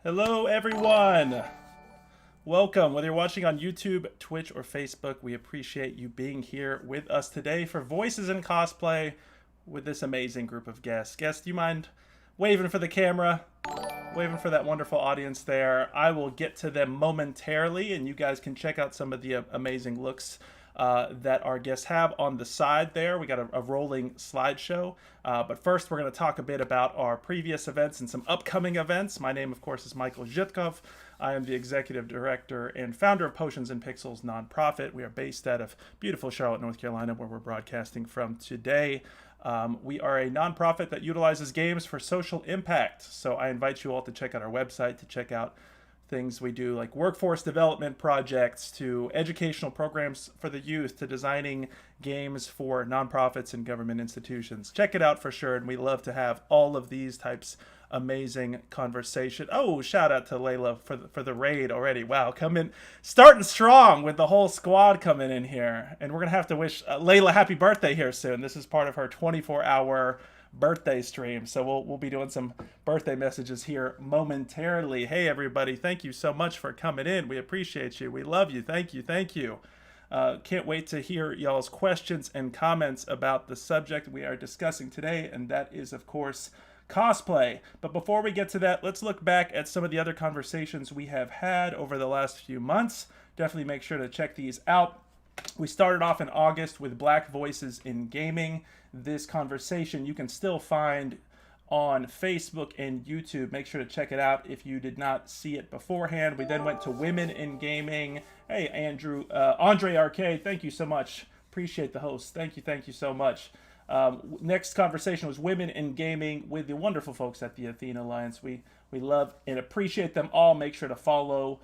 Hello, everyone. Welcome. Whether you're watching on YouTube, Twitch, or Facebook, we appreciate you being here with us today for Voices in Cosplay with this amazing group of guests. Guests, do you mind waving for the camera? Waving for that wonderful audience there. I will get to them momentarily, and you guys can check out some of the amazing looks that our guests have on the side there. We got a rolling slideshow. But first, we're going to talk a bit about our previous events and some upcoming events. My name, of course, is Michael Zytkow. I am the executive director and founder of Potions and Pixels nonprofit. We are based out of beautiful Charlotte, North Carolina, where we're broadcasting from today. We are a nonprofit that utilizes games for social impact. So I invite you all to check out our website, to check out things we do like workforce development projects, to educational programs for the youth, to designing games for nonprofits and government institutions. Check it out for sure, and we love to have all of these types amazing conversation. Oh, shout out to Lela for the raid already. Wow, coming starting strong with the whole squad coming in here, and we're gonna have to wish Lela happy birthday here soon. This is part of her 24-hour birthday stream, so we'll be doing some birthday messages here momentarily. Hey everybody, thank you so much for coming in. We appreciate you. We love you. Thank you. Can't wait to hear y'all's questions and comments about the subject we are discussing today, and that is, of course, cosplay. But before we get to that, let's look back at some of the other conversations we have had over the last few months. Definitely make sure to check these out. We started off in August with Black Voices in Gaming. This conversation you can still find on Facebook and YouTube. Make sure to check it out if you did not see it beforehand. We then went to Women in Gaming. Hey, Andre Arcade, thank you so much. Appreciate the host. Thank you so much. Next conversation was Women in Gaming with the wonderful folks at the Athena Alliance. We love and appreciate them all. Make sure to follow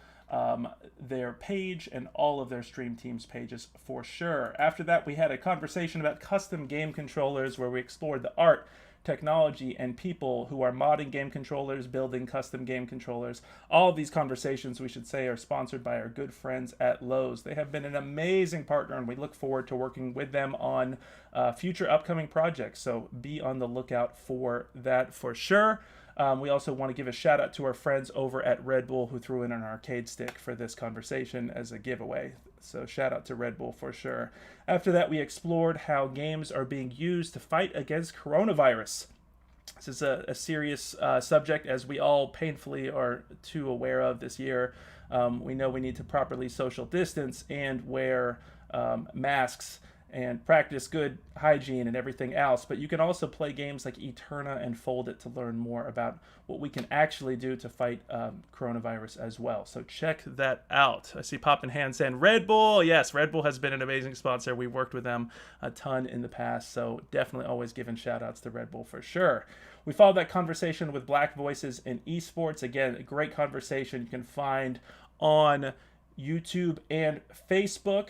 their page and all of their stream teams pages for sure. After that, we had a conversation about custom game controllers where we explored the art, technology, and people who are modding game controllers, building custom game controllers. All of these conversations, we should say, are sponsored by our good friends at Lowe's. They have been an amazing partner, and we look forward to working with them on future upcoming projects. So be on the lookout for that for sure. We also want to give a shout out to our friends over at Red Bull who threw in an arcade stick for this conversation as a giveaway. So shout out to Red Bull for sure. After that, we explored how games are being used to fight against coronavirus. This is a serious subject, as we all painfully are too aware of this year. We know we need to properly social distance and wear masks and practice good hygiene and everything else. But you can also play games like Eterna and Fold It to learn more about what we can actually do to fight coronavirus as well. So check that out. I see popping hands saying Red Bull. Yes, Red Bull has been an amazing sponsor. We've worked with them a ton in the past, so definitely always giving shout outs to Red Bull for sure. We followed that conversation with Black Voices in Esports. Again, a great conversation you can find on YouTube and Facebook.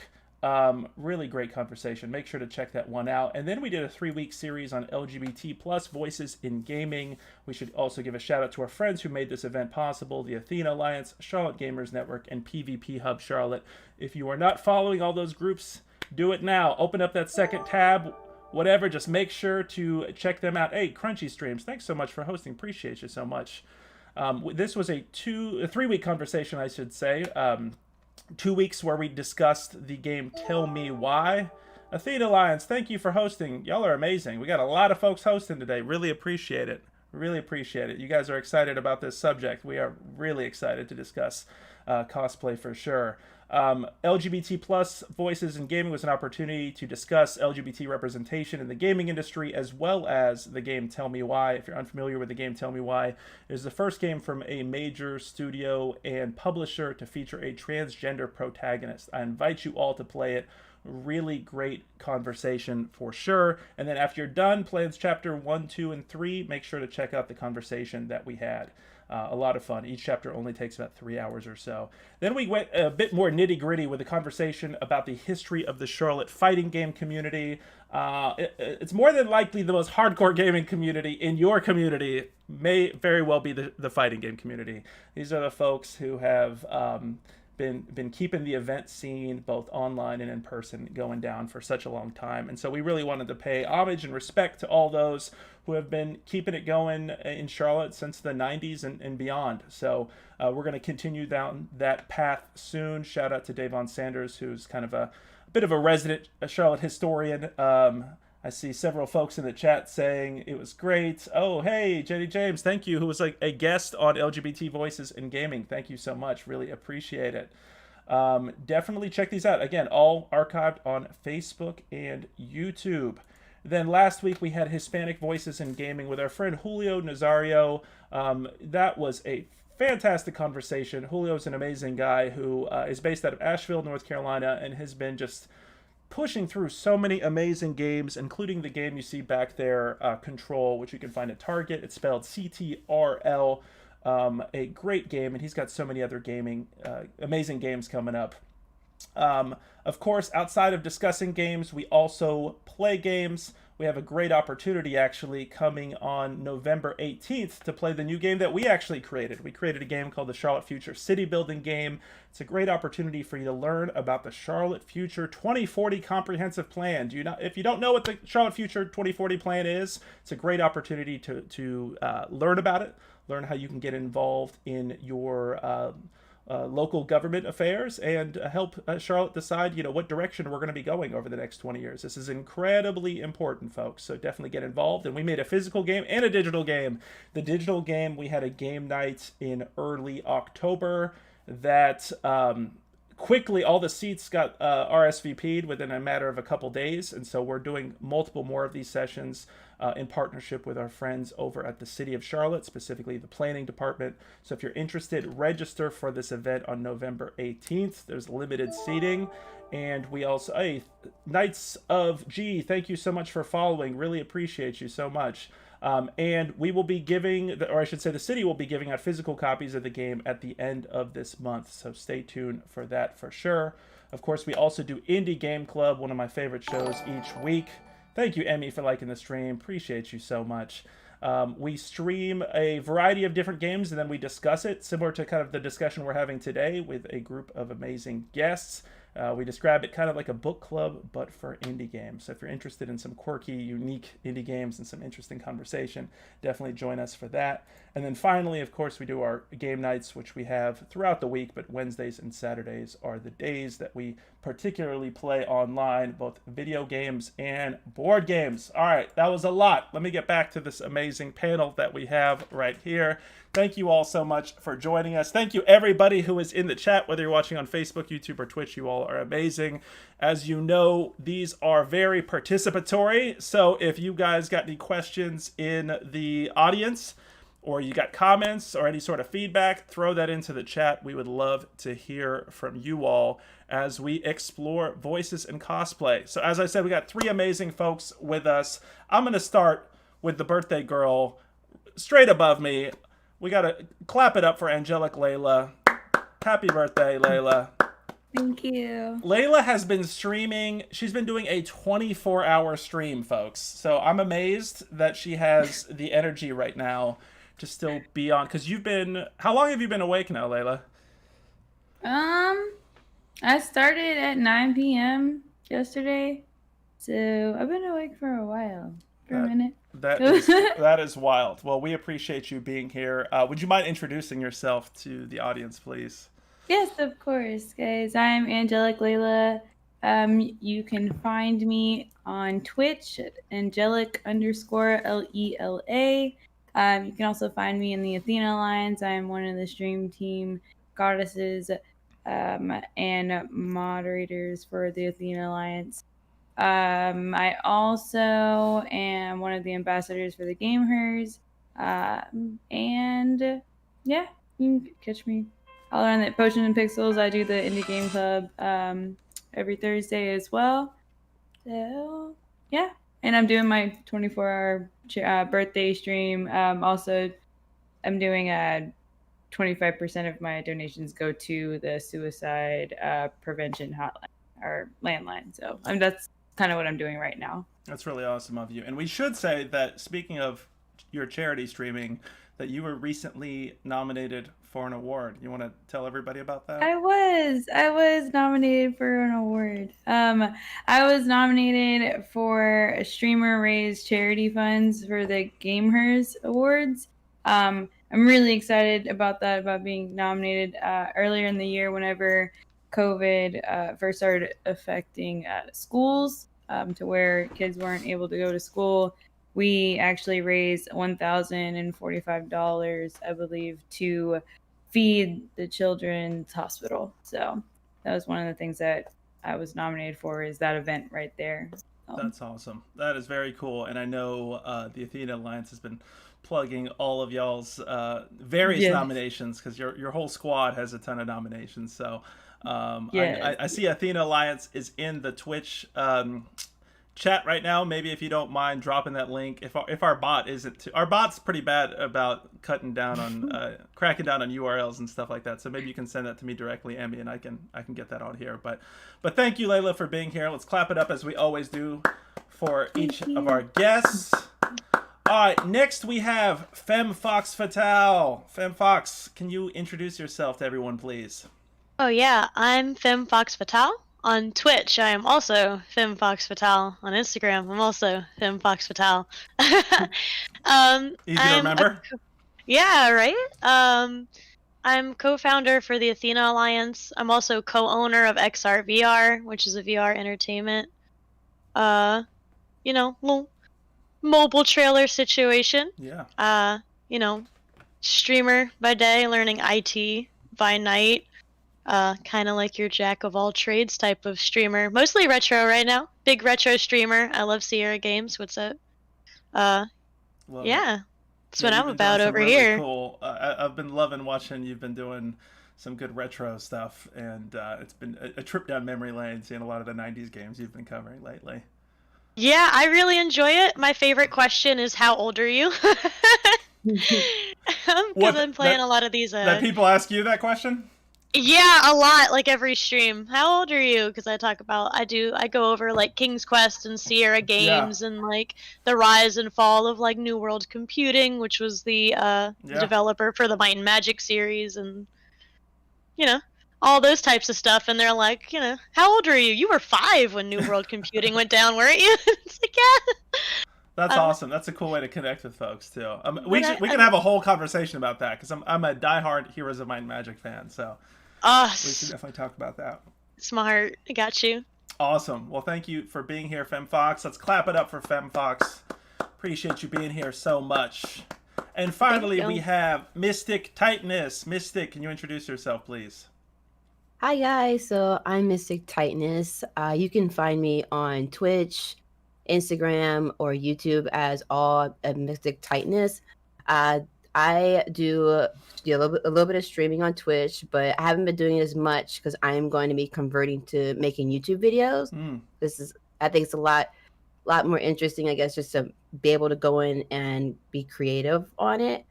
Really great conversation. Make sure to check that one out. And then we did a 3-week series on LGBT plus voices in gaming. We should also give a shout out to our friends who made this event possible: the Athena Alliance, Charlotte Gamers Network, and PvP Hub Charlotte. If you are not following all those groups, do it now. Open up that second tab, whatever. Just make sure to check them out. Hey, Crunchy Streams, thanks so much for hosting. Appreciate you so much. This was a 3-week conversation, I should say. 2 weeks where we discussed the game Tell Me Why. Athena Alliance, thank you for hosting. Y'all are amazing. We got a lot of folks hosting today. Really appreciate it. You guys are excited about this subject. We are really excited to discuss cosplay for sure. LGBT plus voices in gaming was an opportunity to discuss LGBT representation in the gaming industry, as well as the game Tell Me Why. If you're unfamiliar with the game Tell Me Why, it is the first game from a major studio and publisher to feature a transgender protagonist. I invite you all to play it. Really great conversation for sure. And then after you're done playing chapter 1, 2, and 3, make sure to check out the conversation that we had. A lot of fun. Each chapter only takes about 3 hours or so. Then we went a bit more nitty-gritty with a conversation about the history of the Charlotte fighting game community. It's more than likely the most hardcore gaming community in your community may very well be the fighting game community. These are the folks who have been keeping the event scene both online and in person going down for such a long time. And so we really wanted to pay homage and respect to all those who have been keeping it going in Charlotte since the 90s and beyond. So we're going to continue down that path soon. Shout out to Davon Sanders, who's kind of a bit of a resident Charlotte historian. I see several folks in the chat saying it was great. Oh, hey, JD James, thank you, who was like a guest on LGBT Voices in Gaming. Thank you so much. Really appreciate it. Definitely check these out. Again, all archived on Facebook and YouTube. Then last week we had Hispanic Voices in Gaming with our friend Julio Nazario. That was a fantastic conversation. Julio's an amazing guy who is based out of Asheville, North Carolina, and has been just pushing through so many amazing games, including the game you see back there, Control, which you can find at Target. It's spelled CTRL. A great game, and he's got so many other amazing games coming up. Of course, outside of discussing games, we also play games. We have a great opportunity actually coming on November 18th to play the new game that we actually created. We created a game called the Charlotte Future City Building Game. It's a great opportunity for you to learn about the Charlotte Future 2040 Comprehensive Plan. If you don't know what the Charlotte Future 2040 Plan is, it's a great opportunity to learn about it, learn how you can get involved in your local government affairs and help Charlotte decide, what direction we're going to be going over the next 20 years. This is incredibly important, folks, so definitely get involved. And we made a physical game and a digital game. The digital game, we had a game night in early October that quickly all the seats got RSVP'd within a matter of a couple days, and so we're doing multiple more of these sessions in partnership with our friends over at the City of Charlotte, specifically the planning department. So if you're interested, register for this event on November 18th. There's limited seating. And we also, Knights of G, thank you so much for following. Really appreciate you so much. And we will be giving, or I should say the city will be giving out physical copies of the game at the end of this month. So stay tuned for that for sure. Of course, we also do Indie Game Club, one of my favorite shows each week. Thank you, Emmy, for liking the stream. Appreciate you so much. We stream a variety of different games and then we discuss it, similar to kind of the discussion we're having today with a group of amazing guests. We describe it kind of like a book club, but for indie games. So if you're interested in some quirky, unique indie games and some interesting conversation, definitely join us for that. And then finally, of course, we do our game nights, which we have throughout the week, but Wednesdays and Saturdays are the days that we particularly play online, both video games and board games. All right, that was a lot. Let me get back to this amazing panel that we have right here. Thank you all so much for joining us. Thank you everybody who is in the chat, whether you're watching on Facebook, YouTube, or Twitch. You all are amazing. As you know, these are very participatory. So if you guys got any questions in the audience, or you got comments or any sort of feedback, throw that into the chat. We would love to hear from you all as we explore voices in cosplay. So as I said, we got three amazing folks with us. I'm going to start with the birthday girl straight above me. We got to clap it up for Angelic Lela. Happy birthday, Lela. Thank you. Lela has been streaming. She's been doing a 24-hour stream, folks. So I'm amazed that she has the energy right now to still be on. Because how long have you been awake now, Lela? I started at 9 p.m. yesterday. So I've been awake for a while. For a minute. That is wild. Well, we appreciate you being here. Would you mind introducing yourself to the audience, please? Yes, of course, guys. I'm Angelic Lela. You can find me on Twitch at Angelic_Lela. You can also find me in the Athena Alliance. I'm one of the stream team goddesses and moderators for the Athena Alliance. I also am one of the ambassadors for the Gamers. And yeah, you can catch me all around the Potion and Pixels. I do the Indie Game Club every Thursday as well. So yeah, and I'm doing my 24-hour birthday stream. Also, I'm doing 25% of my donations go to the suicide prevention hotline or landline. So that's kind of what I'm doing right now. That's really awesome of you. And we should say that, speaking of your charity streaming, that you were recently nominated for an award. You want to tell everybody about that? I was nominated for an award. I was nominated for a streamer raised charity funds for the Gamers Awards. I'm really excited about that, about being nominated. Earlier in the year, whenever COVID first started affecting schools, to where kids weren't able to go to school, we actually raised $1,045, I believe, to feed the children's hospital. So that was one of the things that I was nominated for, is that event right there. That's awesome. That is very cool. And I know the Athena Alliance has been plugging all of y'all's various Yes. nominations, because your whole squad has a ton of nominations. So Yes. I see Athena Alliance is in the Twitch chat right now. Maybe if you don't mind dropping that link. If our bot isn't our bot's pretty bad about cutting down on cracking down on URLs and stuff like that. So maybe you can send that to me directly, Emmy, and I can get that on here. But thank you, Layla, for being here. Let's clap it up as we always do for each of our guests. All right, next we have FemmeFoxFatale. FemmeFox, can you introduce yourself to everyone, please? Oh yeah, I'm FemmeFoxFatale. On Twitch, I am also FemmeFoxFatale. On Instagram, I'm also FemmeFoxFatale. Easy to remember? Yeah, right? I'm co-founder for the Athena Alliance. I'm also co-owner of XR VR, which is a VR entertainment, little mobile trailer situation. Yeah. Streamer by day, learning IT by night. Kind of like your jack of all trades type of streamer. Mostly retro right now. Big retro streamer. I love Sierra games. What's up? Yeah. That's what I'm about over really here. Cool. I've been loving watching. You've been doing some good retro stuff, and it's been a trip down memory lane seeing a lot of the 90s games you've been covering lately. Yeah, I really enjoy it. My favorite question is, how old are you? Because I'm playing a lot of these. That people ask you that question? Yeah, a lot, like every stream. How old are you? Because I go over like King's Quest and Sierra games, and like the rise and fall of like New World Computing, which was the developer for the Might and Magic series, and all those types of stuff. And they're like, how old are you? You were 5 when New World Computing went down, weren't you? It's like, yeah. That's awesome. That's a cool way to connect with folks too. We can have a whole conversation about that, because I'm a diehard Heroes of Might and Magic fan. So we should definitely talk about that. Smart. I got you. Awesome. Well, thank you for being here, FemmeFox. Let's clap it up for FemmeFox. Appreciate you being here so much. And finally, we have Mystic Titaness. Mystic, can you introduce yourself, please? Hi, guys. So I'm Mystic Titaness. You can find me on Twitch, Instagram, or YouTube as all Mystic Titaness. I do a little bit of streaming on Twitch, but I haven't been doing it as much because I am going to be converting to making YouTube videos. I think it's a lot more interesting, I guess, just to be able to go in and be creative on it.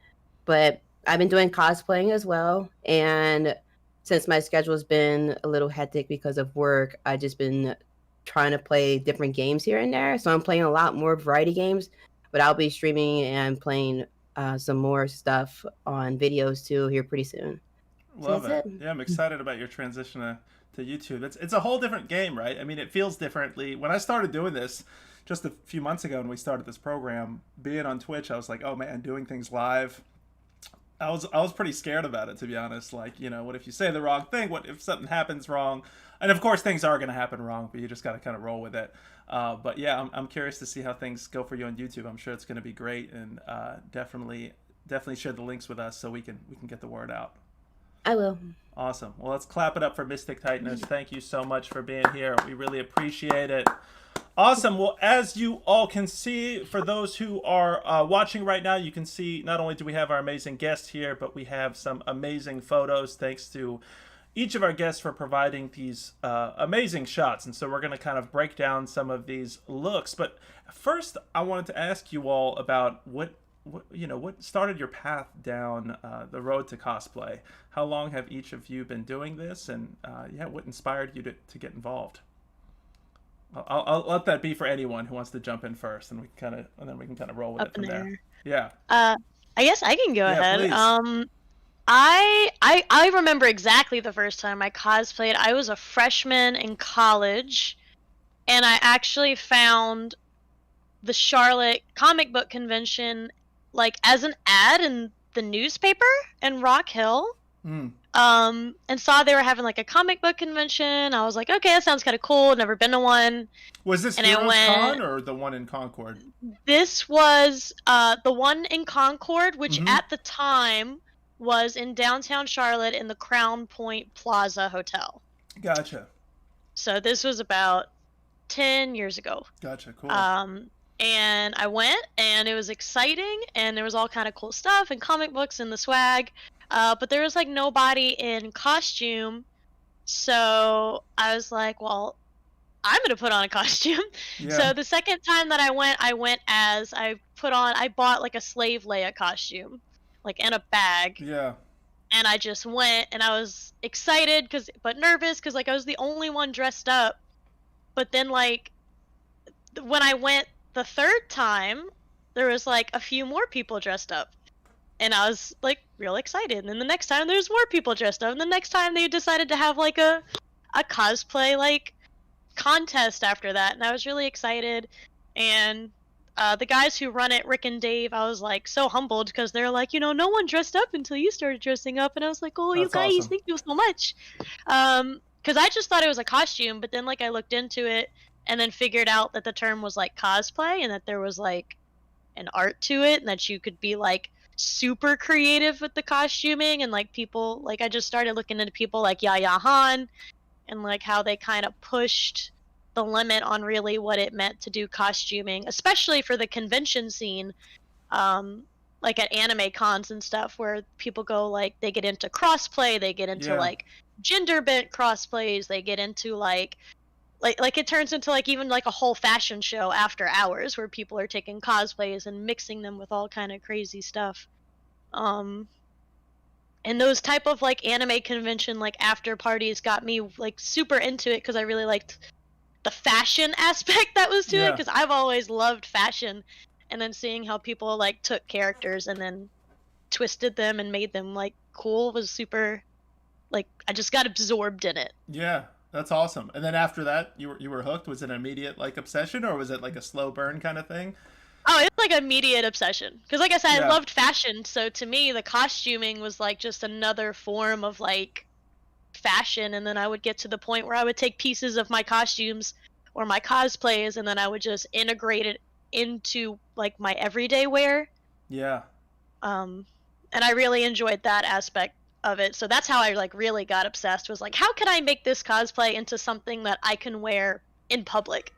But I've been doing cosplaying as well, and since my schedule has been a little hectic because of work, I've just been trying to play different games here and there. So I'm playing a lot more variety games, but I'll be streaming and playing some more stuff on videos too here pretty soon. Love it. Yeah, I'm excited about your transition to YouTube. It's a whole different game, right? I mean, it feels differently. When I started doing this just a few months ago, when we started this program, being on Twitch, I was like, oh man, doing things live. I was pretty scared about it, to be honest. Like, what if you say the wrong thing? What if something happens wrong? And of course, things are going to happen wrong, but you just got to kind of roll with it. But yeah, I'm curious to see how things go for you on YouTube. I'm sure it's going to be great, and definitely share the links with us so we can get the word out. I will. Awesome. Well, let's clap it up for Mystic Titaness. Thank you so much for being here. We really appreciate it. Awesome. Well, as you all can see, for those who are watching right now, you can see not only do we have our amazing guest here, but we have some amazing photos, thanks to each of our guests for providing these amazing shots. And so we're going to kind of break down some of these looks. But first, I wanted to ask you all about what started your path down the road to cosplay. How long have each of you been doing this? And what inspired you to get involved? I'll let that be for anyone who wants to jump in first, and then we can kind of roll with it from there. Yeah. I guess I can go Yeah, ahead. please. I remember exactly the first time I cosplayed. I was a freshman in college, and I actually found the Charlotte comic book convention like as an ad in the newspaper in Rock Hill. Mm. And saw they were having like a comic book convention. I was like, okay, that sounds kind of cool. Never been to one. Was this And I Heroes Con went. or the one in Concord? This was the one in Concord, which Mhm. at the time was in downtown Charlotte in the Crown Point Plaza Hotel. Gotcha. So this was about 10 years ago. Gotcha. Cool. And I went, and it was exciting, and there was all kind of cool stuff and comic books and the swag. But there was like nobody in costume, so I was like, well, I'm gonna put on a costume. Yeah. So the second time that I went as I bought like a slave Leia costume, like in a bag, Yeah. and I just went, and I was excited but nervous because like I was the only one dressed up. But then like when I went the third time, there was like a few more people dressed up. And I was like real excited. And then the next time there's more people dressed up. And the next time they decided to have like a cosplay like contest after that. And I was really excited. And the guys who run it, Rick and Dave, I was like so humbled because they're like, no one dressed up until you started dressing up. And I was like, oh, you That's guys, awesome. thank you so much. Because I just thought it was a costume, but then like I looked into it and then figured out that the term was like cosplay and that there was like an art to it and that you could be like super creative with the costuming. And like people, like I just started looking into people like Yaya Han and like how they kind of pushed the limit on really what it meant to do costuming, especially for the convention scene, like at anime cons and stuff, where people go like they get into crossplay, they get into Yeah. like gender bent crossplays, they get into like it turns into like even like a whole fashion show after hours where people are taking cosplays and mixing them with all kind of crazy stuff. And those type of like anime convention like after parties got me like super into it because I really liked the fashion aspect that was to it, Yeah. because I've always loved fashion, and then seeing how people like took characters and then twisted them and made them like cool was super, like I just got absorbed in it. Yeah. That's awesome. And then after that, you were hooked. Was it an immediate like obsession, or was it like a slow burn kind of thing? Oh, it's like immediate obsession. Because like I said, I Yeah. loved fashion, so to me the costuming was like just another form of like fashion. And then I would get to the point where I would take pieces of my costumes or my cosplays and then I would just integrate it into like my everyday wear. Yeah. And I really enjoyed that aspect of it. So that's how I like really got obsessed, was like, how can I make this cosplay into something that I can wear in public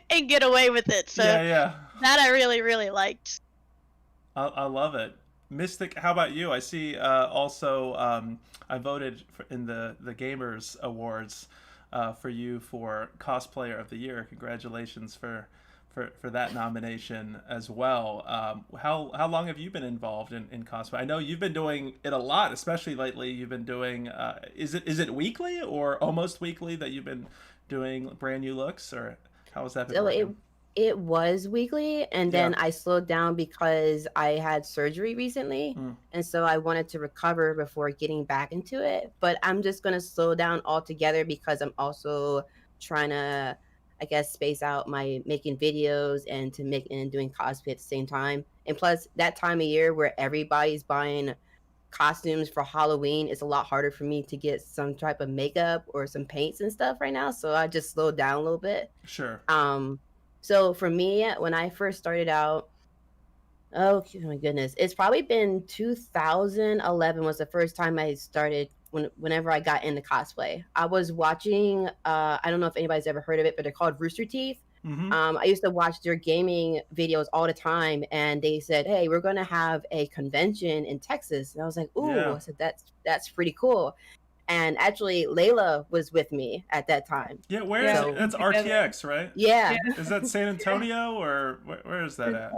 and get away with it? So Yeah. that I really, really liked. I love it. Mystic, how about you? I see also I voted in the Gamers Awards for you for Cosplayer of the Year. Congratulations for that nomination as well. How long have you been involved in cosplay? I know you've been doing it a lot, especially lately. You've been doing is it weekly or almost weekly that you've been doing brand new looks, or how has that been So working? it was weekly, and Yeah. then I slowed down because I had surgery recently, Mm. and so I wanted to recover before getting back into it. But I'm just gonna slow down altogether because I'm also trying to, I guess, space out my making videos and to make and doing cosplay at the same time. And plus, that time of year where everybody's buying costumes for Halloween, it's a lot harder for me to get some type of makeup or some paints and stuff right now. So I just slowed down a little bit. Sure. So for me, when I first started out, oh my goodness, it's probably been 2011 was the first time I started whenever I got into cosplay. I was watching, I don't know if anybody's ever heard of it, but they're called Rooster Teeth. Mm-hmm. I used to watch their gaming videos all the time, and they said, "Hey, we're going to have a convention in Texas." And I was like, "Ooh," Yeah. I said, "That's pretty cool." And actually, Layla was with me at that time. Yeah, where Yeah, is it? That's RTX, right? Yeah, Is that San Antonio or where is that at?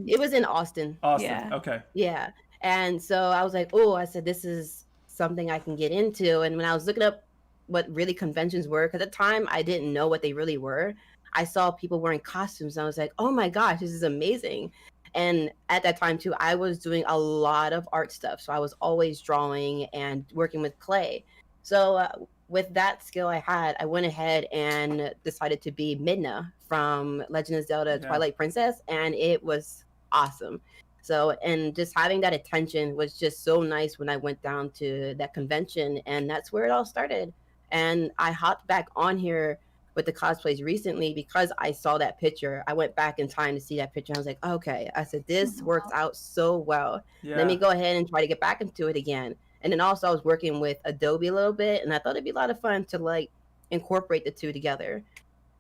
it was in Austin. Austin. Yeah. Okay. Yeah. And so I was like, oh, I said, this is something I can get into. And when I was looking up what really conventions were, because at the time I didn't know what they really were, I saw people wearing costumes. And I was like, oh my gosh, this is amazing. And at that time too, I was doing a lot of art stuff. So I was always drawing and working with clay. So with that skill I had, I went ahead and decided to be Midna from Legend of Zelda Twilight Princess, and it was awesome. So, and just having that attention was just so nice when I went down to that convention, and that's where it all started. And I hopped back on here with the cosplays recently because I saw that picture. I went back in time to see that picture. I was like, okay, I said, this works out so well. Let me go ahead and try to get back into it again. And then also I was working with Adobe a little bit, and I thought it'd be a lot of fun to like incorporate the two together.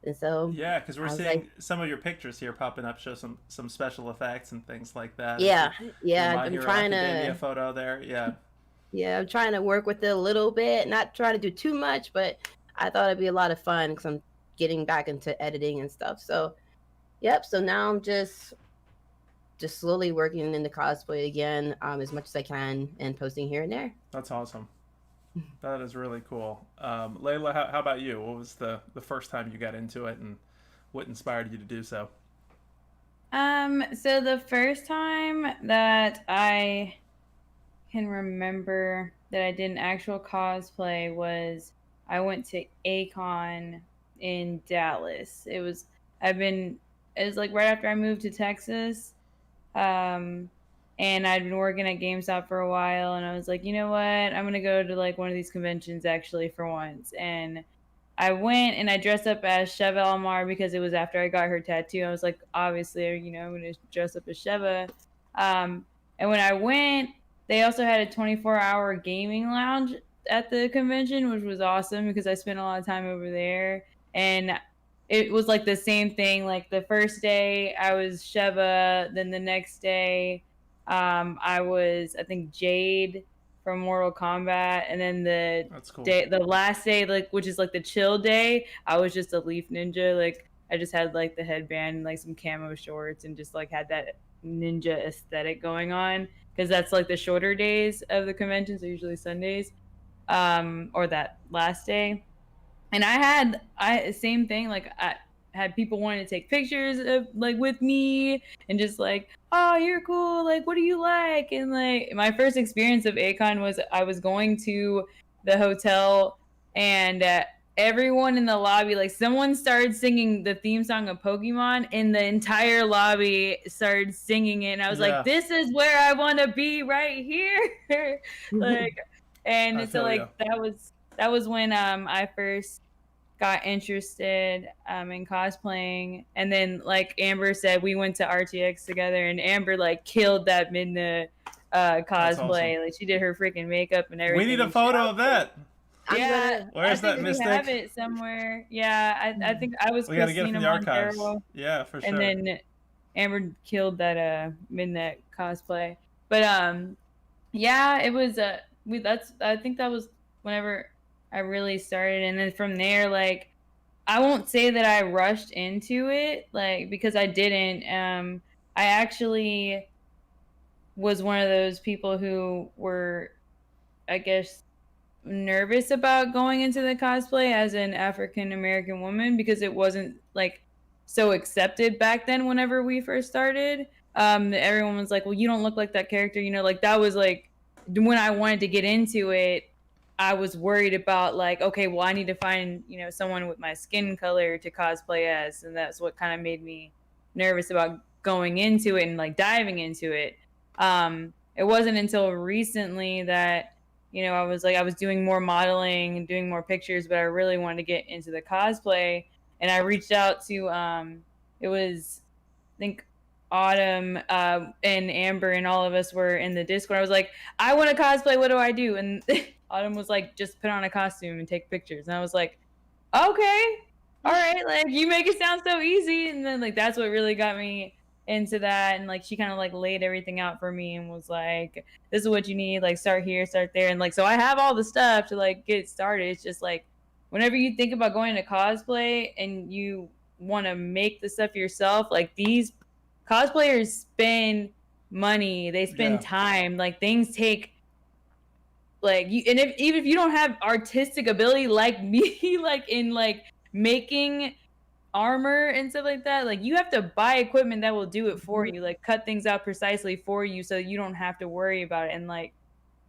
And so yeah, because we're seeing some of your pictures here popping up, show some special effects and things like that. Yeah, I'm trying to photo there. Yeah, I'm trying to work with it a little bit, not trying to do too much, but I thought it'd be a lot of fun because I'm getting back into editing and stuff. So, yep. So now I'm just slowly working in the cosplay again, as much as I can, and posting here and there. That's awesome. That is really cool. Layla, how about you? What was the first time you got into it, and what inspired you to do so? So the first time that I can remember that I did an actual cosplay was I went to A-Kon in Dallas. It was like right after I moved to Texas. And I'd been working at GameStop for a while, and I was like, you know what? I'm going to go to like one of these conventions actually for once. And I went and I dressed up as Sheva Almar because it was after I got her tattoo. I was like, obviously, I'm going to dress up as Sheva. And when I went, they also had a 24-hour gaming lounge at the convention, which was awesome because I spent a lot of time over there. And it was like the same thing. Like the first day I was Sheva, then the next day I was, I think, Jade from Mortal Kombat, and then the last day, like, which is like the chill day, I was just a Leaf Ninja. Like I just had like the headband and like some camo shorts and just like had that ninja aesthetic going on because that's like the shorter days of the conventions, are usually Sundays, or that last day. And I same thing, like I had people wanting to take pictures of like with me and just like, oh, you're cool, like what do you like? And like my first experience of A-Kon was I was going to the hotel, and everyone in the lobby, like someone started singing the theme song of Pokemon, and the entire lobby started singing it, and I was like, this is where I want to be, right here. Like, and so like that was when I first got interested in cosplaying. And then like Amber said, we went to RTX together, and Amber like killed that Midna cosplay. Awesome. Like she did her freaking makeup and everything. We need a photo of that. Yeah, where's that Mystic? We have it somewhere. Yeah, I think I was. We gotta get it from the archives. Yeah, for sure. And then Amber killed that Midna cosplay. But yeah, it was I think that was whenever I really started. And then from there, like, I won't say that I rushed into it, like, because I didn't. I actually was one of those people who were, I guess, nervous about going into the cosplay as an African American woman because it wasn't like so accepted back then whenever we first started. Everyone was like, well, you don't look like that character, like that was like when I wanted to get into it. I was worried about like, okay, well, I need to find, someone with my skin color to cosplay as. And that's what kind of made me nervous about going into it and like diving into it. It wasn't until recently that, I was doing more modeling and doing more pictures, but I really wanted to get into the cosplay. And I reached out to, it was, I think, Autumn and Amber and all of us were in the Discord. I was like, I want to cosplay. What do I do? And Autumn was like, just put on a costume and take pictures. And I was like, okay, all right. Like, you make it sound so easy. And then like, that's what really got me into that. And like, she kind of like laid everything out for me and was like, this is what you need. Like, start here, start there. And like, so I have all the stuff to like get started. It's just like, whenever you think about going to cosplay and you want to make the stuff yourself, like these cosplayers spend money, they spend time, like things take like you, and even if you don't have artistic ability like me, like in like making armor and stuff like that, like you have to buy equipment that will do it for Mhm. you, like cut things out precisely for you so you don't have to worry about it. And like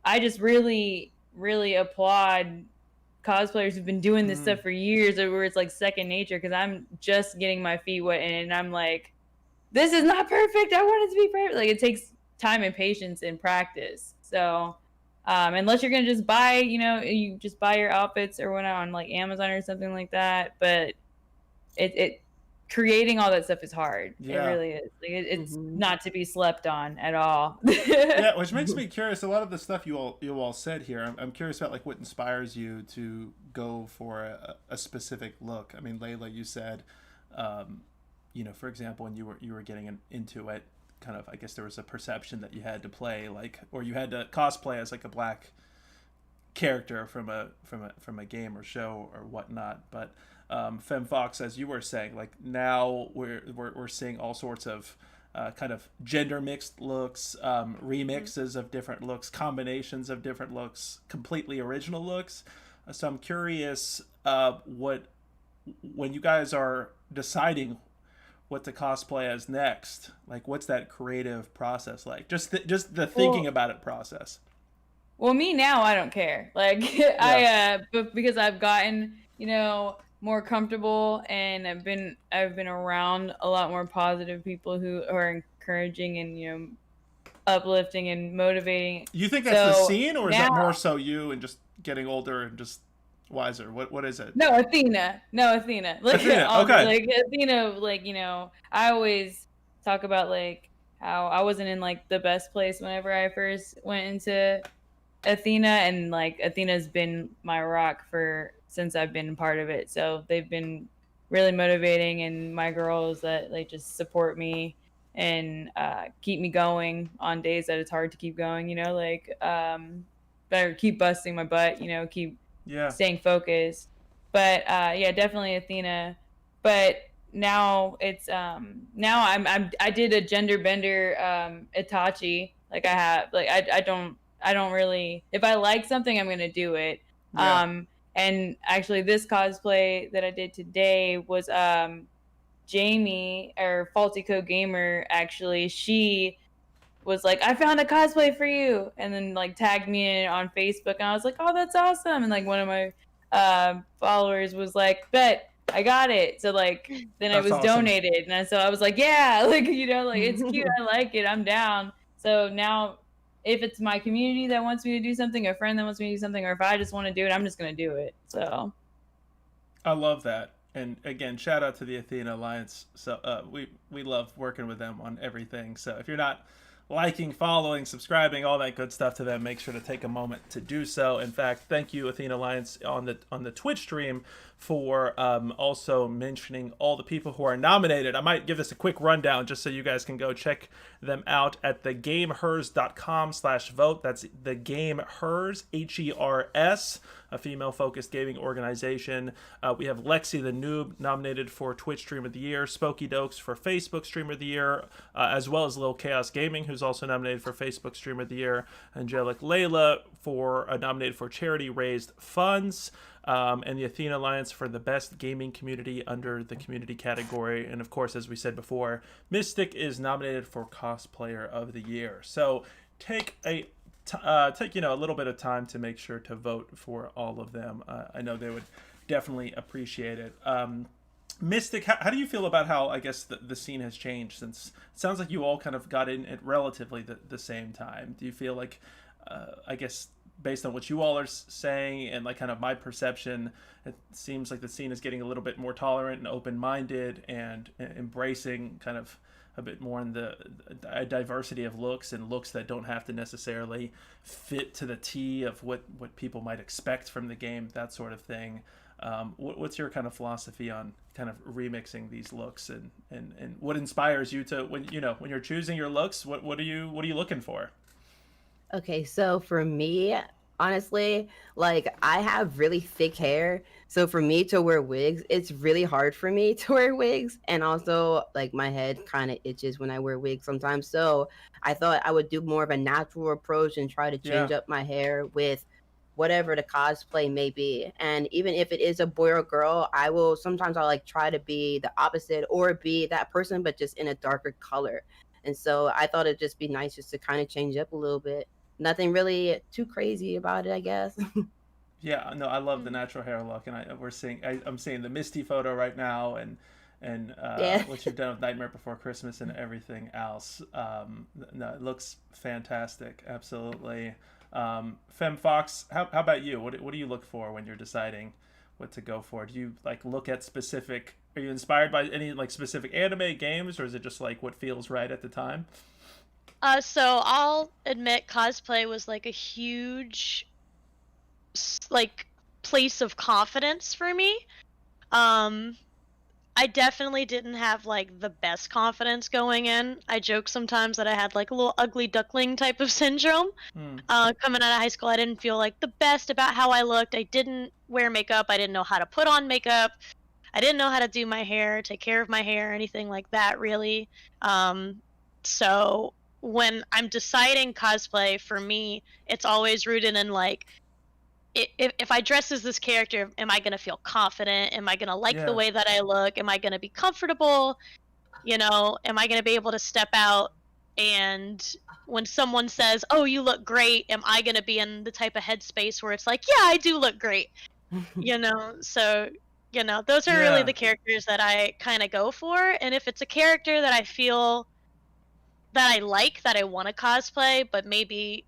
I just really, really applaud cosplayers who've been doing this stuff for years, or where it's like second nature, because I'm just getting my feet wet in it, and I'm like, this is not perfect. I want it to be perfect. Like it takes time and patience and practice. So unless you're gonna just buy, you just buy your outfits or whatnot on like Amazon or something like that. But it creating all that stuff is hard. It Yeah. really is. Like it's Mhm. not to be slept on at all. Yeah, which makes me curious. A lot of the stuff you all said here, I'm curious about like what inspires you to go for a specific look. I mean, Layla, you said, for example, when you were getting into it, kind of, I guess there was a perception that you had to play like, or you had to cosplay as like a black character from a game or show or whatnot. But FemmeFox, as you were saying, like now we're seeing all sorts of kind of gender mixed looks, remixes of different looks, combinations of different looks, completely original looks. So I'm curious, what when you guys are deciding what to cosplay as next, like what's that creative process like? Just the thinking about it process. Well, me now, I don't care. Like but because I've gotten, more comfortable, and I've been around a lot more positive people who are encouraging and uplifting and motivating. You think that's the So scene, or is now, that more so you and just getting older and just wiser? What is it? no, Athena. No, Athena. Like, Athena, okay. like Athena, like, I always talk about like how I wasn't in like the best place whenever I first went into Athena, and like Athena's been my rock since I've been part of it. So they've been really motivating, and my girls that like just support me and keep me going on days that it's hard to keep going, better keep busting my butt, keep staying focused. But yeah, definitely Athena. But now it's now I did a gender bender Itachi. Like I don't really, if I like something, I'm gonna do it. And actually this cosplay that I did today was Jamie, or Faulty Code Gamer, actually, she was like, I found a cosplay for you, and then like tagged me in on Facebook, and I was like, oh, that's awesome. And like one of my followers was like, bet I got it. So like then it was awesome. Donated, and so I was like, yeah, like like it's cute, I like it, I'm down. So now if it's my community that wants me to do something, a friend that wants me to do something, or if I just want to do it, I'm just gonna do it. So I love that. And again, shout out to the Athena Alliance. So we love working with them on everything. So if you're not liking, following, subscribing, all that good stuff to them, make sure to take a moment to do so. In fact, thank you, Athena Alliance, on the Twitch stream for also mentioning all the people who are nominated. I might give this a quick rundown just so you guys can go check them out at thegamehers.com/vote. That's thegamehers, HERS, a female-focused gaming organization. We have Lexi the Noob nominated for Twitch Stream of the Year, Spooky Dokes for Facebook Stream of the Year, as well as Lil Chaos Gaming, who's also nominated for Facebook Stream of the Year, Angelic Lela nominated for Charity Raised Funds, and the Athena Alliance for the best gaming community under the community category. And of course, as we said before, Mystic is nominated for Cosplayer of the Year. So take a little bit of time to make sure to vote for all of them. I know they would definitely appreciate it. Mystic, how do you feel about how, I guess, the scene has changed since it sounds like you all kind of got in at relatively the same time? Do you feel like, I guess, based on what you all are saying and like kind of my perception, it seems like the scene is getting a little bit more tolerant and open-minded and embracing kind of a bit more in the diversity of looks, and looks that don't have to necessarily fit to the T of what people might expect from the game, that sort of thing. What's your kind of philosophy on kind of remixing these looks, and what inspires you to, when you're choosing your looks, what are you looking for? Okay, so for me, honestly, like I have really thick hair. So for me to wear wigs, it's really hard for me to wear wigs. And also, like, my head kind of itches when I wear wigs sometimes. So I thought I would do more of a natural approach and try to change up my hair with whatever the cosplay may be. And even if it is a boy or girl, I'll like try to be the opposite or be that person, but just in a darker color. And so I thought it'd just be nice just to kind of change up a little bit. Nothing really too crazy about it, I guess. Yeah, no, I love the natural hair look, and I'm seeing the Misty photo right now, and Yeah. what you've done with Nightmare Before Christmas and everything else. No, it looks fantastic, absolutely. FemmeFox, how about you? What do you look for when you're deciding what to go for? Do you like look at specific? Are you inspired by any like specific anime games, or is it just like what feels right at the time? So I'll admit cosplay was like a huge like place of confidence for me. I definitely didn't have like the best confidence going in. I joke sometimes that I had like a little ugly duckling type of syndrome. Hmm. Coming out of high school, I didn't feel like the best about how I looked. I didn't wear makeup. I didn't know how to put on makeup. I didn't know how to do my hair, take care of my hair, anything like that, really. So when I'm deciding cosplay, for me, it's always rooted in like, if I dress as this character, am I going to feel confident? Am I going to like the Yeah. way that I look? Am I going to be comfortable? You know, am I going to be able to step out and when someone says, "Oh, you look great," am I going to be in the type of headspace where it's like, "Yeah, I do look great." You know, so, you know, those are really Yeah. the characters that I kind of go for. And if it's a character that I feel that I like, that I want to cosplay, but maybe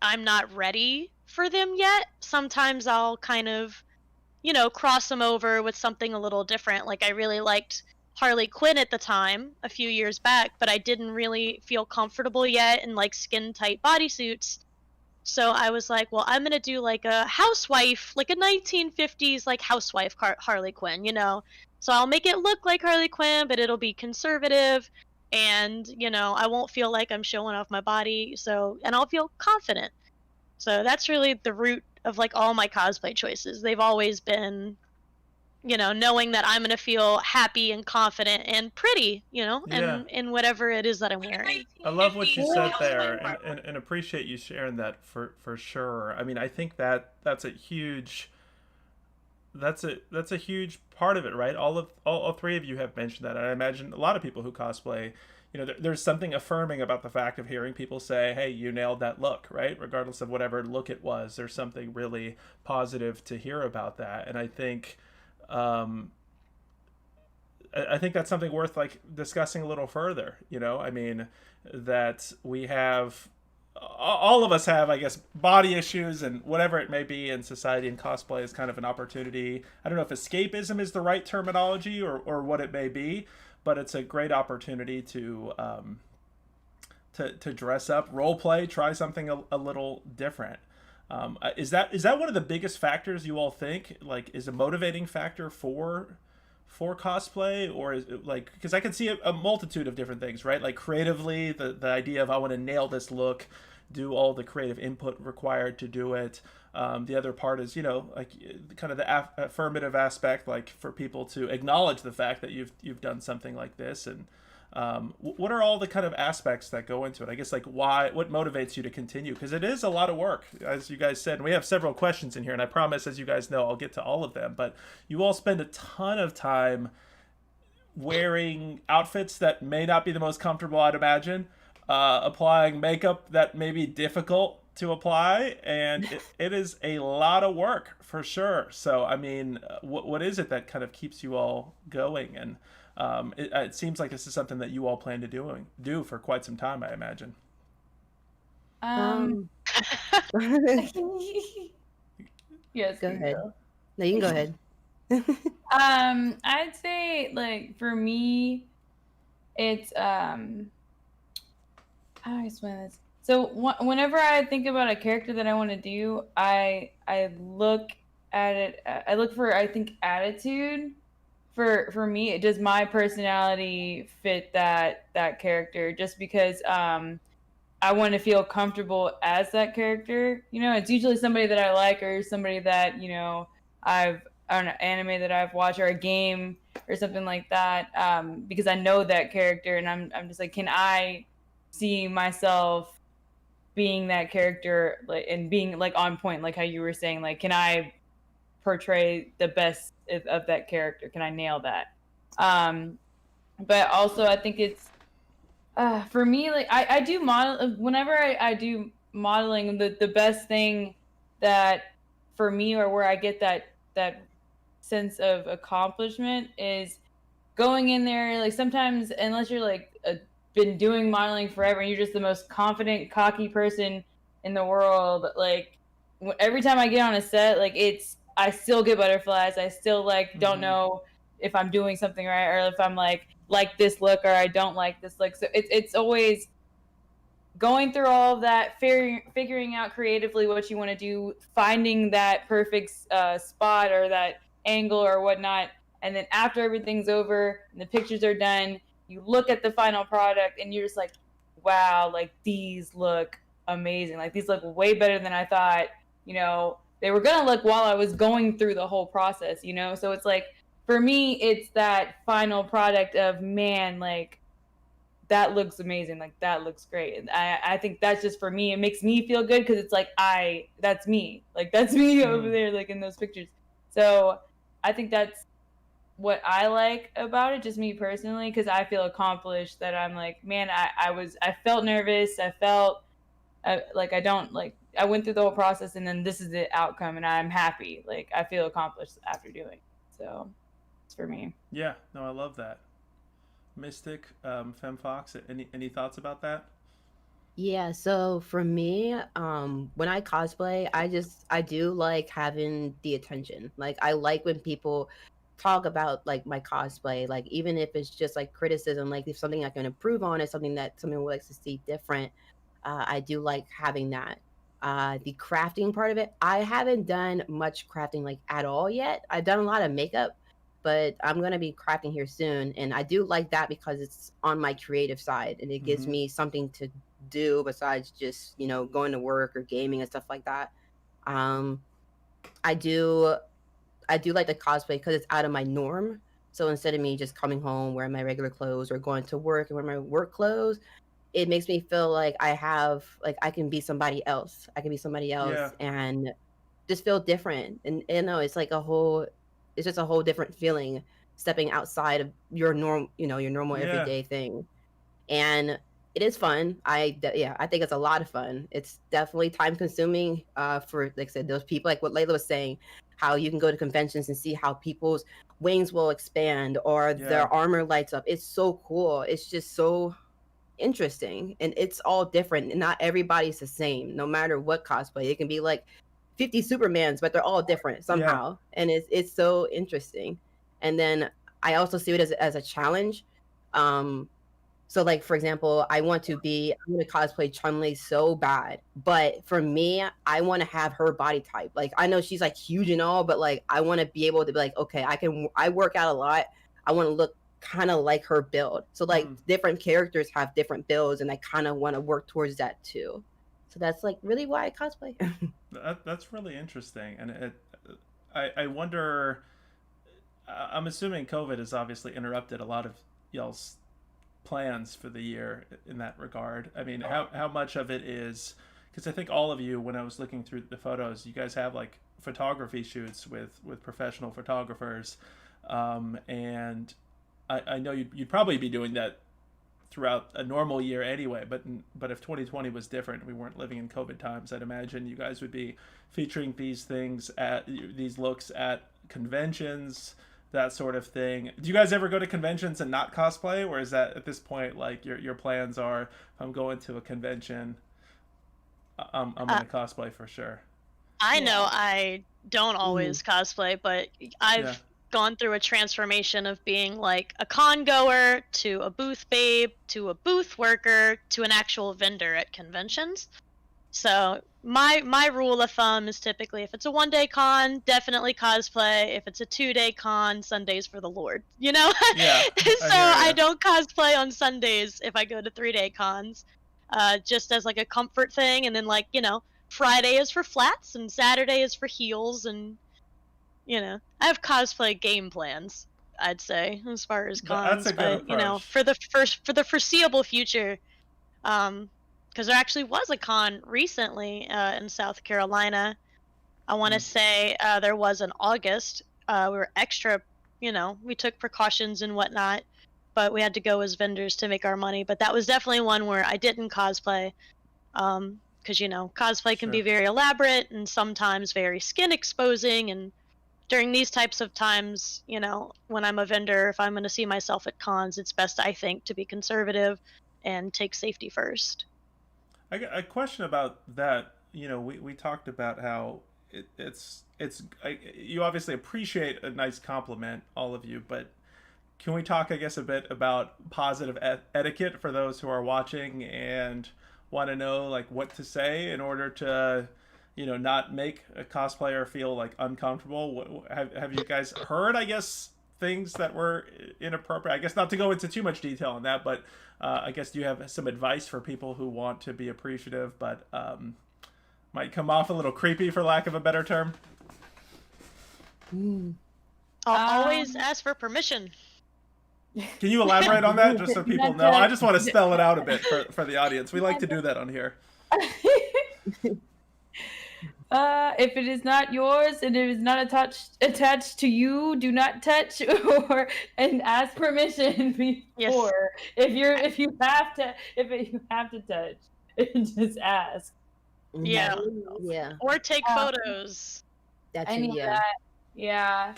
I'm not ready for them yet, sometimes I'll kind of, you know, cross them over with something a little different. Like I really liked Harley Quinn at the time, a few years back, but I didn't really feel comfortable yet in like skin tight bodysuits. So I was like, well, I'm gonna do like a housewife, like a 1950s like housewife Harley Quinn, you know. So I'll make it look like Harley Quinn, but it'll be conservative, and you know, I won't feel like I'm showing off my body. So, and I'll feel confident. So that's really the root of like all my cosplay choices. They've always been, you know, knowing that I'm gonna feel happy and confident and pretty, you know, Yeah. and in whatever it is that I'm wearing. I love what you said there, and appreciate you sharing that for sure. I mean, I think that that's a huge part of it, right? All three of you have mentioned that, and I imagine a lot of people who cosplay, you know, there's something affirming about the fact of hearing people say, "Hey, you nailed that look," right? Regardless of whatever look it was, there's something really positive to hear about that, and um, I think that's something worth like discussing a little further. You know, I mean, that we have all of us have, I guess, body issues and whatever it may be in society, and cosplay is kind of an opportunity. I don't know if escapism is the right terminology or what it may be, but it's a great opportunity to dress up, role play, try something a little different. Is that one of the biggest factors you all think like is a motivating factor for cosplay, or is it like, because I can see a multitude of different things, right? Like creatively, the idea of I want to nail this look, do all the creative input required to do it. The other part is, you know, like kind of the affirmative aspect, like for people to acknowledge the fact that you've done something like this. And what are all the kind of aspects that go into it? I guess like what motivates you to continue? Because it is a lot of work, as you guys said. And we have several questions in here, and I promise, as you guys know, I'll get to all of them. But you all spend a ton of time wearing outfits that may not be the most comfortable, I'd imagine, applying makeup that may be difficult to apply, and it is a lot of work for sure. So, I mean, what is it that kind of keeps you all going? And it seems like this is something that you all plan to do for quite some time, I imagine. Yes, Go you ahead. go. No, you can go ahead. I'd say like for me, it's how do I explain this? So whenever I think about a character that I want to do, I look at it. I look for, I think, attitude. For me, does my personality fit that character? Just because I want to feel comfortable as that character. You know, it's usually somebody that I like or somebody that, you know, I don't know, anime that I've watched or a game or something like that. Because I know that character and I'm just like, can I see myself being that character, like, and being like on point, like how you were saying, like, can I portray the best of that character? Can I nail that? But also I think it's for me, like I do model whenever I do modeling, the best thing that for me, or where I get that sense of accomplishment, is going in there. Like sometimes, unless you're like been doing modeling forever and you're just the most confident, cocky person in the world, like every time I get on a set, like I still get butterflies. I still like don't know if I'm doing something right, or if I'm like this look, or I don't like this look. So it's always going through all of that, figuring out creatively what you want to do, finding that perfect spot or that angle or whatnot. And then after everything's over and the pictures are done, you look at the final product and you're just like, wow, like these look amazing. Like these look way better than I thought, they were going to look while I was going through the whole process, So it's like, for me, it's that final product of, man, like, that looks amazing. Like, that looks great. And I think that's just, for me, it makes me feel good, because it's like, that's me. Like, that's me over there, like, in those pictures. So I think that's what I like about it, just me personally, because I feel accomplished, that I'm like, man, I felt nervous. I felt like I went through the whole process, and then this is the outcome, and I'm happy. Like, I feel accomplished after doing it. So it's for me. Yeah, no, I love that. Mystic, FemmeFox, any thoughts about that? Yeah, so for me, when I cosplay, I do like having the attention. Like, I like when people talk about like my cosplay, like even if it's just like criticism, like if something I can improve on is something that someone would like to see different. I do like having that. The crafting part of it, I haven't done much crafting like at all yet. I've done a lot of makeup, but I'm going to be crafting here soon. And I do like that because it's on my creative side, and it gives me something to do besides just, going to work or gaming and stuff like that. I do like the cosplay because it's out of my norm. So instead of me just coming home wearing my regular clothes or going to work and wearing my work clothes, it makes me feel like I can be somebody else. I can be somebody else, Yeah. and just feel different. And it's like it's just a whole different feeling, stepping outside of your normal everyday thing. And it is fun. I think it's a lot of fun. It's definitely time consuming for, like I said, those people, like what Layla was saying, how you can go to conventions and see how people's wings will expand or their armor lights up. It's so cool. It's just so interesting, and it's all different, and not everybody's the same, no matter what cosplay. It can be like 50 Supermans, but they're all different somehow. And it's so interesting. And then I also see it as a challenge. So like, for example, I'm going to cosplay Chun-Li so bad, but for me, I want to have her body type. Like, I know she's like huge and all, but like, I want to be able to be like, okay, I work out a lot. I want to look kind of like her build. So like different characters have different builds, and I kind of want to work towards that too. So that's like really why I cosplay. That's really interesting. And I wonder, I'm assuming COVID has obviously interrupted a lot of y'all's plans for the year in that regard. I mean, how much of it is, because I think all of you, when I was looking through the photos, you guys have like photography shoots with professional photographers, and I know you'd probably be doing that throughout a normal year anyway, but if 2020 was different, we weren't living in COVID times, I'd imagine you guys would be featuring these looks at conventions, that sort of thing. Do you guys ever go to conventions and not cosplay, or is that at this point like your plans are, if I'm going to a convention, I'm gonna cosplay for sure? I know I don't always cosplay, but I've gone through a transformation of being like a con goer to a booth babe to a booth worker to an actual vendor at conventions. So my rule of thumb is typically, if it's a 1-day con, definitely cosplay. If it's a 2-day con, Sundays for the Lord, Yeah. So I don't cosplay on Sundays if I go to 3-day cons, just as like a comfort thing. And then like, Friday is for flats and Saturday is for heels, and I have cosplay game plans, I'd say, as far as cons. That's a good approach. For the foreseeable future, because because there actually was a con recently in South Carolina. I want to say there was in August. We were extra, we took precautions and whatnot, but we had to go as vendors to make our money. But that was definitely one where I didn't cosplay, because cosplay can be very elaborate and sometimes very skin exposing. And during these types of times, when I'm a vendor, if I'm going to see myself at cons, it's best, I think, to be conservative and take safety first. I got a question about that. We talked about how you obviously appreciate a nice compliment, all of you, but can we talk, I guess, a bit about positive etiquette for those who are watching and want to know like what to say in order to, not make a cosplayer feel like uncomfortable? Have you guys heard, I guess, things that were inappropriate? I guess not to go into too much detail on that, but I guess do you have some advice for people who want to be appreciative but might come off a little creepy, for lack of a better term? I'll always ask for permission. Can you elaborate on that, just so people know? I just want to spell it out a bit for the audience. We like to do that on here. If it is not yours and it is not attached to you, do not touch and ask permission before. Yes. If you have to touch, just ask. Yeah. Yeah. Or take photos. That's that. Yeah.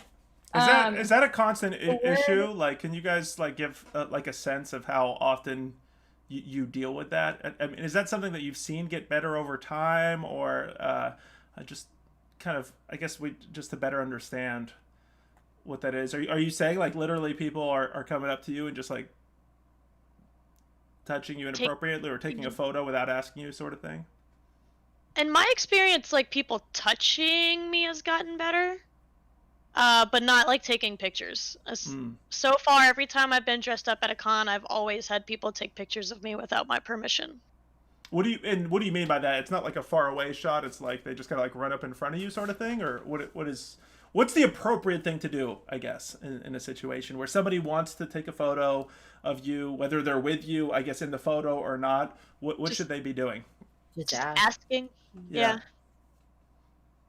Is that a constant issue? Like, can you guys like give like a sense of how often you deal with that? I mean, is that something that you've seen get better over time, or just kind of, I guess, just to better understand what that is? Are you saying like literally people are coming up to you and just like touching you inappropriately or taking a photo without asking you, sort of thing? In my experience, like people touching me has gotten better. But not like taking pictures. So far, every time I've been dressed up at a con, I've always had people take pictures of me without my permission. What do you mean by that? It's not like a far away shot. It's like they just kind of like run up in front of you, sort of thing, or what's the appropriate thing to do? I guess in a situation where somebody wants to take a photo of you, whether they're with you, I guess, in the photo or not. What should they be doing? Just asking. Yeah.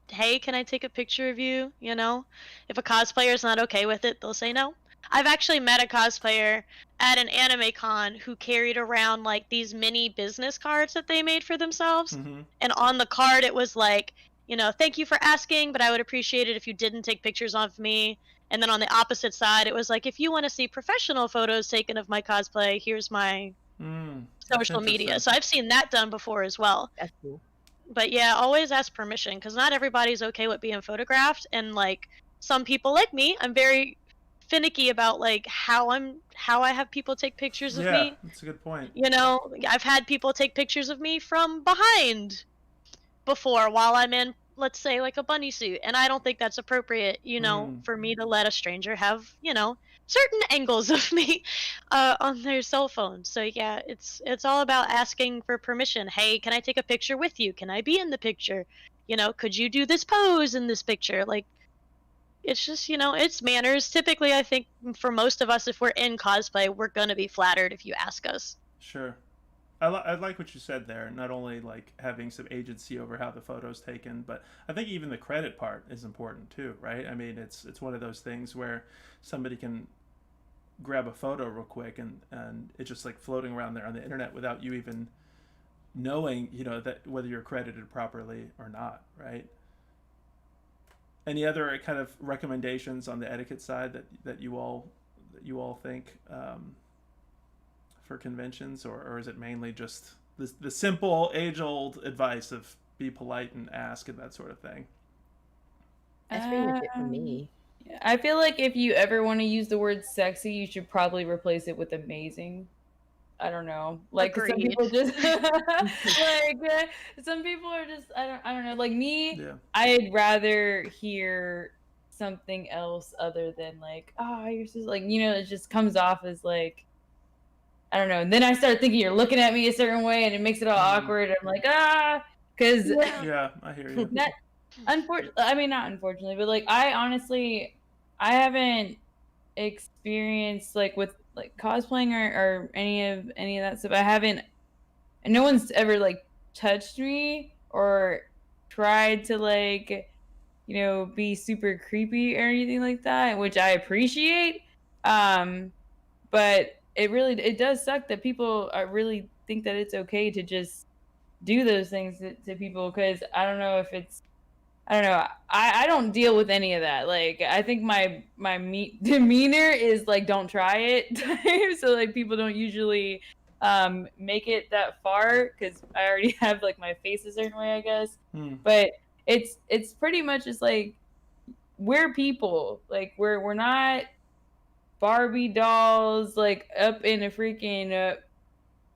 Hey, can I take a picture of you? If a cosplayer is not okay with it, they'll say no. I've actually met a cosplayer at an anime con who carried around like these mini business cards that they made for themselves. And on the card it was like, thank you for asking, but I would appreciate it if you didn't take pictures of me. And then on the opposite side it was like, if you want to see professional photos taken of my cosplay, here's my social media. So I've seen that done before as well. That's cool. But yeah, always ask permission, because not everybody's okay with being photographed, and like some people like me, I'm very finicky about like how I have people take pictures of me. Yeah, that's a good point. I've had people take pictures of me from behind before while I'm in, let's say, like a bunny suit, and I don't think that's appropriate, for me to let a stranger have, certain angles of me on their cell phone. So yeah, it's all about asking for permission. Hey, can I take a picture with you? Can I be in the picture? Could you do this pose in this picture? Like, it's just, it's manners. Typically, I think for most of us, if we're in cosplay, we're gonna be flattered if you ask us. Sure. I like what you said there. Not only like having some agency over how the photo's taken, but I think even the credit part is important too, right? I mean, it's one of those things where somebody can grab a photo real quick and it's just like floating around there on the internet without you even knowing, that whether you're credited properly or not, right? Any other kind of recommendations on the etiquette side that you all think for conventions, or is it mainly just the simple age-old advice of be polite and ask and that sort of thing? That's pretty much it for me. I feel like if you ever want to use the word sexy, you should probably replace it with amazing. I don't know. Like some people just some people are just I don't know. Like me, I'd rather hear something else other than like, oh, you're just like, it just comes off as like, I don't know. And then I start thinking you're looking at me a certain way, and it makes it all awkward. I'm like, because yeah, I hear you. Not unfortunately, but like I haven't experienced like with like cosplaying or any of that stuff. I haven't and no one's ever like touched me or tried to like, you know, be super creepy or anything like that, which I appreciate. But it does suck that people really think that it's okay to just do those things to people, because I don't know if it's, I don't know. I don't deal with any of that. Like, I think my demeanor is like, don't try it. So like people don't usually make it that far, because I already have like my face a certain way, I guess. But it's pretty much just like, we're people. Like, we're not Barbie dolls like up in a freaking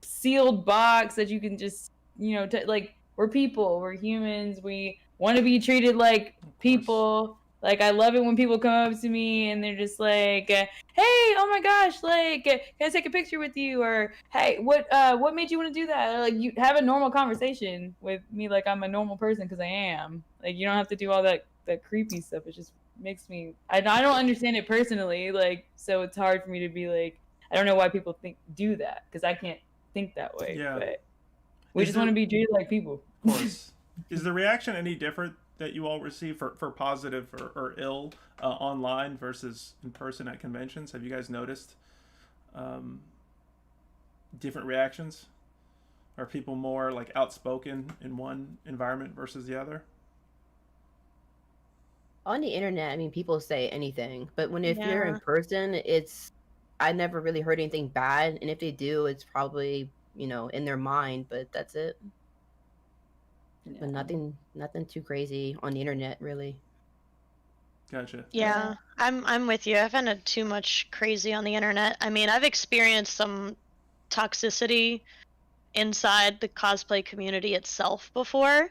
sealed box that you can just, you know, like, we're people, we're humans, we want to be treated like people. Like, I love it when people come up to me and they're just like, hey, oh my gosh, like, can I take a picture with you? Or, hey, what made you want to do that? Or, like, you have a normal conversation with me like I'm a normal person, because I am. Like, you don't have to do all that creepy stuff. It just makes me, I don't understand it personally, like, so it's hard for me to be like, I don't know why people do that, because I can't think that way. Yeah. But we just want to be treated like people. Of course. Is the reaction any different that you all receive for positive or ill online versus in person at conventions? Have you guys noticed different reactions? Are people more like outspoken in one environment versus the other? On the internet, I mean, people say anything, but if you're in Yeah. person, I never really heard anything bad, and if they do, it's probably, you know, in their mind, but that's it. Yeah. But nothing too crazy on the internet, really. Gotcha. Yeah, I'm with you. I've had too much crazy on the internet. I mean, I've experienced some toxicity inside the cosplay community itself before.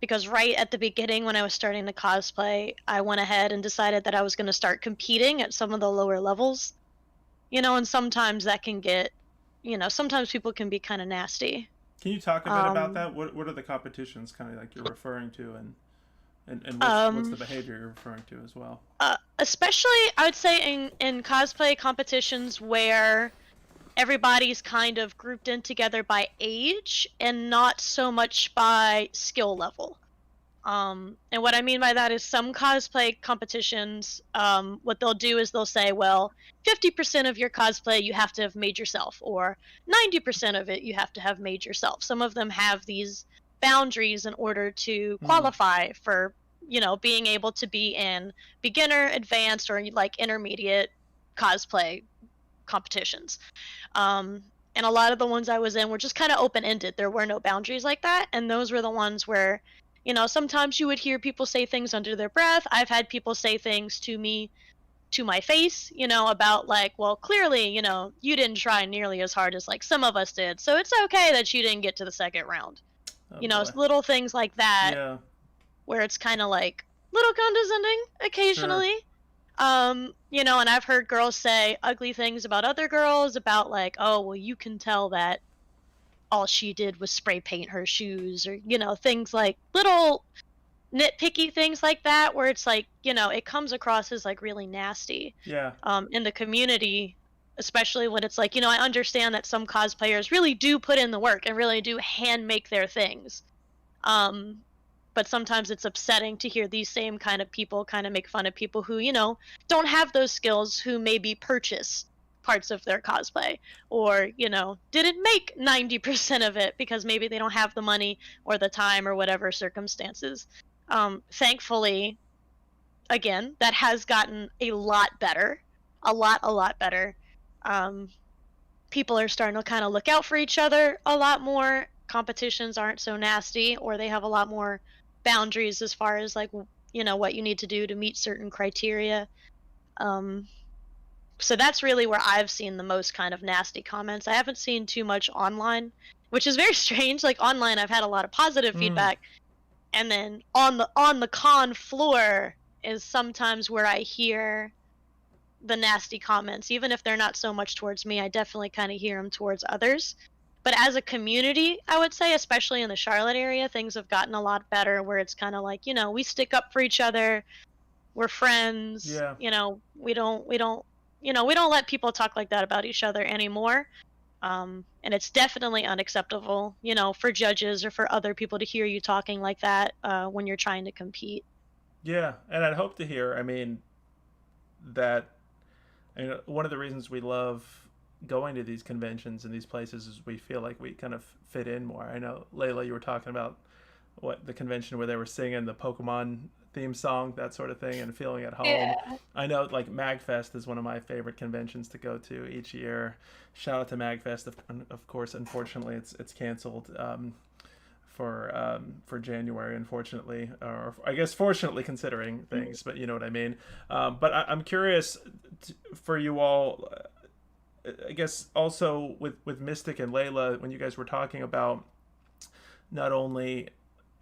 Because right at the beginning, when I was starting to cosplay, I went ahead and decided that I was going to start competing at some of the lower levels. You know, and sometimes that can get, you know, sometimes people can be kind of nasty. Can you talk a bit about that? What are the competitions kind of like you're referring to, and what's the behavior you're referring to as well? Especially, I would say in cosplay competitions where everybody's kind of grouped in together by age and not so much by skill level. And what I mean by that is some cosplay competitions, what they'll do is they'll say, well, 50% of your cosplay you have to have made yourself, or 90% of it you have to have made yourself. Some of them have these boundaries in order to qualify for, you know, being able to be in beginner, advanced, or like intermediate cosplay competitions. And a lot of the ones I was in were just kind of open-ended. There were no boundaries like that, and those were the ones where, you know, sometimes you would hear people say things under their breath. I've had people say things to me, to my face, you know, about like, well, clearly, you know, you didn't try nearly as hard as like some of us did, so it's okay that you didn't get to the second round. You know, little things like that, where it's kind of like little condescending occasionally. You know, and I've heard girls say ugly things about other girls, about like, oh, well, you can tell that all she did was spray paint her shoes, or, you know, things like little nitpicky things like that, where it's like, you know, it comes across as like really nasty. In the community, especially when it's like, you know, I understand that some cosplayers really do put in the work and really do hand make their things. But sometimes it's upsetting to hear these same kind of people kind of make fun of people who, you know, don't have those skills, who maybe purchase parts of their cosplay, or, you know, didn't make 90% of it because maybe they don't have the money or the time or whatever circumstances. Thankfully, again, that has gotten a lot better. A lot better. People are starting to kind of look out for each other a lot more. Competitions aren't so nasty, or they have a lot more boundaries as far as like, you know, what you need to do to meet certain criteria. So that's really where I've seen the most kind of nasty comments. I haven't seen too much online, which is very strange. Like, online I've had a lot of positive feedback, and then on the con floor is sometimes where I hear the nasty comments. Even if they're not so much towards me, I definitely kind of hear them towards others. But as a community, I would say, especially in the Charlotte area, things have gotten a lot better, where it's kind of like, you know, we stick up for each other, we're friends. You know, we don't let people talk like that about each other anymore. And it's definitely unacceptable, you know, for judges or for other people to hear you talking like that when you're trying to compete. Yeah, and I'd hope to hear. I mean, that one of the reasons we love going to these conventions and these places is we feel like we kind of fit in more. I know, Layla, you were talking about what the convention where they were singing the Pokemon theme song, that sort of thing, and feeling at home. Yeah. I know, like, MagFest is one of my favorite conventions to go to each year. Shout out to MagFest. Of course, unfortunately, it's canceled for January, unfortunately, or I guess fortunately considering things, but you know what I mean. But I'm curious for you all. I guess also with Mystic and Layla, when you guys were talking about not only,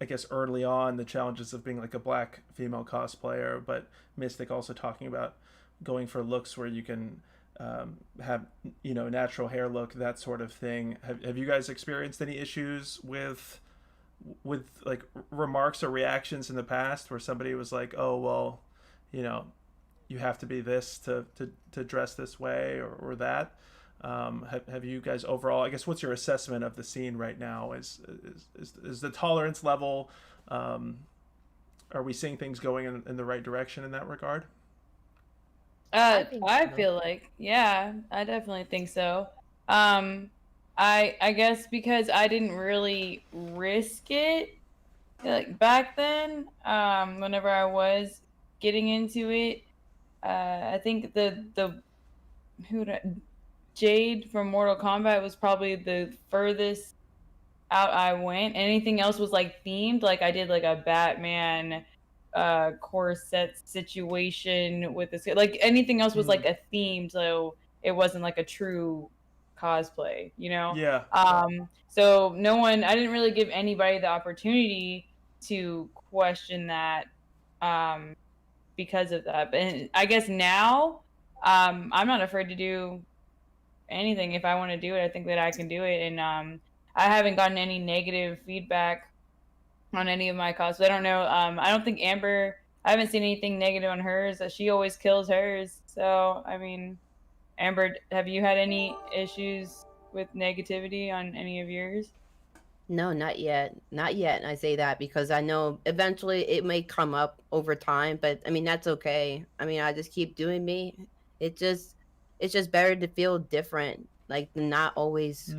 I guess, early on the challenges of being like a black female cosplayer, but Mystic also talking about going for looks where you can have, you know, natural hair look, that sort of thing. Have you guys experienced any issues with like remarks or reactions in the past where somebody was like, oh well, you know, you have to be this to dress this way, or that? Have you guys overall, I guess, what's your assessment of the scene right now? Is the tolerance level, are we seing things going in the right direction in that regard? I feel like, yeah, I definitely think so. I guess because I didn't really risk it like back then, whenever I was getting into it. I think the who Jade from Mortal Kombat was probably the furthest out I went. Anything else was like themed. Like I did like a Batman corset situation with this. Like anything else was like a theme, so it wasn't like a true cosplay, you know? Yeah. So no one, I didn't really give anybody the opportunity to question that because of that. But I guess now I'm not afraid to do anything. If I want to do it, I think that I can do it. And I haven't gotten any negative feedback on any of my cosplays. I don't know. I don't think Amber, I haven't seen anything negative on hers. She always kills hers. So, I mean, Amber, have you had any issues with negativity on any of yours? No, not yet. Not yet. And I say that because I know eventually it may come up over time, but I mean that's okay. I mean, I just keep doing me. It just it's just better to feel different, like not always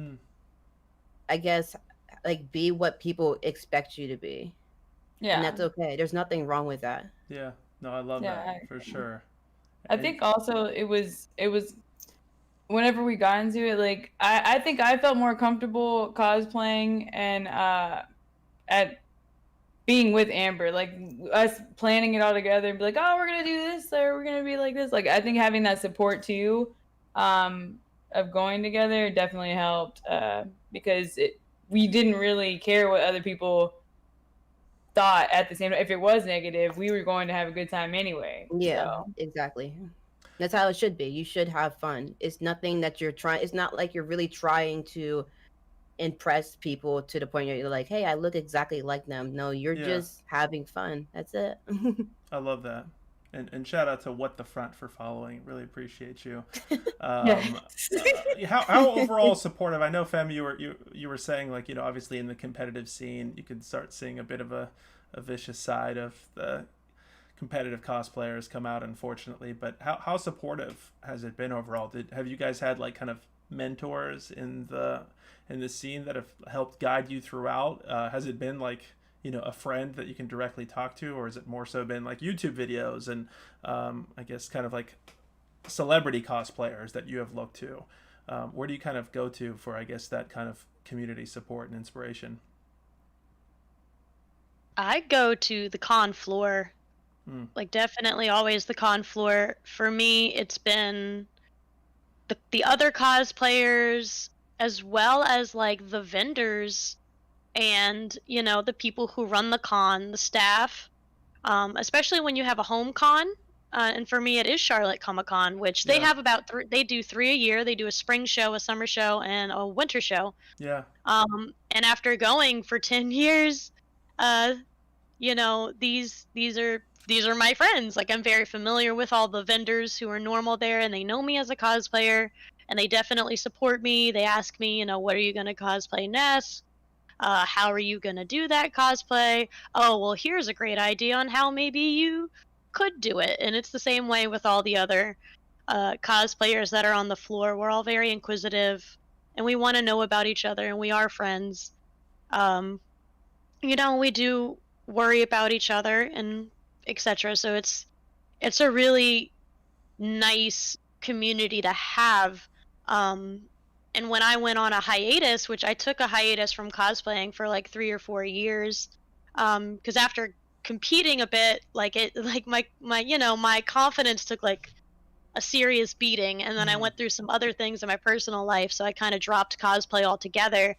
I guess like be what people expect you to be. Yeah. And that's okay. There's nothing wrong with that. Yeah. No, I love that for sure. I think also it was whenever we got into it, like I think I felt more comfortable cosplaying and at being with Amber, like us planning it all together and be like, oh, we're gonna do this or we're gonna be like this. Like I think having that support too, of going together definitely helped because we didn't really care what other people thought at the same time. If it was negative, we were going to have a good time anyway. Yeah, So. exactly. That's how it should be. You should have fun. It's nothing that you're trying. It's not like you're really trying to impress people to the point where you're like, hey, I look exactly like them. No, you're just having fun. That's it. I love that. And shout out to What the Front for following. Really appreciate you. How overall supportive? I know, Fem, you were saying, like, you know, obviously in the competitive scene, you could start seeing a bit of a vicious side of the competitive cosplayers come out, unfortunately. But how supportive has it been overall? Have you guys had like kind of mentors in the scene that have helped guide you throughout? Has it been like, you know, a friend that you can directly talk to, or has it more so been like YouTube videos and I guess kind of like celebrity cosplayers that you have looked to? Where do you kind of go to for, I guess, that kind of community support and inspiration? I go to the con floor. Like definitely always the con floor. For me, it's been the other cosplayers as well as like the vendors and, you know, the people who run the con, the staff, especially when you have a home con. And for me, it is Charlotte Comic Con, which they have about they do 3 a year. They do a spring show, a summer show, and a winter show. Yeah. And after going for 10 years, you know, these are my friends. Like, I'm very familiar with all the vendors who are normal there, and they know me as a cosplayer. and they definitely support me. They ask me, you know, what are you going to cosplay next? How are you going to do that cosplay? Oh, well, here's a great idea on how maybe you could do it. And it's the same way with all the other cosplayers that are on the floor. We're all very inquisitive, and we want to know about each other, and we are friends. You know, we do worry about each other and etc. So it's a really nice community to have. And when I went on a hiatus, which I took a hiatus from cosplaying for like 3 or 4 years, because after competing a bit, like my you know, my confidence took like a serious beating, and then I went through some other things in my personal life, so I kind of dropped cosplay altogether.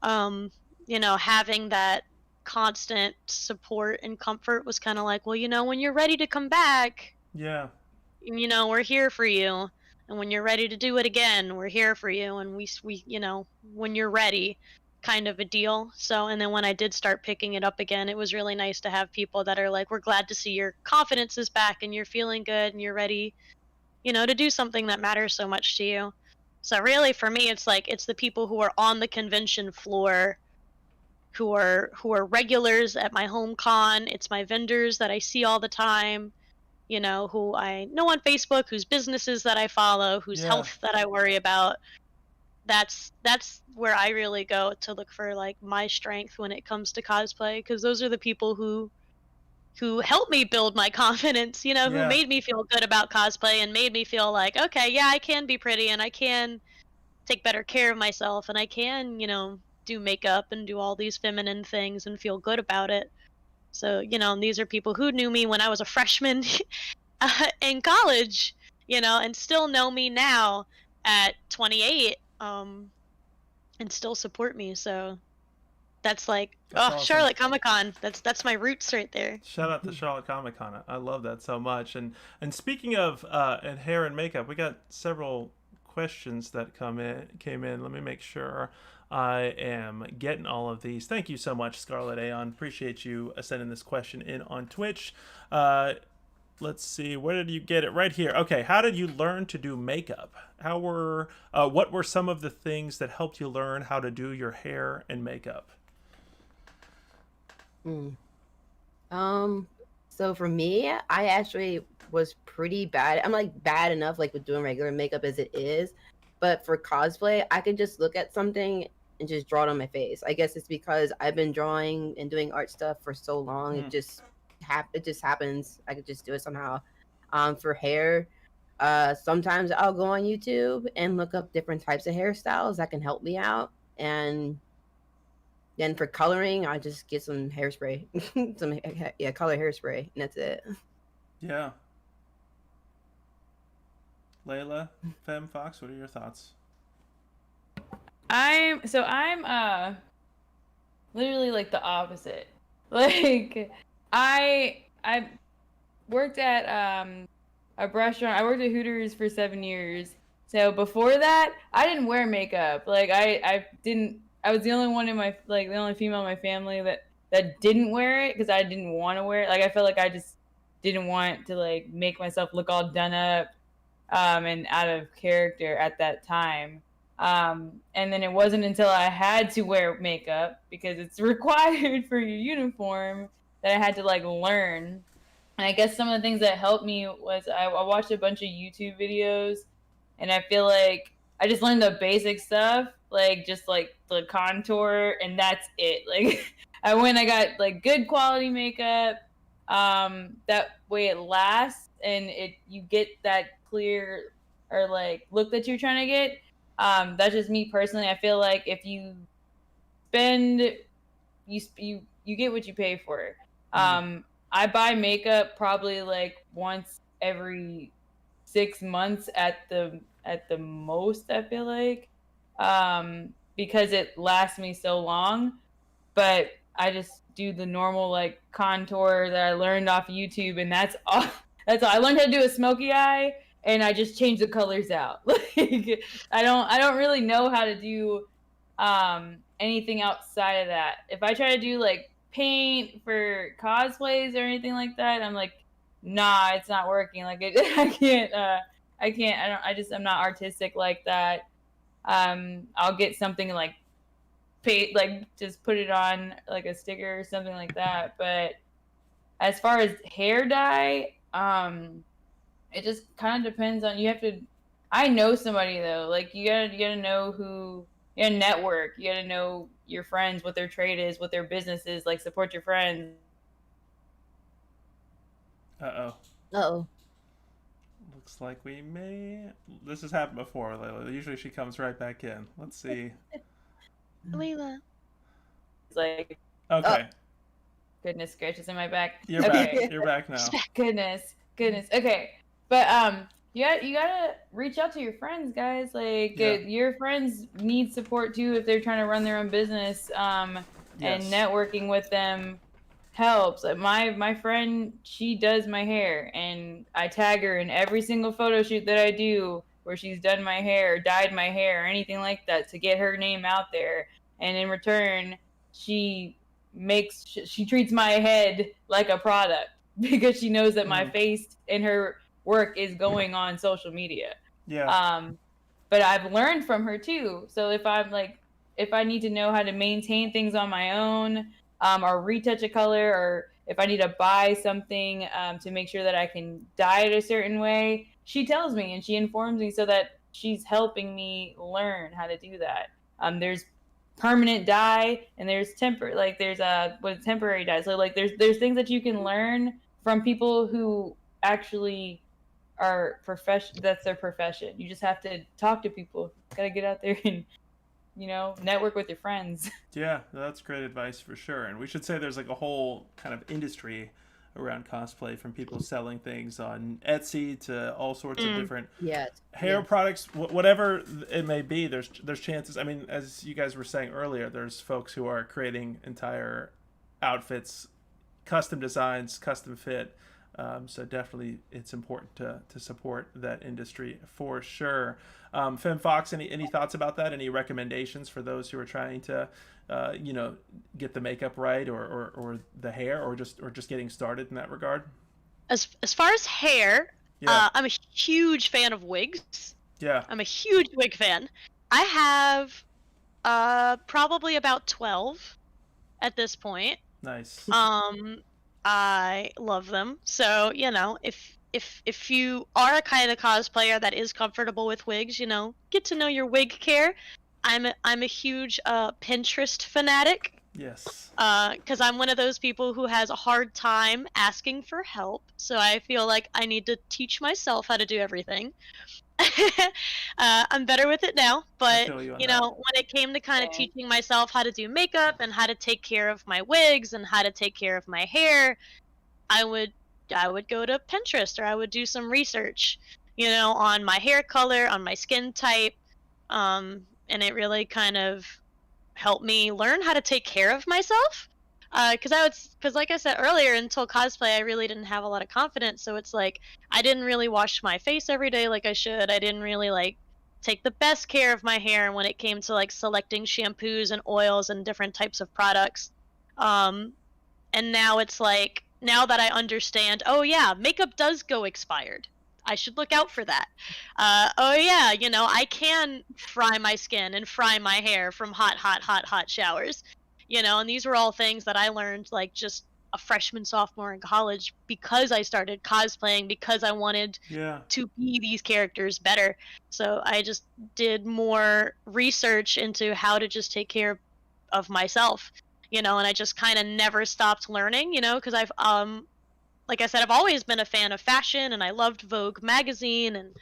You know, having that constant support and comfort was kind of like, well, you know, when you're ready to come back, Yeah. you know, we're here for you. And when you're ready to do it again, we're here for you. And we you know, when you're ready, kind of a deal. So, and then when I did start picking it up again, it was really nice to have people that are like, we're glad to see your confidence is back and you're feeling good and you're ready, you know, to do something that matters so much to you. So really for me, it's like, it's the people who are on the convention floor, who are regulars at my home con. It's my vendors that I see all the time, you know, who I know on Facebook, whose businesses that I follow, whose health that I worry about. That's where I really go to look for like my strength when it comes to cosplay, because those are the people who helped me build my confidence, you know, who made me feel good about cosplay and made me feel like, okay, yeah, I can be pretty and I can take better care of myself and I can, you know, do makeup and do all these feminine things and feel good about it. So, you know, and these are people who knew me when I was a freshman in college, you know, and still know me now at 28, and still support me. So that's like, That's awesome. Charlotte Comic-Con. That's my roots right there. Shout out to Charlotte Comic-Con. I love that so much. And speaking of and hair and makeup, we got several questions that came in. Let me make sure I am getting all of these. Thank you so much, Scarlet Aeon. Appreciate you sending this question in on Twitch. Let's see, where did you get it? Right here. Okay, how did you learn to do makeup? What were some of the things that helped you learn how to do your hair and makeup? So for me, I actually was pretty bad. I'm like bad enough like with doing regular makeup as it is, but for cosplay, I could just look at something and just draw it on my face. I guess it's because I've been drawing and doing art stuff for so long. It just happens. I could just do it somehow. For hair, sometimes I'll go on YouTube and look up different types of hairstyles that can help me out. And then for coloring, I just get some hairspray, color hairspray, and that's it. Yeah. Layla, FemmeFox, what are your thoughts? I'm literally like the opposite. Like I worked at a restaurant. I worked at Hooters for 7 years. So before that, I didn't wear makeup. Like I was the only one in my, like, the only female in my family that didn't wear it because I didn't want to wear it. Like I felt like I just didn't want to like make myself look all done up and out of character at that time. And then it wasn't until I had to wear makeup because it's required for your uniform that I had to like learn. And I guess some of the things that helped me was I watched a bunch of YouTube videos, and I feel like I just learned the basic stuff, like just like the contour, and that's it. Like I got like good quality makeup. That way it lasts and you get that clear or like look that you're trying to get. That's just me personally. I feel like if you spend, you get what you pay for. I buy makeup probably like once every 6 months at the most, I feel like, because it lasts me so long. But I just do the normal like contour that I learned off YouTube, and that's all. That's all. I learned how to do a smoky eye, and I just change the colors out. Like I don't really know how to do anything outside of that. If I try to do like paint for cosplays or anything like that, I'm like, nah, it's not working. Like I I'm not artistic like that. I'll get something like just put it on like a sticker or something like that. But as far as hair dye, it just kind of depends on, I know somebody though. Like you gotta know who, you gotta network, you gotta know your friends, what their trade is, what their business is, like support your friends. Uh-oh. Uh-oh. Looks like this has happened before, Layla. Usually she comes right back in. Let's see. Lela. It's like, Okay. goodness gracious, in my back. You're Okay. back. You're back now. Goodness. Okay. But you gotta reach out to your friends, guys. Like your friends need support too if they're trying to run their own business. And networking with them helps. My friend, she does my hair, and I tag her in every single photo shoot that I do where she's done my hair, dyed my hair, or anything like that to get her name out there. And in return, she treats my head like a product because she knows that my face and her work is going on social media. Yeah. But I've learned from her too. So if I need to know how to maintain things on my own, or retouch a color, or if I need to buy something to make sure that I can dye it a certain way, she tells me and she informs me so that she's helping me learn how to do that. There's permanent dye and there's temporary dye. So like there's things that you can learn from people who actually are that's their profession. You just have to talk to people. Gotta get out there and network with your friends. Yeah, that's great advice for sure. And we should say there's like a whole kind of industry around cosplay, from people selling things on Etsy to all sorts of different hair products, whatever it may be. There's chances. I mean, as you guys were saying earlier, there's folks who are creating entire outfits, custom designs, custom fit. So definitely it's important to support that industry for sure. FemmeFox, any thoughts about that? Any recommendations for those who are trying to get the makeup right, or the hair, or just getting started in that regard? As far as hair, I'm a huge fan of wigs. Yeah. I'm a huge wig fan. I have probably about 12 at this point. Nice. I love them. So, if you are a kind of cosplayer that is comfortable with wigs, get to know your wig care. I'm a huge Pinterest fanatic. Yes. Because I'm one of those people who has a hard time asking for help. So I feel like I need to teach myself how to do everything. I'm better with it now, but when it came to kind of teaching myself how to do makeup and how to take care of my wigs and how to take care of my hair, I would go to Pinterest, or I would do some research, on my hair color, on my skin type, and it really kind of helped me learn how to take care of myself. Because like I said earlier, until cosplay, I really didn't have a lot of confidence. So it's like I didn't really wash my face every day like I should. I didn't really take the best care of my hair when it came to selecting shampoos and oils and different types of products. And now it's now that I understand, oh yeah, makeup does go expired. I should look out for that. Oh yeah, I can fry my skin and fry my hair from hot showers. And these were all things that I learned just a freshman, sophomore in college, because I started cosplaying, because I wanted to be these characters better. So I just did more research into how to just take care of myself, and I just kind of never stopped learning, because I've, like I said, I've always been a fan of fashion, and I loved Vogue magazine, and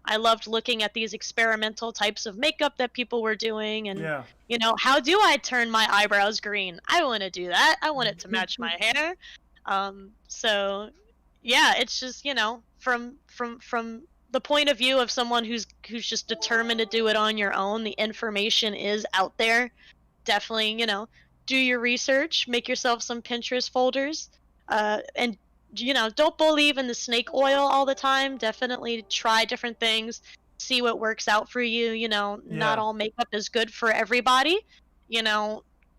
I loved looking at these experimental types of makeup that people were doing, and how do I turn my eyebrows green? I want to do that. I want it to match my hair. So yeah, it's just from the point of view of someone who's just determined to do it on your own. The information is out there. Definitely, do your research, make yourself some Pinterest folders, and don't believe in the snake oil all the time. Definitely try different things, see what works out for you. Not all makeup is good for everybody.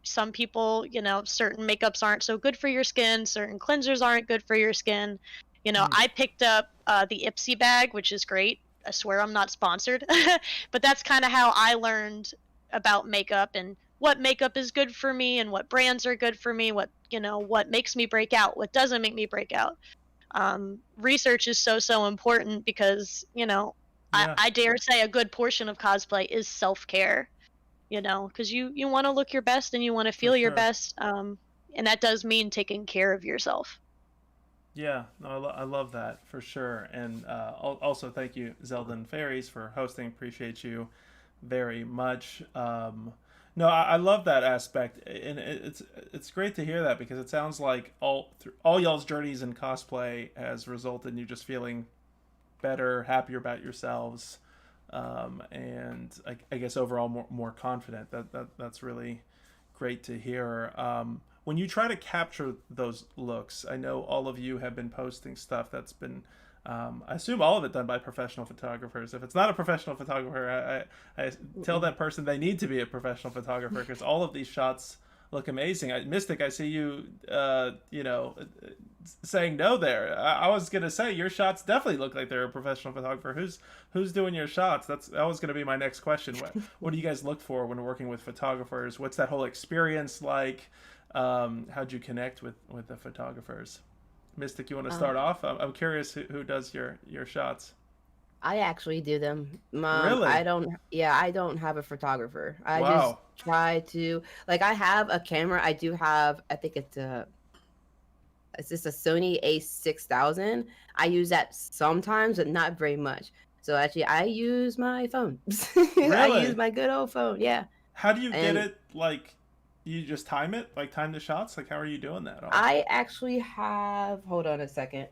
Some people, certain makeups aren't so good for your skin, certain cleansers aren't good for your skin. I picked up the Ipsy bag, which is great. I swear I'm not sponsored, but that's kind of how I learned about makeup and what makeup is good for me and what brands are good for me, what, what makes me break out, what doesn't make me break out. Research is so important because, I dare say a good portion of cosplay is self-care, because you want to look your best and you want to feel your best. And that does mean taking care of yourself. Yeah, no, I love that for sure. And also thank you, Zeldin Fairies, for hosting. Appreciate you very much. No, I love that aspect, and it's great to hear that, because it sounds like all y'all's journeys in cosplay has resulted in you just feeling better, happier about yourselves, and I guess overall more confident. That's really great to hear. When you try to capture those looks, I know all of you have been posting stuff that's been, I assume all of it done by professional photographers. If it's not a professional photographer, I tell that person they need to be a professional photographer, because all of these shots look amazing. Mystic, I see you, saying no there. I was gonna say your shots definitely look like they're a professional photographer. Who's doing your shots? That was gonna be my next question. What do you guys look for when working with photographers? What's that whole experience like? How'd you connect with the photographers? Mystic, you want to start off? I'm curious who does your shots. I actually do them. Really? I don't have a photographer. I Wow. just try to, like, I have a camera. I do have, I think it's just a Sony A6000. I use that sometimes, but not very much. So actually, I use my phone. Really? I use my good old phone. Yeah. How do you get it? Like, you just time it? Like, time the shots? Like, how are you doing that? I actually have, hold on a second.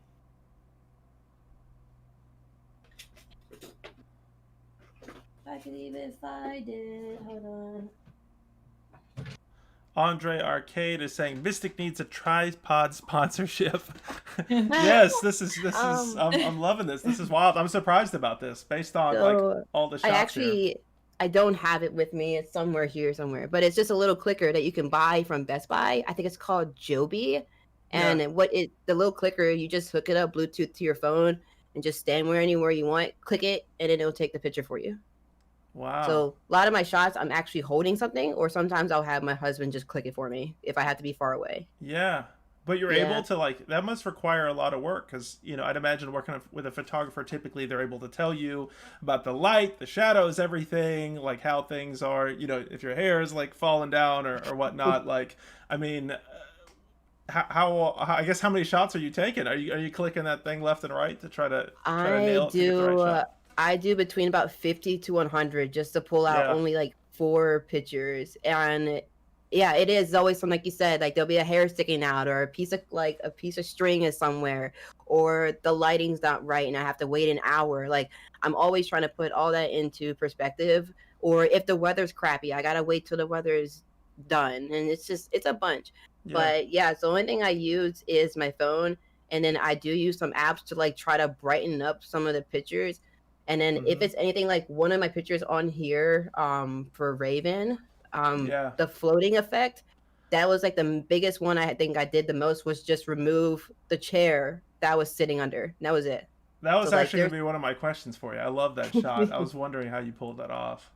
I could even find it. Hold on. Andre Arcade is saying Mystic needs a tripod sponsorship. Yes, this is I'm loving this. This is wild. I'm surprised about this based on like all the shots I don't have it with me. It's somewhere here somewhere, but it's just a little clicker that you can buy from Best Buy. I think it's called Joby. And the little clicker, you just hook it up Bluetooth to your phone and just stand anywhere you want, click it, and then it'll take the picture for you. Wow. So a lot of my shots, I'm actually holding something, or sometimes I'll have my husband just click it for me if I have to be far away. Yeah. But you're able to, like, that must require a lot of work, because, I'd imagine working with a photographer, typically they're able to tell you about the light, the shadows, everything, like how things are, if your hair is like falling down or whatnot. Like, I mean, I guess how many shots are you taking? Are you clicking that thing left and right to try to nail it to get the right shot? I do between about 50 to 100 just to pull out only like 4 pictures. And yeah, it is always something, like you said, like there'll be a hair sticking out, or a piece of string is somewhere, or the lighting's not right and I have to wait an hour. Like, I'm always trying to put all that into perspective. Or if the weather's crappy, I gotta wait till the weather is done. And it's a bunch. But yeah, so the only thing I use is my phone, and then I do use some apps to like try to brighten up some of the pictures. And then if it's anything like one of my pictures on here, for Raven, the floating effect, that was like the biggest one. I think I did the most was just remove the chair that was sitting under. And that was it. That was actually going to be one of my questions for you. I love that shot. I was wondering how you pulled that off.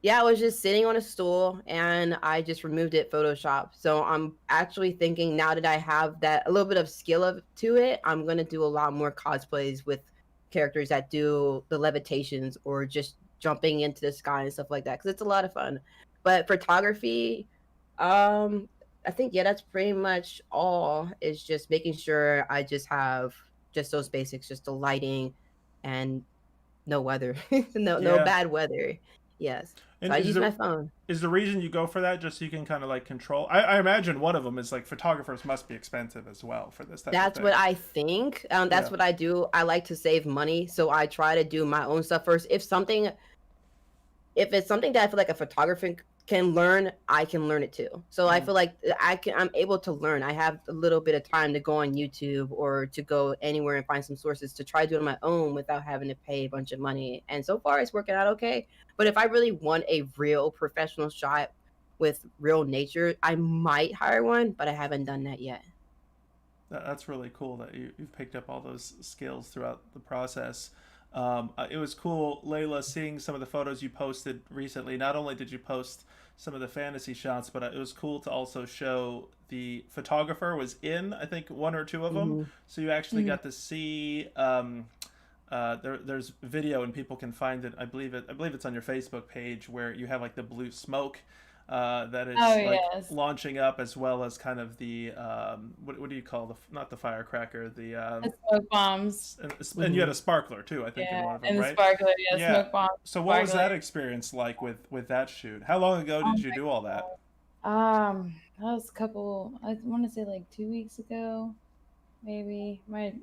Yeah, I was just sitting on a stool and I just removed it Photoshop. So I'm actually thinking, now that I have that a little bit of skill to it, I'm going to do a lot more cosplays with characters that do the levitations or just jumping into the sky and stuff like that, because it's a lot of fun. But photography, I think that's pretty much all. Is just making sure I just have just those basics, just the lighting and no weather. no bad weather. Yes. And so I use my phone. Is the reason you go for that just so you can kind of like control? I imagine one of them is like photographers must be expensive as well for this type of thing. That's what I think. That's what I do. I like to save money, so I try to do my own stuff first. If it's something that I feel like a photographer can learn, I can learn it too. So I feel like I'm able to learn. I have a little bit of time to go on YouTube or to go anywhere and find some sources to try to do it on my own without having to pay a bunch of money. And so far it's working out okay. But if I really want a real professional shot with real nature, I might hire one, but I haven't done that yet. That's really cool that you've picked up all those skills throughout the process. It was cool, Layla, seeing some of the photos you posted recently. Not only did you post some of the fantasy shots, but it was cool to also show the photographer was in, I think, one or two of them. Hmm. So you actually got to see. There's video and people can find it. I believe it's on your Facebook page where you have like the blue smoke that is Oh like yes. launching up, as well as kind of the what do you call the not the firecracker, the The smoke bombs. and you had a sparkler too, I think, in Yeah, one of them, and the right? sparkler. Yeah, Yeah. smoke bombs. So what was Sparkler. that experience like with that shoot? How long ago Oh did you do all that? that was a couple. I want to say like 2 weeks ago, maybe. My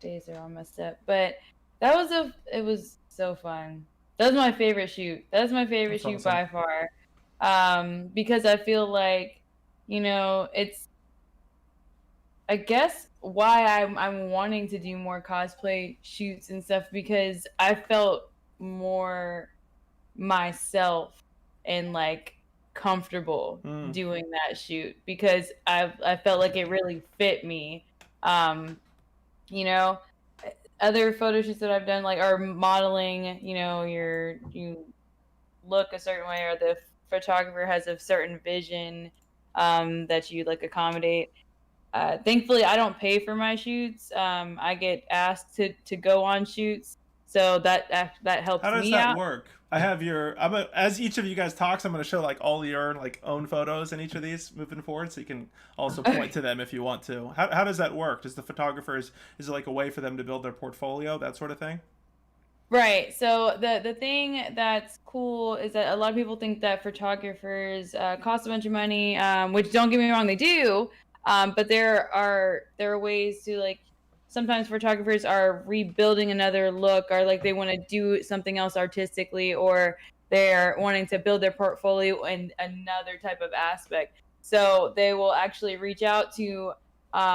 days are all messed up, but it was so fun. That was my favorite shoot. That's my favorite That's shoot awesome. by far. Because I feel like, it's, I guess why I'm wanting to do more cosplay shoots and stuff, because I felt more myself and like comfortable Mm. doing that shoot, because I felt like it really fit me. Um, you know, other photo shoots that I've done like are modeling, you look a certain way, or the photographer has a certain vision that you like accommodate. Thankfully, I don't pay for my shoots. I get asked to go on shoots, so that helps How does me that out. work? I have your. As each of you guys talks, I'm going to show like all your like own photos in each of these moving forward, so you can also point to them if you want to. How does that work? Does the photographers, is it like a way for them to build their portfolio, that sort of thing? Right. So the thing that's cool is that a lot of people think that photographers cost a bunch of money, which, don't get me wrong, they do. But there are ways to, like, sometimes photographers are rebuilding another look, or like they want to do something else artistically, or they're wanting to build their portfolio in another type of aspect. So they will actually reach out to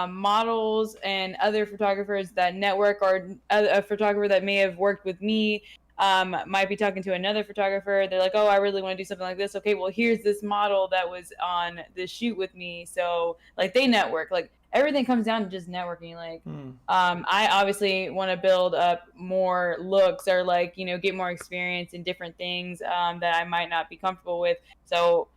models and other photographers that network, or a photographer that may have worked with me might be talking to another photographer. They're like, oh, I really want to do something like this. Okay, well, here's this model that was on the shoot with me. So like they network. Like everything comes down to just networking. Like I obviously want to build up more looks, or like, get more experience in different things that I might not be comfortable with. So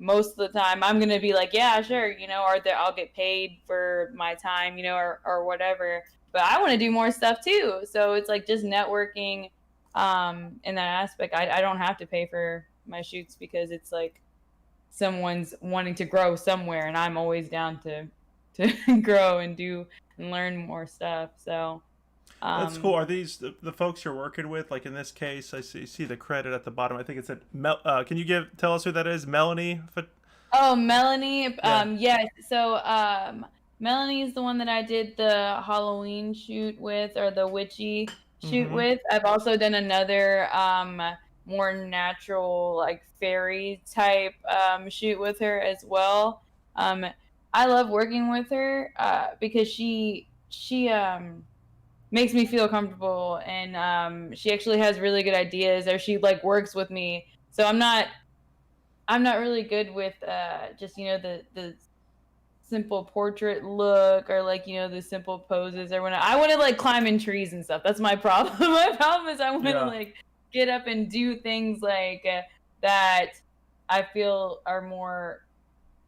most of the time I'm gonna be like, yeah, sure, or that I'll get paid for my time, or whatever. But I want to do more stuff too. So it's like just networking in that aspect. I don't have to pay for my shoots, because it's like someone's wanting to grow somewhere, and I'm always down to grow and do and learn more stuff. So That's cool. Are these the folks you're working with? Like in this case, I see the credit at the bottom. I think it said can you tell us who that is? Melanie? Oh, Melanie. Yeah. Yes. So, Melanie is the one that I did the Halloween shoot with, or the witchy shoot with. I've also done another more natural, like fairy type shoot with her as well. I love working with her because she makes me feel comfortable, and she actually has really good ideas, or she like works with me. So I'm not really good with just the simple portrait look, or like the simple poses, or when I want to like climb in trees and stuff. That's my problem. My problem is I want to Yeah. like get up and do things like that I feel are more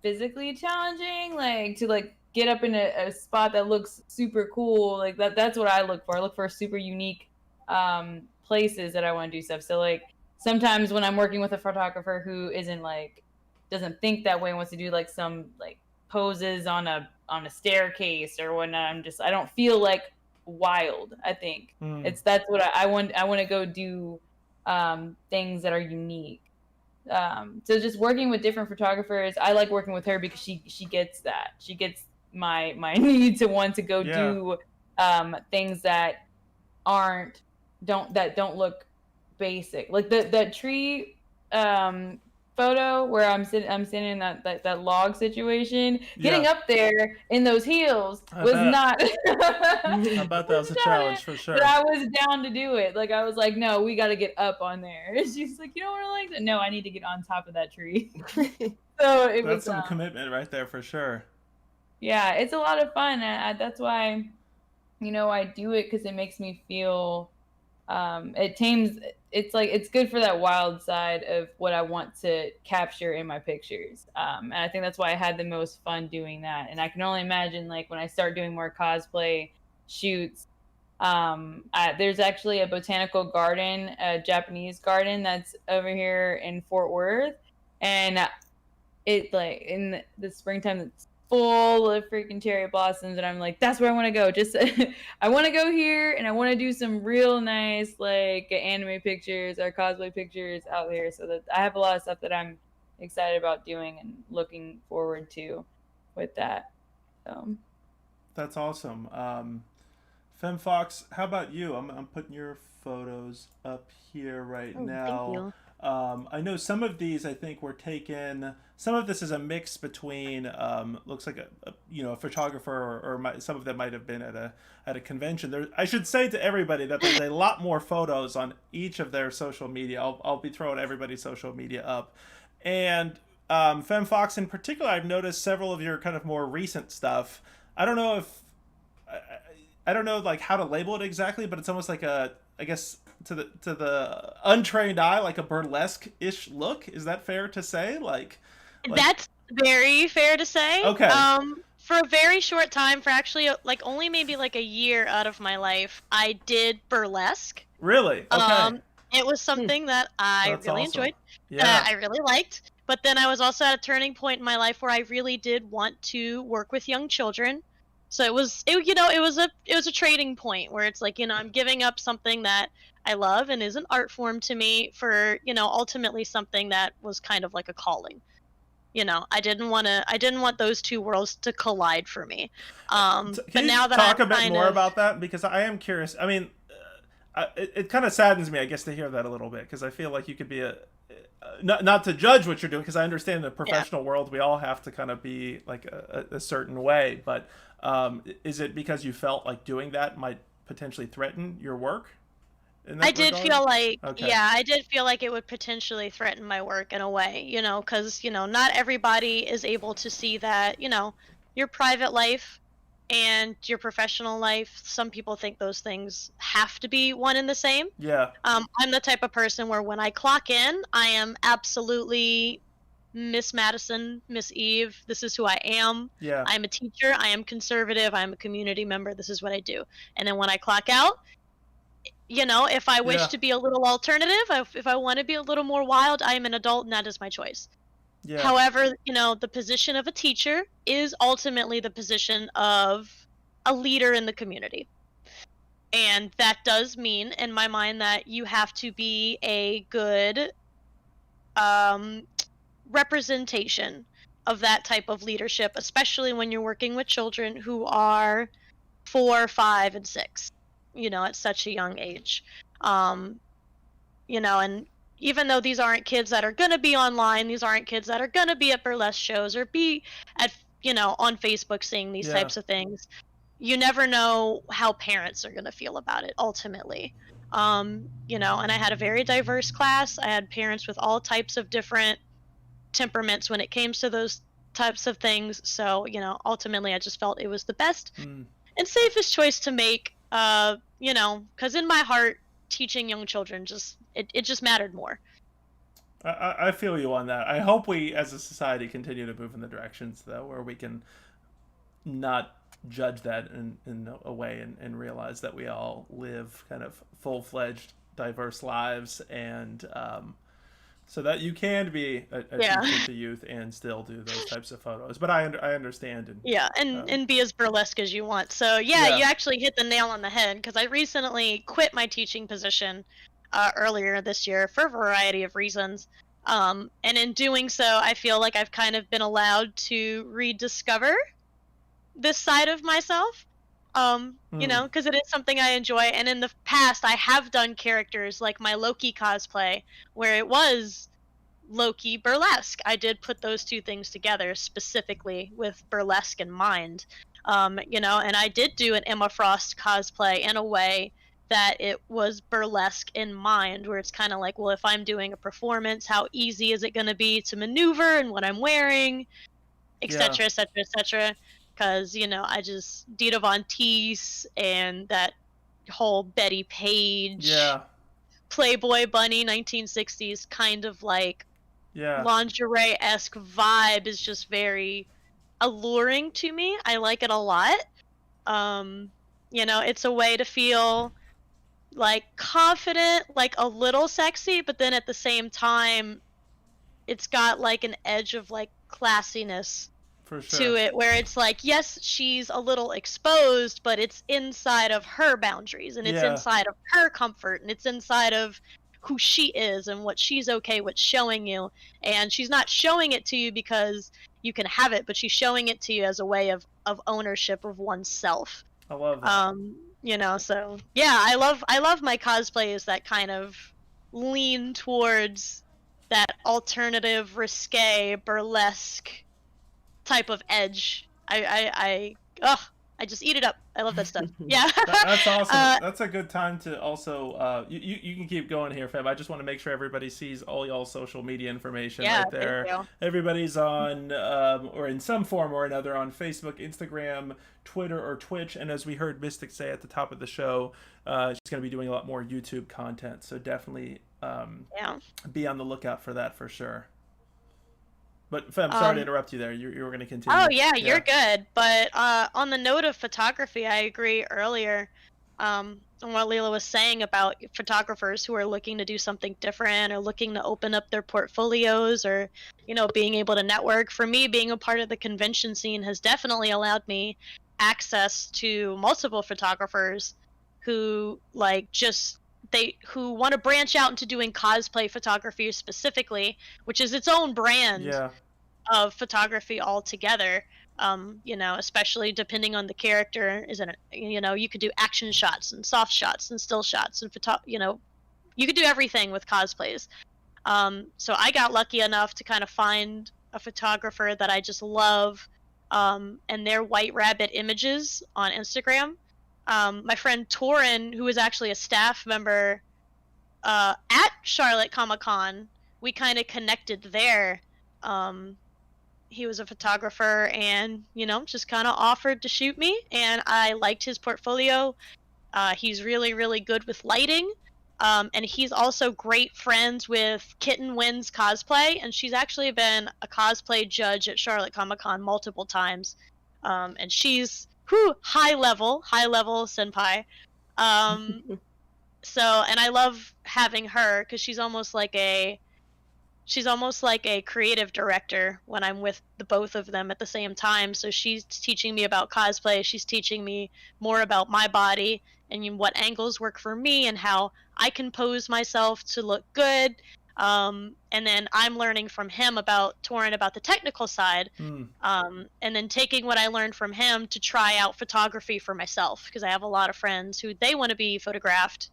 physically challenging, like to like get up in a spot that looks super cool. Like that's what I look for. I look for super unique places that I want to do stuff. So like sometimes when I'm working with a photographer who isn't like doesn't think that way, wants to do like some like poses on a staircase or whatnot, I don't feel like wild. I think that's what I want. I want to go do things that are unique. So just working with different photographers, I like working with her because she gets that. She gets my need to want to go do things that don't look basic. Like that tree photo where I'm sitting in that log situation. Getting up there in those heels was not I bet that was a challenge for sure. But I was down to do it. Like I was like, no, we got to get up on there. She's like, you don't want to like that? No, I need to get on top of that tree. So that's some commitment right there for sure. Yeah, it's a lot of fun. That's why, I do it, because it makes me feel It tames. It's like it's good for that wild side of what I want to capture in my pictures, and I think that's why I had the most fun doing that. And I can only imagine like when I start doing more cosplay shoots. There's actually a botanical garden, a Japanese garden that's over here in Fort Worth, and it like in the springtime it's full of freaking cherry blossoms, and I'm like, that's where I want to go. Just I want to go here, and I want to do some real nice like anime pictures or cosplay pictures out there. So that I have a lot of stuff that I'm excited about doing and looking forward to with that. So That's awesome. FemmeFox, how about you? I'm putting your photos up here right now. Thank you. I know some of these I think were taken. Some of this is a mix between looks like a photographer or some of them might have been at a convention. There, I should say to everybody that there's a lot more photos on each of their social media. I'll be throwing everybody's social media up, and FemmeFox in particular, I've noticed several of your kind of more recent stuff. I don't know if I don't know like how to label it exactly, but it's almost like a, I guess to the untrained eye, like a burlesque-ish look. Is that fair to say? Like That's very fair to say. Okay. For a very short time, for actually like only maybe like a year out of my life, I did burlesque. Really? Okay. It was something that I That's really awesome. enjoyed. Yeah. I really liked. But then I was also at a turning point in my life where I really did want to work with young children. So it was a trading point where it's like, I'm giving up something that I love and is an art form to me for, ultimately something that was kind of like a calling. I didn't want those two worlds to collide for me. Can but you now that talk I'm a bit kind more of, about that? Because I am curious. I mean, it kind of saddens me, I guess, to hear that a little bit, because I feel like you could be not to judge what you're doing, because I understand in the professional world we all have to kind of be like a certain way, but is it because you felt like doing that might potentially threaten your work? I did feel like, Okay. yeah, I did feel like it would potentially threaten my work in a way, because, not everybody is able to see that, your private life and your professional life, some people think those things have to be one and the same. Yeah. I'm the type of person where when I clock in, I am absolutely Miss Madison, Miss Eve. This is who I am. Yeah. I'm a teacher. I am conservative. I'm a community member. This is what I do. And then when I clock out, if I wish Yeah. to be a little alternative, if I want to be a little more wild, I am an adult and that is my choice. Yeah. However, the position of a teacher is ultimately the position of a leader in the community. And that does mean, in my mind, that you have to be a good representation of that type of leadership, especially when you're working with children who are 4, 5, and 6, at such a young age. And even though these aren't kids that are going to be online, these aren't kids that are going to be at burlesque shows or be at, on Facebook seeing these types of things, you never know how parents are going to feel about it ultimately. And I had a very diverse class. I had parents with all types of different temperaments when it came to those types of things. So, ultimately I just felt it was the best and safest choice to make, because in my heart, teaching young children it just mattered more. I feel you on that. I hope we as a society continue to move in the directions though where we can not judge that in a way and realize that we all live kind of full-fledged diverse lives, and so that you can be a teacher to youth and still do those types of photos. But I understand. And be as burlesque as you want. So you actually hit the nail on the head, because I recently quit my teaching position earlier this year for a variety of reasons. And in doing so, I feel like I've kind of been allowed to rediscover this side of myself. Because it is something I enjoy. And in the past, I have done characters like my Loki cosplay, where it was Loki burlesque. I did put those two things together specifically with burlesque in mind. And I did do an Emma Frost cosplay in a way that it was burlesque in mind, where it's kind of like, well, if I'm doing a performance, how easy is it going to be to maneuver and what I'm wearing, etc., etc., etc. Because, I just Dita Von Teese and that whole Betty Page, Yeah. Playboy Bunny 1960s kind of like Yeah. lingerie-esque vibe is just very alluring to me. I like it a lot. You know, it's a way to feel like confident, like a little sexy, but then at the same time it's got like an edge of like classiness For sure. to it, where it's like, yes, she's a little exposed, but it's inside of her boundaries, and it's Yeah. inside of her comfort, and it's inside of who she is and what she's okay with showing you. And she's not showing it to you because you can have it, but she's showing it to you as a way of ownership of oneself. I love that. You know, so yeah, I love my cosplays that kind of lean towards that alternative, risque, burlesque type of edge. I just eat it up. I love that stuff. Yeah. That's awesome. That's a good time to also you can keep going here, Feb. I just want to make sure everybody sees all y'all's social media information right there. Thank you. Everybody's on or in some form or another on Facebook, Instagram, Twitter, or Twitch. And as we heard Mystic say at the top of the show, she's going to be doing a lot more YouTube content. So definitely be on the lookout for that for sure. But Fem, sorry to interrupt you there. You were going to continue. Oh yeah, you're good. But on the note of photography, I agree earlier on what Lela was saying about photographers who are looking to do something different or looking to open up their portfolios or, you know, being able to network. For me, being a part of the convention scene has definitely allowed me access to multiple photographers who who want to branch out into doing cosplay photography specifically, which is its own brand of photography altogether. You know, especially depending on the character, you know, you could do action shots and soft shots and still shots and you know, you could do everything with cosplays. So I got lucky enough to kind of find a photographer that I just love, and their White Rabbit Images on Instagram. My friend Torin, who is actually a staff member at Charlotte Comic-Con, we kind of connected there. He was a photographer and, you know, just kind of offered to shoot me, and I liked his portfolio. He's really, really good with lighting, and he's also great friends with Kitten Wynn's Cosplay, and she's actually been a cosplay judge at Charlotte Comic-Con multiple times, and she's high level senpai. So, and I love having her because she's almost like a creative director when I'm with the both of them at the same time. So she's teaching me about cosplay, she's teaching me more about my body and what angles work for me and how I can pose myself to look good. And then I'm learning from him about Torin about the technical side, and then taking what I learned from him to try out photography for myself, because I have a lot of friends who they want to be photographed.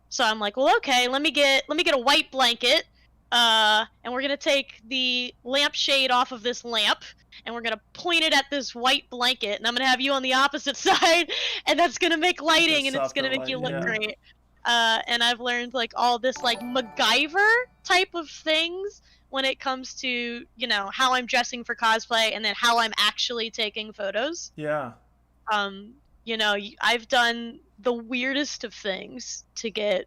So I'm like, well, okay, let me get a white blanket, and we're gonna take the lampshade off of this lamp, and we're gonna point it at this white blanket, and I'm gonna have you on the opposite side, and that's gonna make lighting, and it's gonna make you look great. And I've learned like all this like MacGyver type of things when it comes to, you know, how I'm dressing for cosplay and then how I'm actually taking photos. Yeah. You know, I've done the weirdest of things to get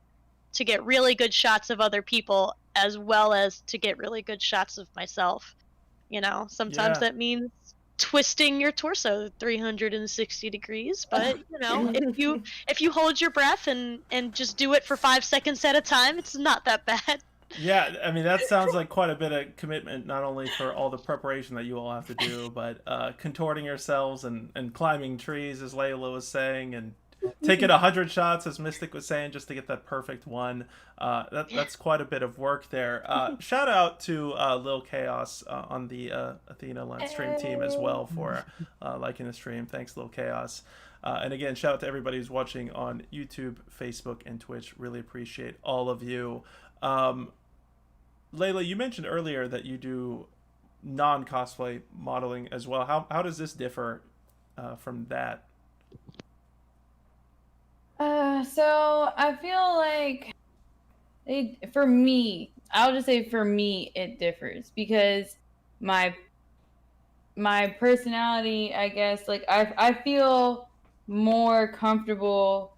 really good shots of other people as well as to get really good shots of myself. You know, sometimes that means twisting your torso 360 degrees, but you know, if you hold your breath and just do it for 5 seconds at a time, it's not that bad. Yeah, I mean, that sounds like quite a bit of commitment, not only for all the preparation that you all have to do, but contorting yourselves and climbing trees, as Layla was saying, and taking 100 shots, as Mystic was saying, just to get that perfect one. That's quite a bit of work there. Shout out to Lil Chaos on the Athena live stream team as well for liking the stream. Thanks, Lil Chaos. And again, shout out to everybody who's watching on YouTube, Facebook, and Twitch. Really appreciate all of you. Layla, you mentioned earlier that you do non-cosplay modeling as well. How does this differ from that? So I feel like for me, I'll just say for me, it differs because my personality, I guess, like I feel more comfortable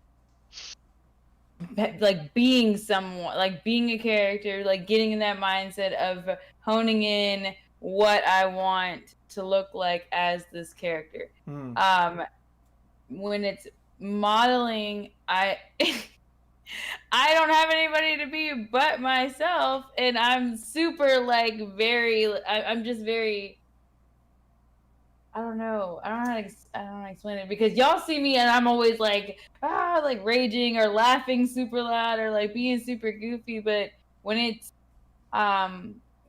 like being someone, like being a character, like getting in that mindset of honing in what I want to look like as this character. When it's modeling, I I don't have anybody to be but myself, and I'm super like I'm just very, I don't know. I don't know I don't know how to explain it, because y'all see me and I'm always like like raging or laughing super loud or like being super goofy. But when it's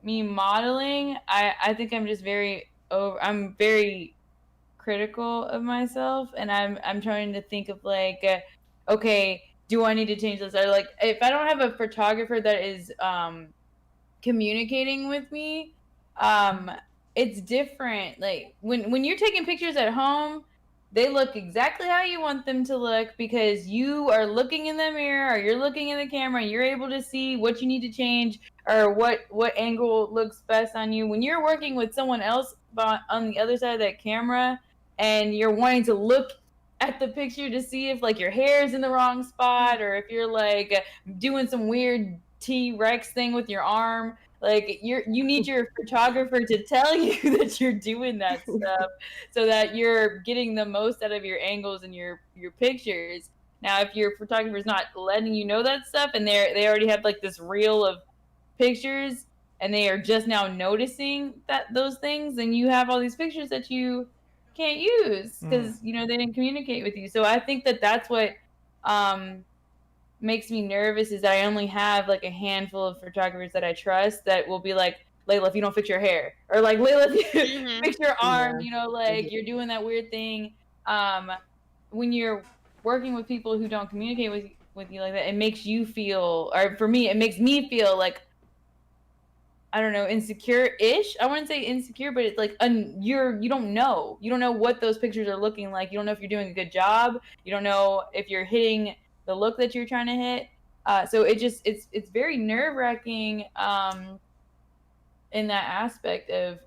me modeling, I think I'm just I'm very critical of myself, and I'm trying to think of like okay, do I need to change this? Or like if I don't have a photographer that is communicating with me, it's different. Like when you're taking pictures at home, they look exactly how you want them to look because you are looking in the mirror or you're looking in the camera and you're able to see what you need to change or what angle looks best on you. When you're working with someone else on the other side of that camera and you're wanting to look at the picture to see if like your hair is in the wrong spot or if you're like doing some weird T-Rex thing with your arm, like you need your photographer to tell you that you're doing that stuff so that you're getting the most out of your angles and your pictures. Now if your photographer is not letting you know that stuff and they already have like this reel of pictures and they are just now noticing those things, then you have all these pictures that you can't use because they didn't communicate with you. So I think that's what makes me nervous, is that I only have like a handful of photographers that I trust that will be like, Layla, if you don't fix your hair, or like Layla, if you fix your arm, like you're doing that weird thing. When you're working with people who don't communicate with you like that, it makes you feel, or for me, it makes me feel like, I don't know, insecure-ish. I wouldn't say insecure, but it's like you don't know what those pictures are looking like. You don't know if you're doing a good job. You don't know if you're hitting the look that you're trying to hit. So it's very nerve-wracking in that aspect of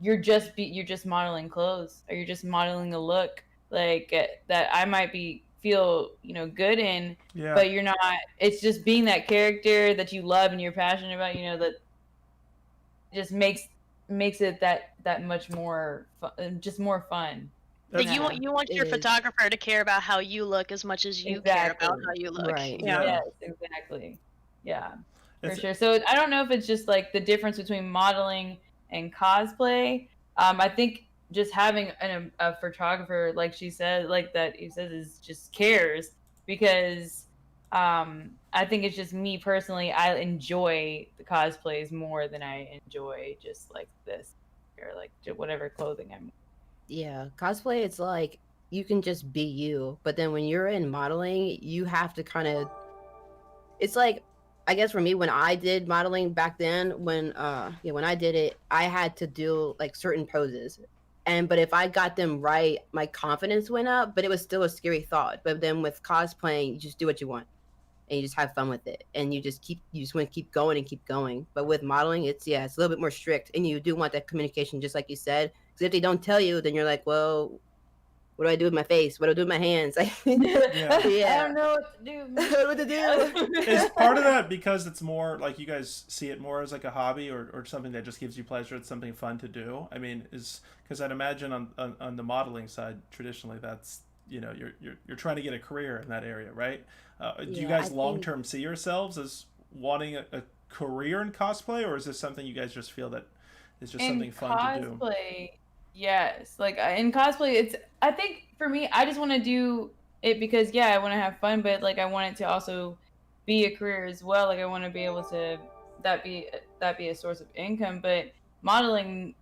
you're just modeling clothes or you're just modeling a look like that I might feel good in, but you're not. It's just being that character that you love and you're passionate about. That just makes it that much more just more fun. Like you want your photographer to care about how you look as much as you care about how you look. Right. Yeah. Yes, exactly. Yeah, for sure. So I don't know if it's just like the difference between modeling and cosplay. I think just having a photographer, like she said, like that he says, is just cares, because I think it's just me personally, I enjoy the cosplays more than I enjoy just like this or like whatever clothing I'm. Yeah, cosplay, it's like you can just be you, but then when you're in modeling, you have to kind of, it's like, I guess for me, when I did modeling back then, when I did it, I had to do like certain poses. But if I got them right, my confidence went up, but it was still a scary thought. But then with cosplaying, you just do what you want and you just have fun with it. And you just want to keep going and keep going. But with modeling, it's a little bit more strict. And you do want that communication, just like you said. Because if they don't tell you, then you're like, well, what do I do with my face? What do I do with my hands? I don't know what to do. What to do? Is part of that because it's more like you guys see it more as like a hobby or something that just gives you pleasure? It's something fun to do. I mean, is because I'd imagine on the modeling side, traditionally that's you're trying to get a career in that area, right? Do you guys long term see yourselves as wanting a career in cosplay, or is this something you guys just feel that is just something fun to do? Cosplay, yes. Like in cosplay, I think for me, I just want to do it because I want to have fun, but like I want it to also be a career as well. Like I want to be able to that be a source of income, but modeling,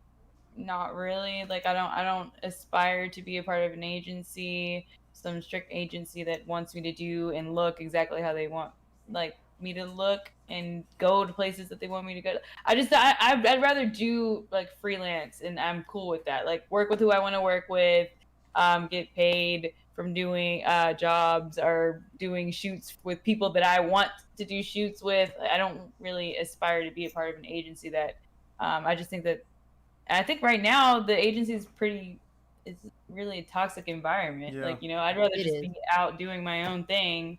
not really. Like I don't aspire to be a part of an agency, some strict agency that wants me to do and look exactly how they want like me to look and go to places that they want me to go. I'd rather do like freelance, and I'm cool with that. Like work with who I want to work with, get paid from doing jobs or doing shoots with people that I want to do shoots with. I don't really aspire to be a part of an agency that I just think that. And I think right now the agency is really toxic environment. Yeah. Like, I'd rather It just is. be out doing my own thing,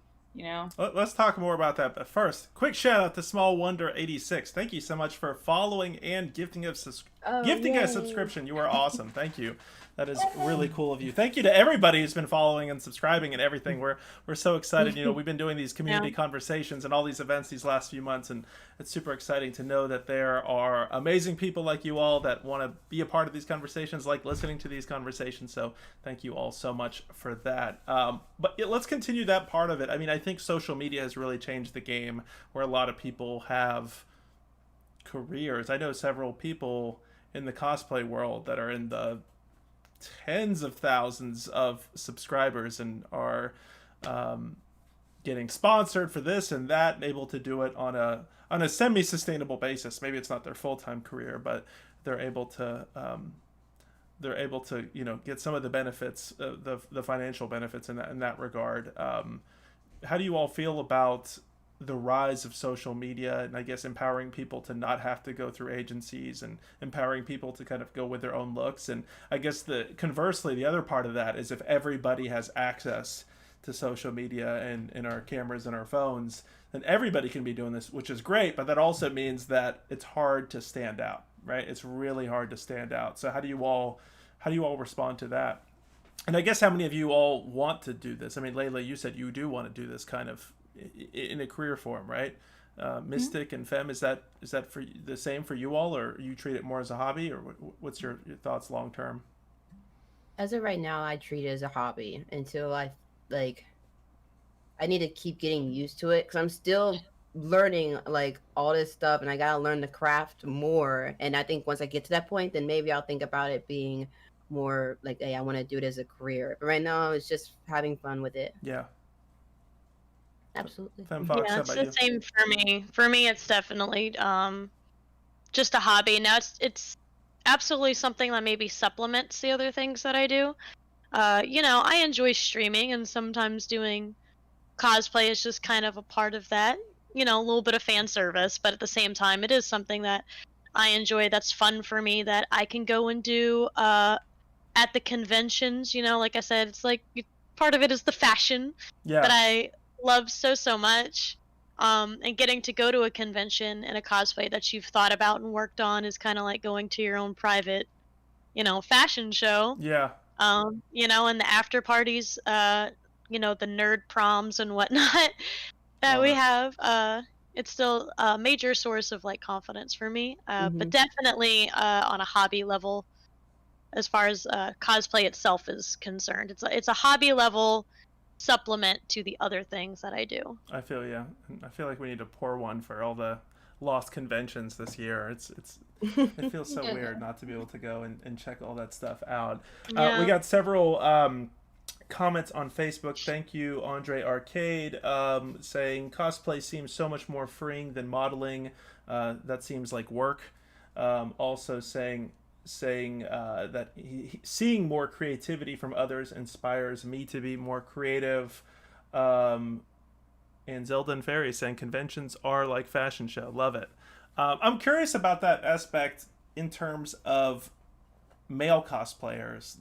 Let's talk more about that. But first, quick shout out to Small Wonder 86. Thank you so much for following and gifting us Oh, gifting a yay. subscription. You are awesome. Thank you. That is really cool of you. Thank you to everybody who's been following and subscribing and everything. We're so excited. We've been doing these community conversations and all these events these last few months, and it's super exciting to know that there are amazing people like you all that want to be a part of these conversations, like listening to these conversations. So thank you all so much for that. But let's continue that part of it. I mean, I think social media has really changed the game, where a lot of people have careers. I know several people in the cosplay world that are in the tens of thousands of subscribers and are getting sponsored for this and that, and able to do it on a semi-sustainable basis. Maybe it's not their full-time career, but they're able to get some of the benefits, the financial benefits in that regard. How do you all feel about the rise of social media, and I guess empowering people to not have to go through agencies, and empowering people to kind of go with their own looks? And I guess conversely, the other part of that is, if everybody has access to social media and our cameras and our phones, then everybody can be doing this, which is great, but that also means that it's hard to stand out, right? It's really hard to stand out. So how do you all respond to that? And I guess, how many of you all want to do this? I mean, Layla, you said you do want to do this kind of in a career form, right? Mystic and Femme, is that for the same for you all, or you treat it more as a hobby, or what's your thoughts long term? As of right now, I treat it as a hobby until I need to keep getting used to it, because I'm still learning like all this stuff, and I gotta learn the craft more. And I think once I get to that point, then maybe I'll think about it being more like, hey, I want to do it as a career. But right now, it's just having fun with it. Yeah. Absolutely. FemmeFox, Yeah, how it's about the you? same for me. For me, it's definitely just a hobby. Now it's absolutely something that maybe supplements the other things that I do. I enjoy streaming, and sometimes doing cosplay is just kind of a part of that. A little bit of fan service, but at the same time, it is something that I enjoy, that's fun for me, that I can go and do at the conventions. Like I said, it's like part of it is the fashion that I love so much. And getting to go to a convention in a cosplay that you've thought about and worked on is kind of like going to your own private, fashion show. Yeah. And the after parties, the nerd proms and whatnot that we have. It's still a major source of like confidence for me. But definitely on a hobby level, as far as cosplay itself is concerned, it's a hobby level supplement to the other things that I do. I feel, yeah. I feel like we need to pour one for all the lost conventions this year. It feels so weird not to be able to go and check all that stuff out. Yeah. We got several comments on Facebook. Thank you, Andre Arcade, saying cosplay seems so much more freeing than modeling. That seems like work. Also saying that seeing more creativity from others inspires me to be more creative. And Zelda and Fairy saying conventions are like fashion show. Love it. I'm curious about that aspect in terms of male cosplayers.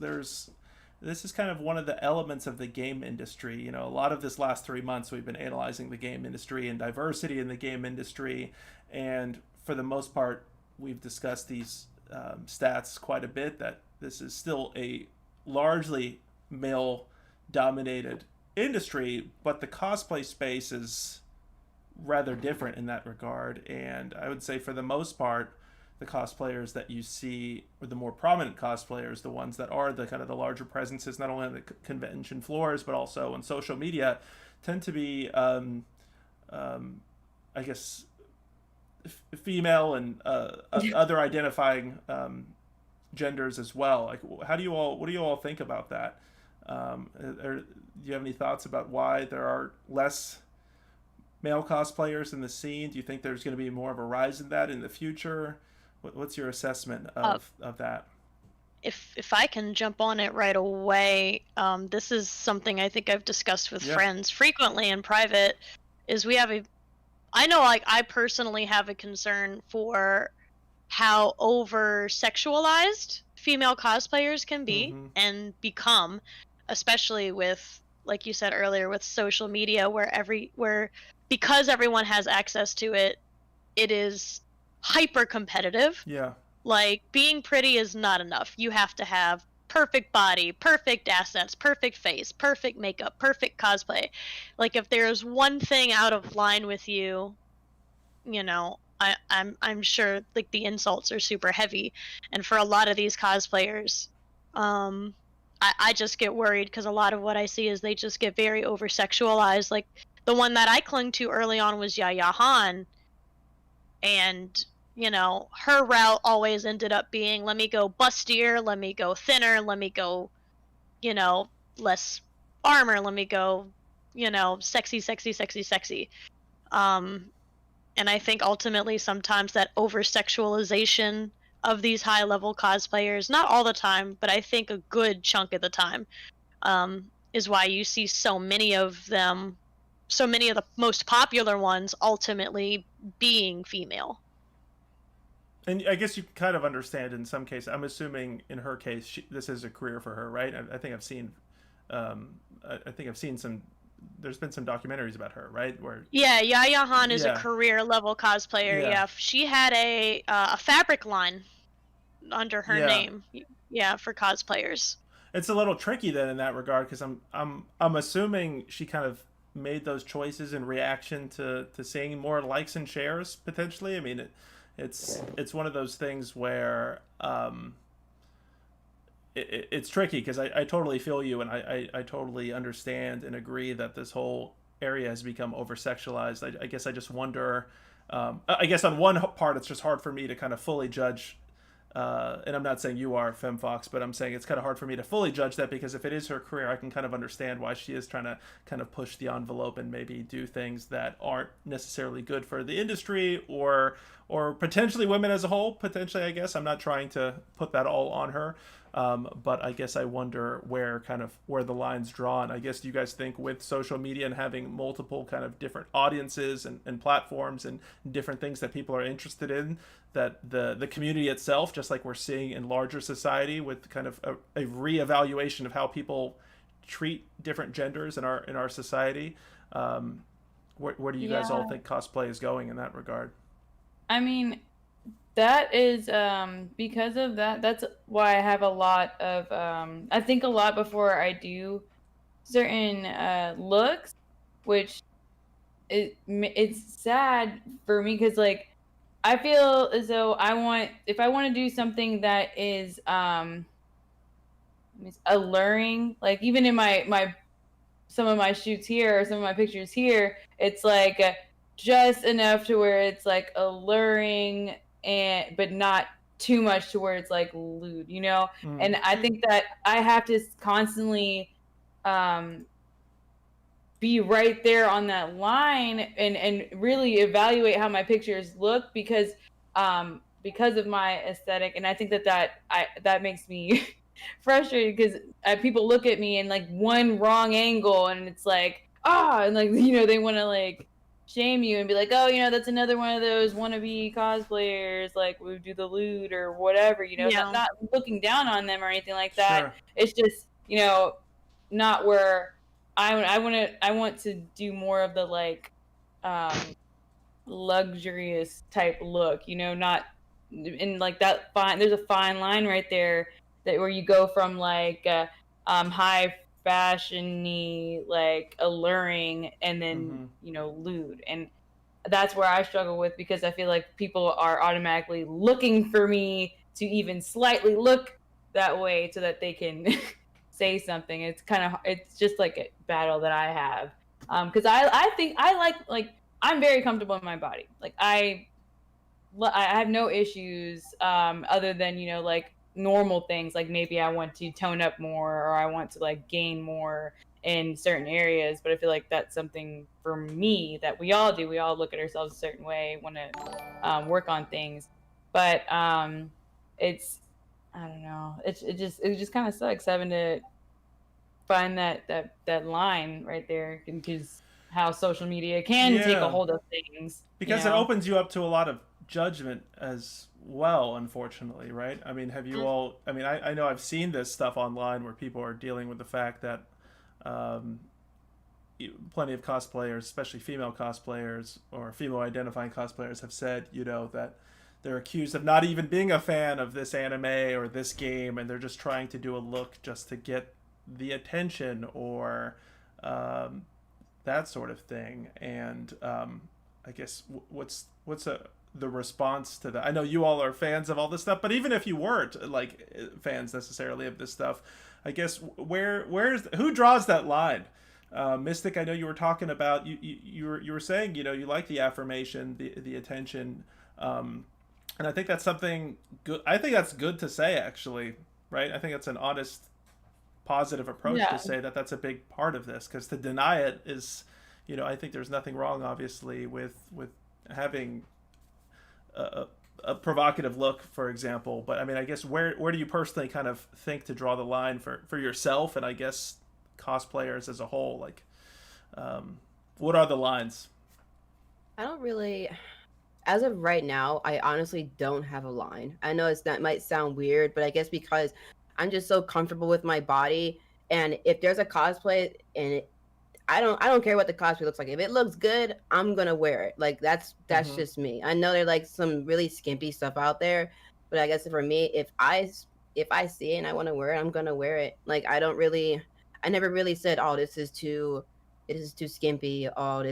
This is kind of one of the elements of the game industry. A lot of this last 3 months we've been analyzing the game industry and diversity in the game industry, and for the most part we've discussed these stats quite a bit, that this is still a largely male dominated industry, but the cosplay space is rather different in that regard. And I would say for the most part, the cosplayers that you see, or the more prominent cosplayers, the ones that are the kind of the larger presences, not only on the convention floors but also on social media, tend to be I guess female and other identifying genders as well. Like, what do you all think about that? Do you have any thoughts about why there are less male cosplayers in the scene? Do you think there's going to be more of a rise in that in the future? What's your assessment of that? If I can jump on it right away, this is something I think I've discussed with friends frequently in private. Is I know, like, I personally have a concern for how over sexualized female cosplayers can be Mhm. and become, especially with, like you said earlier, with social media, where because everyone has access to it, it is hyper competitive. Yeah. Like, being pretty is not enough. You have to have perfect body, perfect assets, perfect face, perfect makeup, perfect cosplay. Like, if there's one thing out of line with you, you know, I'm sure like the insults are super heavy. And for a lot of these cosplayers, I just get worried because a lot of what I see is they just get very over sexualized. Like, the one that I clung to early on was Yaya Han, and her route always ended up being, let me go bustier, let me go thinner, let me go, you know less armor, let me go, sexy, sexy, sexy, sexy. And I think ultimately sometimes that over sexualization of these high level cosplayers, not all the time, but I think a good chunk of the time, is why you see so many of them, so many of the most popular ones ultimately being female. And I guess you kind of understand in some cases. I'm assuming in her case, this is a career for her, right? I think I've seen, I think I've seen some. There's been some documentaries about her, right? Where Yeah, Yaya Han is a yeah, career level cosplayer. yeah, Yeah, she had a fabric line under her yeah. name. Yeah, for cosplayers. It's a little tricky then in that regard because I'm assuming she kind of made those choices in reaction to seeing more likes and shares potentially. I mean, it's one of those things where it's tricky because I totally feel you and I totally understand and agree that this whole area has become over sexualized. I guess I just wonder. I guess on one part, it's just hard for me to kind of fully judge. And I'm not saying you are FemmeFox, but I'm saying it's kind of hard for me to fully judge that because if it is her career, I can kind of understand why she is trying to kind of push the envelope and maybe do things that aren't necessarily good for the industry or potentially women as a whole. Potentially, I guess I'm not trying to put that all on her. But I guess I wonder where the line's drawn. I guess, do you guys think with social media and having multiple kind of different audiences and platforms and different things that people are interested in, that the community itself, just like we're seeing in larger society with kind of a reevaluation of how people treat different genders in our society, where do you guys all think cosplay is going in that regard? I mean, that is because of that. That's why I have a lot of I think a lot before I do certain looks, which it's sad for me because like I feel as though if I want to do something that is alluring, like even in my some of my shoots here or some of my pictures here, it's like just enough to where it's like alluring and but not too much to where it's like lewd, you know? And I think that I have to constantly be right there on that line and really evaluate how my pictures look because of my aesthetic. And I think that makes me frustrated because people look at me in like one wrong angle and it's like and like they want to like shame you and be like, oh, that's another one of those wannabe cosplayers, like we do the lewd or whatever, Yeah. not looking down on them or anything like that. Sure. It's just not where I want to do more of the like luxurious type look, not in like that fine. There's a fine line right there that where you go from like high fashion-y, like alluring, and then lewd, and that's where I struggle with because I feel like people are automatically looking for me to even slightly look that way so that they can say something. It's just like a battle that I have because I think I like I'm very comfortable in my body. Like I have no issues other than like normal things, like maybe I want to tone up more or I want to like gain more in certain areas, but I feel like that's something for me that we all do. We all look at ourselves a certain way, want to work on things, but it's I don't know. It just kind of sucks having to find that line right there because how social media can take a hold of things. Because it opens you up to a lot of judgment as well, unfortunately, right? I mean, have you all? I mean, I know I've seen this stuff online where people are dealing with the fact that um, plenty of cosplayers, especially female cosplayers or female identifying cosplayers, have said, that they're accused of not even being a fan of this anime or this game, and they're just trying to do a look just to get the attention or that sort of thing. And I guess what's the response to that? I know you all are fans of all this stuff, but even if you weren't like fans necessarily of this stuff, I guess who draws that line? Mystic, I know you were talking about you were saying you like the affirmation, the attention, and I think that's something good. I think that's good to say, actually, right? I think that's an honest, positive approach to say that that's a big part of this, because to deny it is, I think there's nothing wrong, obviously, with having a provocative look, for example. But I mean, I guess where do you personally kind of think to draw the line for yourself, and I guess cosplayers as a whole? Like, what are the lines? I don't really, as of right now, I honestly don't have a line. I know it might sound weird, but I guess because I'm just so comfortable with my body, and if there's a cosplay and I don't care what the cosplay looks like. If it looks good, I'm gonna wear it. Like that's just me. I know there's like some really skimpy stuff out there, but I guess for me, if I see it and I want to wear it, I'm gonna wear it. Like I never really said, oh, this is too skimpy. Oh,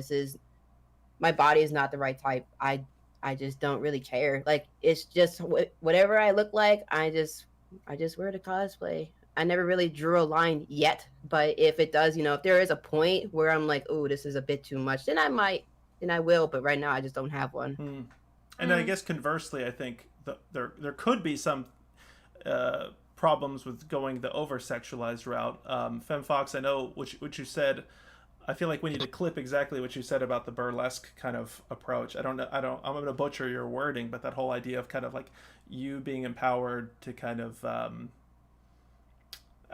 my body is not the right type. I just don't really care. Like it's just whatever I look like. I just wear the cosplay. I never really drew a line yet, but if it does, if there is a point where I'm like, oh, this is a bit too much, then I will. But right now, I just don't have one. And I guess conversely, I think there could be some problems with going the over-sexualized route. FemmeFox, I know what you said. I feel like we need to clip exactly what you said about the burlesque kind of approach. I'm going to butcher your wording, but that whole idea of kind of like you being empowered to kind of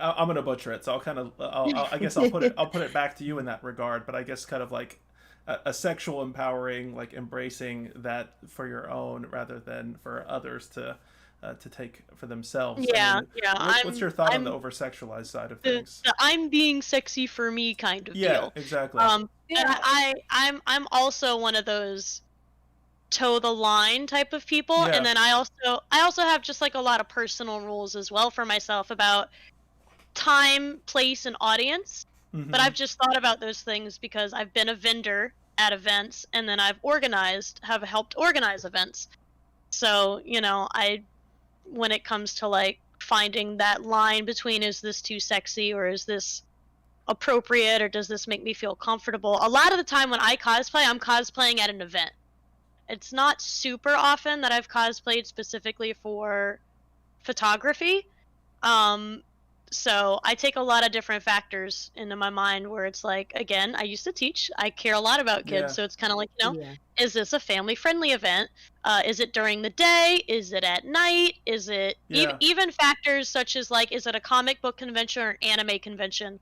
I'm going to butcher it, so I guess I'll put it back to you in that regard. But I guess kind of like a sexual empowering, like embracing that for your own rather than for others to take for themselves. Yeah, What's your thought on the over sexualized side of things? The I'm being sexy for me kind of deal. Yeah, exactly. And I'm also one of those toe the line type of people, and then I also have just like a lot of personal rules as well for myself about time, place, and audience. But I've just thought about those things because I've been a vendor at events, and then I've have helped organize events. So when it comes to like finding that line between is this too sexy or is this appropriate or does this make me feel comfortable, a lot of the time when I cosplay, I'm cosplaying at an event. It's not super often that I've cosplayed specifically for photography. So I take a lot of different factors into my mind where it's like, again, I used to teach. I care a lot about kids. So it's kind of like, is this a family-friendly event? Is it during the day? Is it at night? Is it even factors such as like, is it a comic book convention or an anime convention?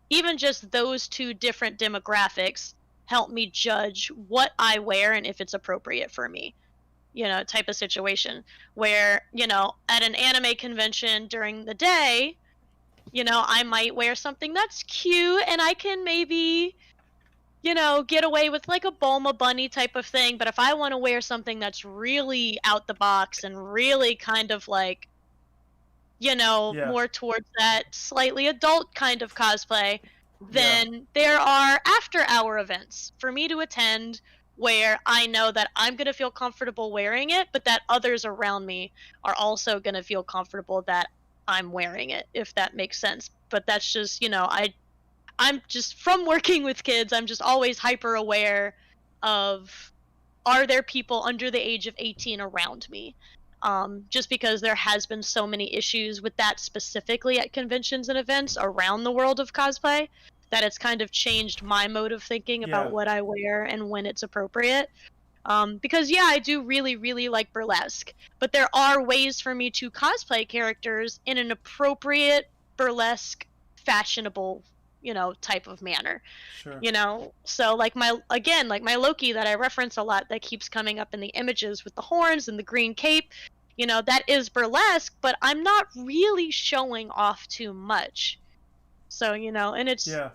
Even just those two different demographics help me judge what I wear and if it's appropriate for me. Type of situation where, at an anime convention during the day, I might wear something that's cute and I can maybe, get away with like a Bulma bunny type of thing. But if I want to wear something that's really out the box and really kind of like, more towards that slightly adult kind of cosplay, then there are after-hour events for me to attend where I know that I'm going to feel comfortable wearing it, but that others around me are also going to feel comfortable that I'm wearing it, if that makes sense. But that's just, I'm just, from working with kids, I'm just always hyper aware of, are there people under the age of 18 around me? Just because there has been so many issues with that specifically at conventions and events around the world of cosplay, that it's kind of changed my mode of thinking about what I wear and when it's appropriate. Because I do really, really like burlesque, but there are ways for me to cosplay characters in an appropriate burlesque, fashionable, type of manner. Sure. So like my Loki that I reference a lot, that keeps coming up in the images with the horns and the green cape, that is burlesque, but I'm not really showing off too much. So, and Yeah.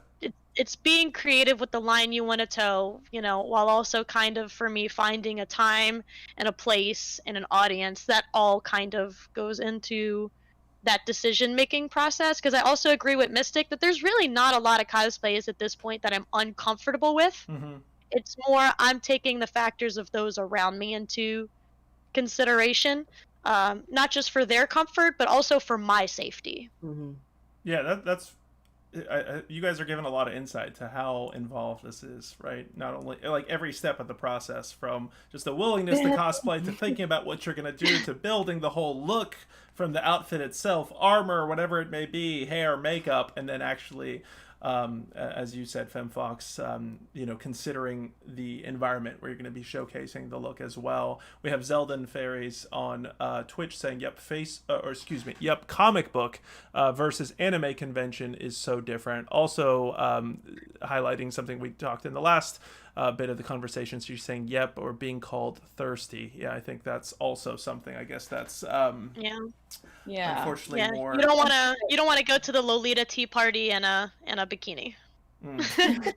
it's being creative with the line you want to toe, while also kind of, for me, finding a time and a place and an audience. That all kind of goes into that decision making process, because I also agree with Mystic that there's really not a lot of cosplays at this point that I'm uncomfortable with. Mm-hmm. It's more I'm taking the factors of those around me into consideration, not just for their comfort but also for my safety. Mm-hmm. Yeah, that's you guys are giving a lot of insight to how involved this is, right? Not only like every step of the process, from just the willingness to cosplay to thinking about what you're going to do to building the whole look from the outfit itself, armor, whatever it may be, hair, makeup, and then actually, as you said, FemmeFox, considering the environment where you're going to be showcasing the look as well. We have Zeldin Fairies on Twitch saying, "Yep, comic book versus anime convention is so different." Also, highlighting something we talked in the last bit of the conversation. So you're saying, "Yep," or being called thirsty. Yeah, I think that's also something. I guess that's Yeah. unfortunately more. You don't want to go to the Lolita tea party in a bikini. Mm.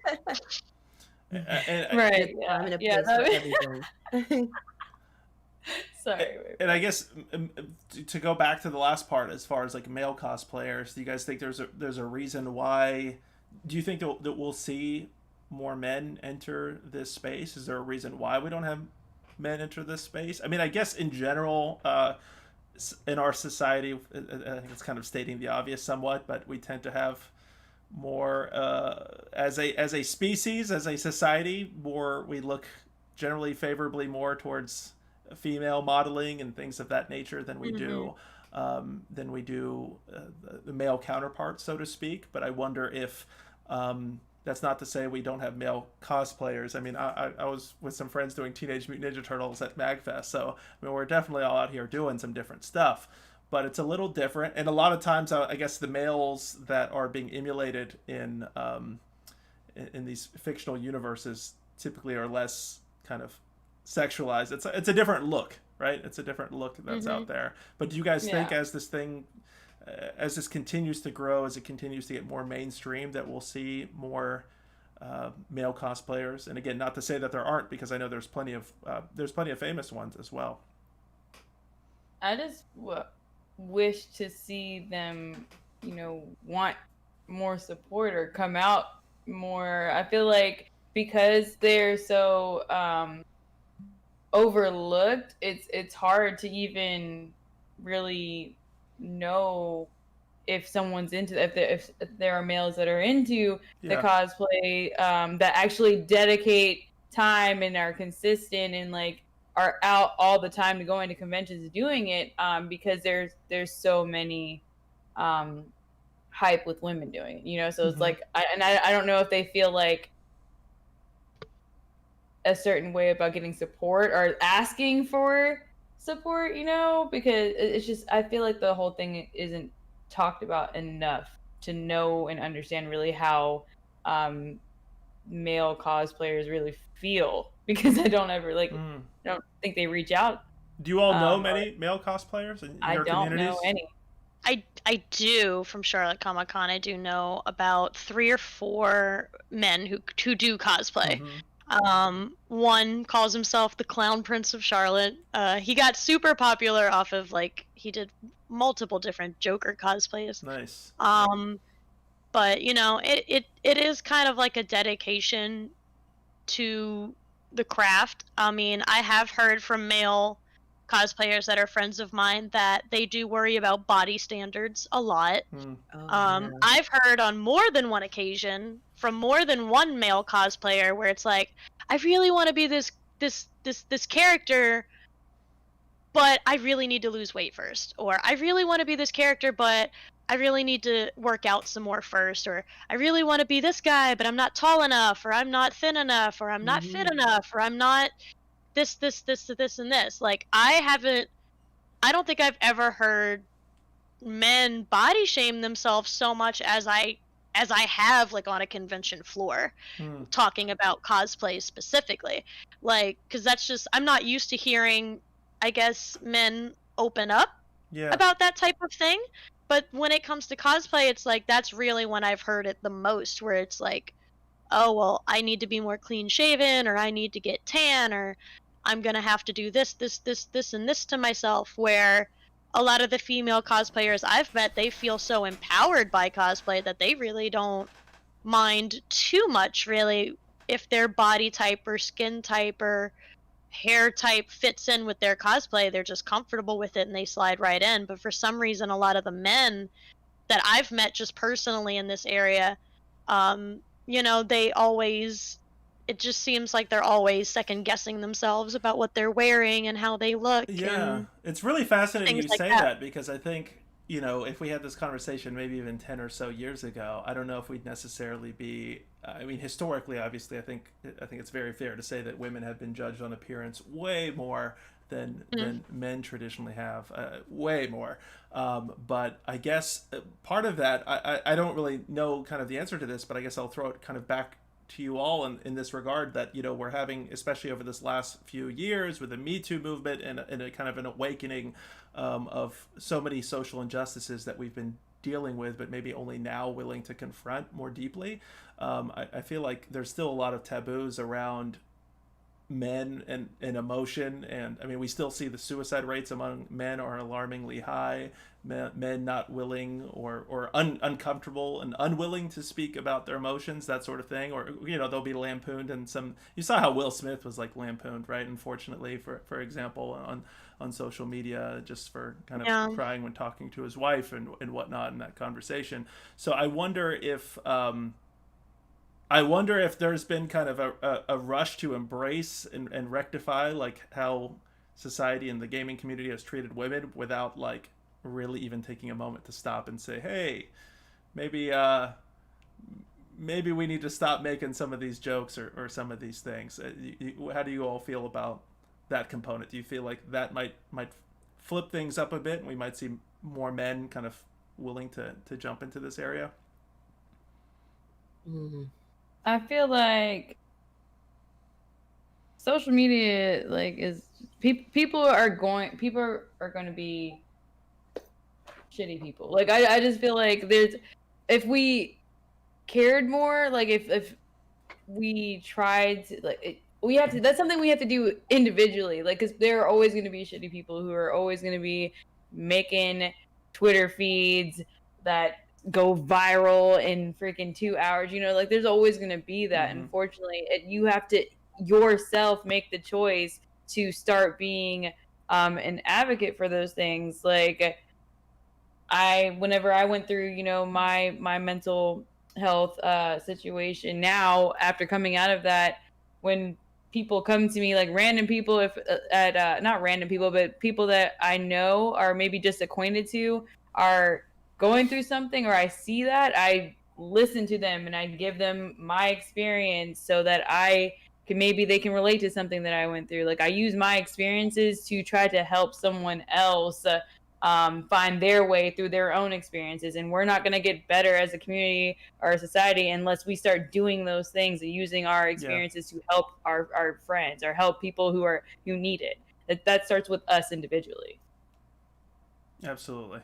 Right. I'm in a Yeah. place for everything. Sorry. And I guess to go back to the last part, as far as like male cosplayers, do you guys think there's a reason why? Do you think that we'll see more men enter this space? Is there a reason why we don't have men enter this space? I mean, I guess in general, in our society, I think it's kind of stating the obvious somewhat, but we tend to have more as a species, as a society, we look generally favorably more towards female modeling and things of that nature than we do the male counterpart, so to speak. But I wonder if that's not to say we don't have male cosplayers. I mean, I was with some friends doing Teenage Mutant Ninja Turtles at MagFest, so I mean, we're definitely all out here doing some different stuff. But it's a little different, and a lot of times, I guess the males that are being emulated in these fictional universes typically are less kind of sexualized. It's a different look, right? It's a different look that's out there. But do you guys think as this continues to grow, as it continues to get more mainstream, that we'll see more male cosplayers? And again, not to say that there aren't, because I know there's plenty of famous ones as well. I just wish to see them, want more support or come out more. I feel like because they're so overlooked, it's hard to even really know if someone's into if there are males that are into the cosplay that actually dedicate time and are consistent and like are out all the time to go into conventions doing it, because there's so many hype with women doing it, so it's like I don't know if they feel like a certain way about getting support or asking for support, because it's just, I feel like the whole thing isn't talked about enough to know and understand really how male cosplayers really feel, because I don't ever I don't think they reach out. Do you all know many male cosplayers in your communities? I don't know any. I do, from Charlotte Comic Con, I do know about 3 or 4 men who do cosplay. One calls himself the Clown Prince of Charlotte. He got super popular off of he did multiple different Joker cosplays. Nice. But it is kind of like a dedication to the craft. I mean, I have heard from male cosplayers that are friends of mine that they do worry about body standards a lot. I've heard on more than one occasion from more than one male cosplayer where it's like, I really want to be this character, but I really need to lose weight first, or I really want to be this character, but I really need to work out some more first, or I really want to be this guy, but I'm not tall enough, or I'm not thin enough, or I'm not fit enough, or I'm not this, and this. Like, I don't think I've ever heard men body shame themselves so much as I as I have like on a convention floor talking about cosplay specifically, like, because that's just, I'm not used to hearing, I guess, men open up about that type of thing. But when it comes to cosplay, it's like that's really when I've heard it the most, where it's like, oh well, I need to be more clean shaven, or I need to get tan, or I'm gonna have to do this and this to myself. Where a lot of the female cosplayers I've met, they feel so empowered by cosplay that they really don't mind too much, really, if their body type or skin type or hair type fits in with their cosplay. They're just comfortable with it and they slide right in. But for some reason, a lot of the men that I've met just personally in this area, you know, they always, it just seems like they're always second guessing themselves about what they're wearing and how they look. Yeah, and it's really fascinating you things like say that. that, because I think, you know, if we had this conversation maybe even 10 or so years ago, I don't know if we'd necessarily be, I mean, historically, obviously, I think it's very fair to say that women have been judged on appearance way more than men traditionally have, way more. But I guess part of that, I don't really know kind of the answer to this, but I guess I'll throw it kind of back to you all in this regard, that, you know, we're having, especially over this last few years with the Me Too movement and a kind of an awakening of so many social injustices that we've been dealing with, but maybe only now willing to confront more deeply. I feel like there's still a lot of taboos around men and emotion, and I mean, we still see the suicide rates among men are alarmingly high. Men not willing or uncomfortable and unwilling to speak about their emotions, that sort of thing, or, you know, they'll be lampooned. And some, you saw how Will Smith was like lampooned, right? Unfortunately, for example, on social media, just for kind of crying when talking to his wife and whatnot in that conversation. So I wonder if there's been kind of a rush to embrace and rectify like how society and the gaming community has treated women, without like really even taking a moment to stop and say, hey, maybe we need to stop making some of these jokes or some of these things. How do you all feel about that component? Do you feel like that might flip things up a bit and we might see more men kind of willing to jump into this area? I feel like social media, like, is people are going to be shitty people. Like, I just feel like if we cared more, like if we tried to, like, we have to, that's something we have to do individually, like, because there are always going to be shitty people who are always going to be making Twitter feeds that go viral in freaking 2 hours, you know, like, there's always going to be that. Unfortunately, you have to yourself make the choice to start being an advocate for those things. Like, whenever I went through, you know, my mental health situation, now after coming out of that, when people come to me, like random people, if not random people, but people that I know are maybe just acquainted to are going through something, or I see that, I listen to them and I give them my experience so that maybe they can relate to something that I went through. Like, I use my experiences to try to help someone else find their way through their own experiences. And we're not going to get better as a community or a society unless we start doing those things and using our experiences to help our friends or help people who need it. That starts with us individually. Absolutely.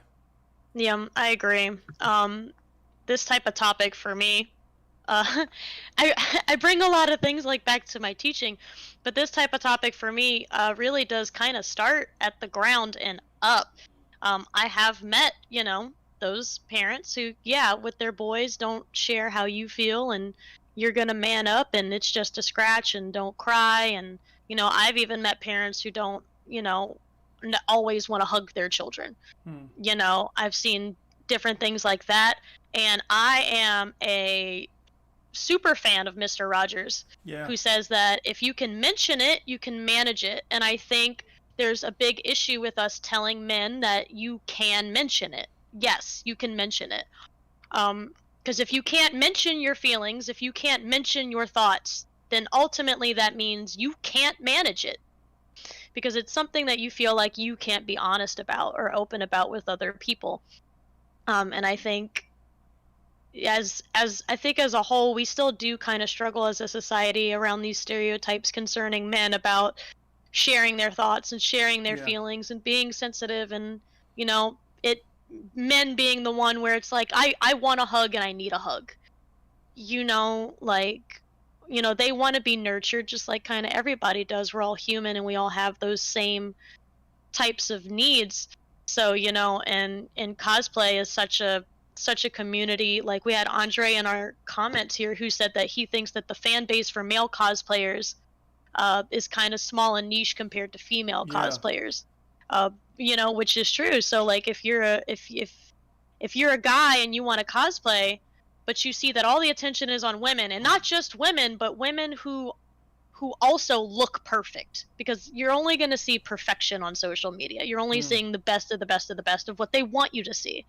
Yeah, I agree. This type of topic for me, I bring a lot of things like back to my teaching, but this type of topic for me really does kind of start at the ground and up. I have met, you know, those parents who, with their boys, don't share how you feel, and you're gonna man up and it's just a scratch and don't cry. And, you know, I've even met parents who don't, you know, always want to hug their children. You know, I've seen different things like that. And I am a super fan of Mr. Rogers, who says that if you can mention it, you can manage it. And I think there's a big issue with us telling men that you can mention it. Yes, you can mention it. Because if you can't mention your feelings, if you can't mention your thoughts, then ultimately that means you can't manage it. Because it's something that you feel like you can't be honest about or open about with other people. And I think as I think as a whole, we still do kind of struggle as a society around these stereotypes concerning men about sharing their thoughts and sharing their Yeah. feelings and being sensitive, and you know, it men being the one where it's like I want a hug and I need a hug. You know, like, you know, they want to be nurtured just like kind of everybody does. We're all human and we all have those same types of needs. So, you know, and cosplay is such a community. Like, we had Andre in our comments here who said that he thinks that the fan base for male cosplayers is kind of small and niche compared to female Yeah. cosplayers. You know, which is true. So like, if you're a if you're a guy and you want to cosplay, but you see that all the attention is on women, and not just women, but women who also look perfect, because you're only going to see perfection on social media. You're only seeing the best of the best of the best of what they want you to see.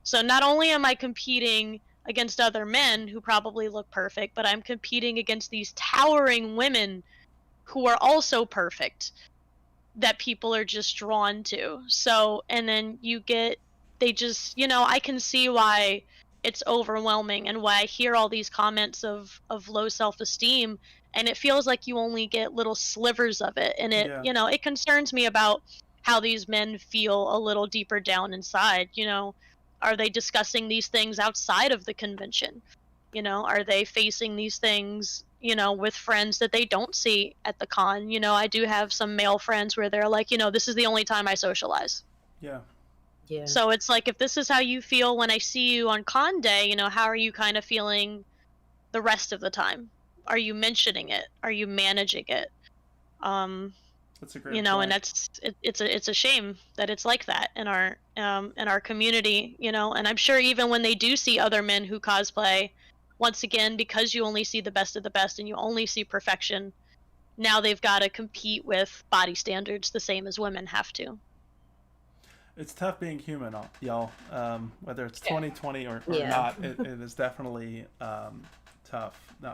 So not only am I competing against other men who probably look perfect, but I'm competing against these towering women who are also perfect that people are just drawn to. So, and then they just, you know, I can see why it's overwhelming and why I hear all these comments of low self-esteem, and it feels like you only get little slivers of it, and it, Yeah. you know, it concerns me about how these men feel a little deeper down inside. You know, are they discussing these things outside of the convention? You know, are they facing these things, you know, with friends that they don't see at the con? You know, I do have some male friends where they're like, you know, this is the only time I socialize. Yeah. Yeah. So it's like, if this is how you feel when I see you on con day, you know, how are you kind of feeling the rest of the time? Are you mentioning it? Are you managing it? That's a great You know, point. and it's a shame that it's like that in our community, you know. And I'm sure even when they do see other men who cosplay, once again, because you only see the best of the best and you only see perfection, now they've got to compete with body standards the same as women have to. It's tough being human, y'all. Whether it's 2020 or Yeah. not, it is definitely tough. No,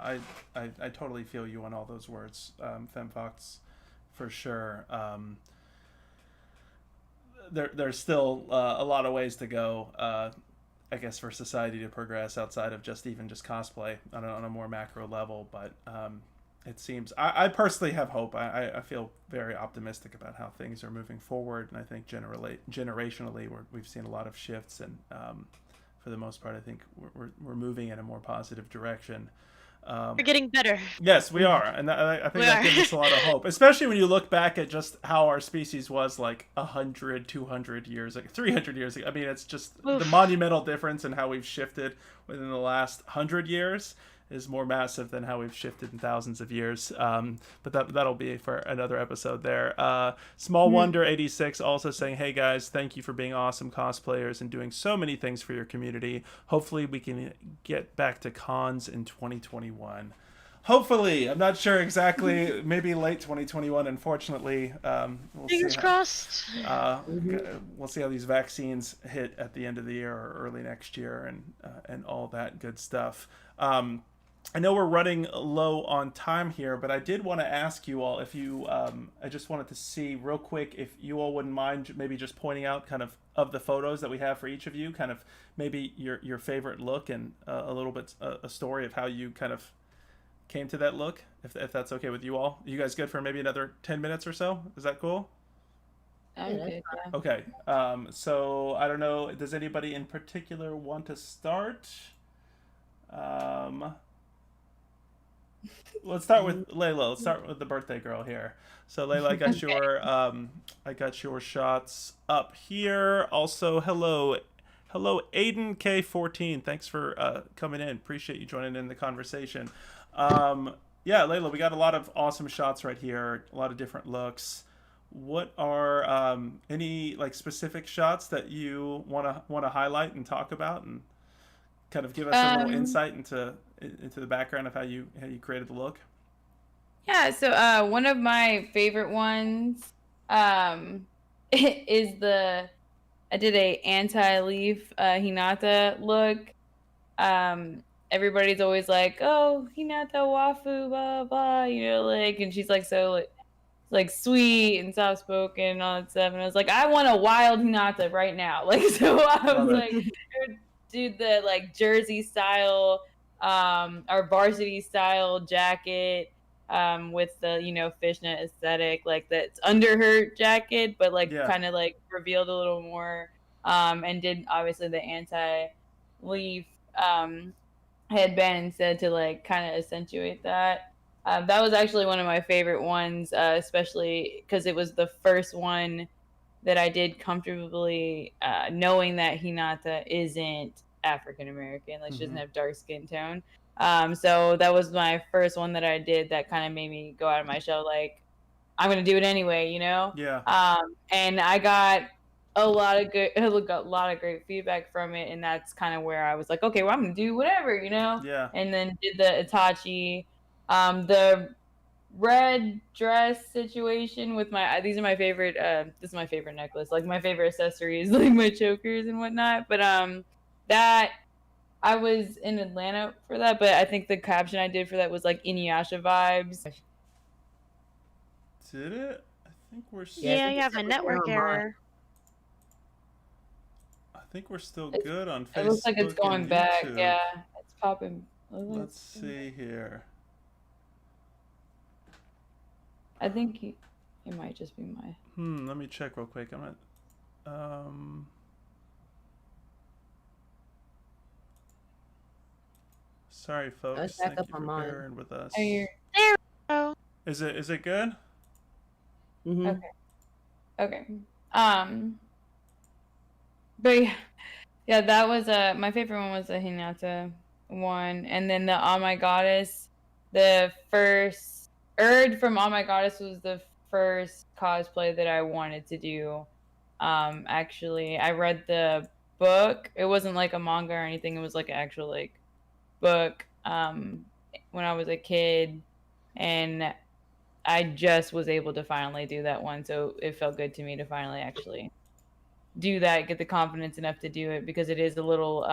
I totally feel you on all those words, FemmeFox, for sure. There's still a lot of ways to go, I guess, for society to progress outside of just cosplay on a more macro level. But it seems, I personally have hope. I feel very optimistic about how things are moving forward, and I think generationally we've seen a lot of shifts, and for the most part, I think we're moving in a more positive direction. We're getting better. Yes, we are, and I think that gives us a lot of hope, especially when you look back at just how our species was like 100, 200 years, like 300 years ago. I mean, it's just the monumental difference in how we've shifted within the last 100 years is more massive than how we've shifted in thousands of years. But that'll be for another episode there. Small Wonder 86 also saying, hey guys, thank you for being awesome cosplayers and doing so many things for your community. Hopefully we can get back to cons in 2021. Hopefully, I'm not sure exactly, maybe late 2021, unfortunately. Fingers crossed. We'll see how these vaccines hit at the end of the year or early next year, and all that good stuff. I know we're running low on time here, but I did want to ask you all if you, I just wanted to see real quick if you all wouldn't mind maybe just pointing out kind of the photos that we have for each of you, kind of maybe your favorite look and a little bit a story of how you kind of came to that look, if that's okay with you all. You guys good for maybe another 10 minutes or so? Is that cool? I'm good, yeah. Okay. So I don't know, does anybody in particular want to start? Let's start with Layla. Let's start with the birthday girl here. So Layla, I got your shots up here. Also, hello Aiden K14. Thanks for coming in. Appreciate you joining in the conversation. Yeah, Layla, we got a lot of awesome shots right here. A lot of different looks. What are any like specific shots that you want to highlight and talk about and kind of give us a little insight into the background of how you created the look? Yeah, so one of my favorite ones is I did a anti-leaf Hinata look. Everybody's always like, oh, Hinata wafu, blah blah, you know, like, and she's like so like sweet and soft spoken and all that stuff. And I was like, I want a wild Hinata right now. Like, so I was like, do the like jersey style or varsity style jacket with the, you know, fishnet aesthetic, like that's under her jacket, but like Yeah. kind of like revealed a little more. And did obviously the anti-leaf headband instead to like kind of accentuate that. That was actually one of my favorite ones, especially because it was the first one that I did comfortably, knowing that Hinata isn't African American, like she doesn't have dark skin tone. So that was my first one that I did that kind of made me go out of my shell, like I'm gonna do it anyway, you know. Yeah. And I got a lot of great feedback from it, and that's kind of where I was like, okay, well, I'm gonna do whatever, you know. Yeah. And then did the Itachi, the red dress situation with my, these are my favorite, this is my favorite necklace, like my favorite accessories, like my chokers and whatnot. But that I was in Atlanta for that, but I think the caption I did for that was like Inuyasha vibes. Did it? I think we're. Yeah, you have a network error. I think we're still good on Facebook. It looks like it's going and back. YouTube. Yeah, it's popping. Let's see here. I think it might just be my. Let me check real quick. I'm at. Sorry, folks. Thank you for bearing with us. There we go. Is it good? Okay. Okay. But yeah, that was my favorite one was the Hinata one, and then the Oh My Goddess, the first Erd from Oh My Goddess was the first cosplay that I wanted to do. Actually, I read the book. It wasn't like a manga or anything. It was like an actual like book when I was a kid, and I just was able to finally do that one, so it felt good to me to finally actually do that, get the confidence enough to do it, because it is a little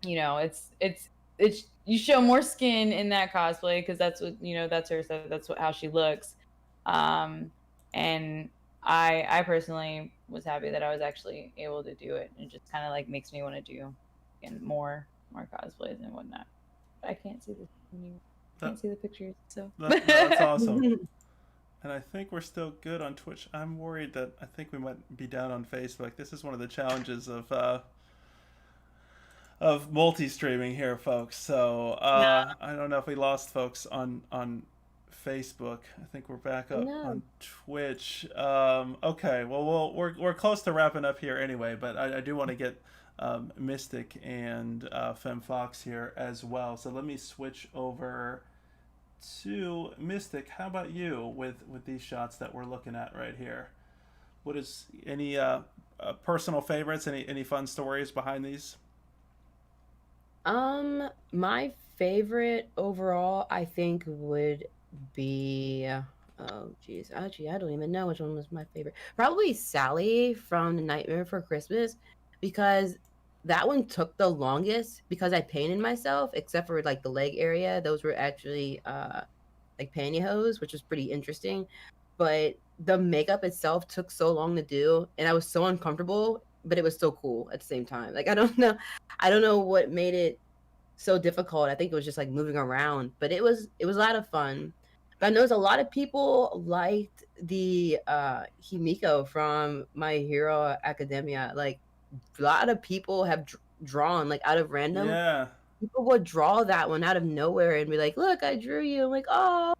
you know, it's you show more skin in that cosplay because that's what, you know, that's her, so that's how she looks. And I personally was happy that I was actually able to do it. It just kind of like makes me want to do more cosplays and whatnot. But I can't see can't see the pictures, so that's awesome. And I think we're still good on Twitch. I'm worried that I think we might be down on Facebook. This is one of the challenges of multi-streaming here, folks. So I don't know if we lost folks on Facebook. I think we're back up on Twitch. Okay, well we're close to wrapping up here anyway, but I do want to get Mystic and FemmeFox here as well. So let me switch over to Mystic. How about you with these shots that we're looking at right here? What is any personal favorites? Any fun stories behind these? My favorite overall, I think, would be oh geez, actually I don't even know which one was my favorite. Probably Sally from The Nightmare Before Christmas, because that one took the longest because I painted myself, except for like the leg area. Those were actually like pantyhose, which was pretty interesting. But the makeup itself took so long to do, and I was so uncomfortable, but it was so cool at the same time. Like I don't know what made it so difficult. I think it was just like moving around, but it was a lot of fun. But I know a lot of people liked the Himiko from My Hero Academia. Like a lot of people have drawn like out of random. Yeah. People would draw that one out of nowhere and be like, "Look, I drew you." I'm like, "Oh,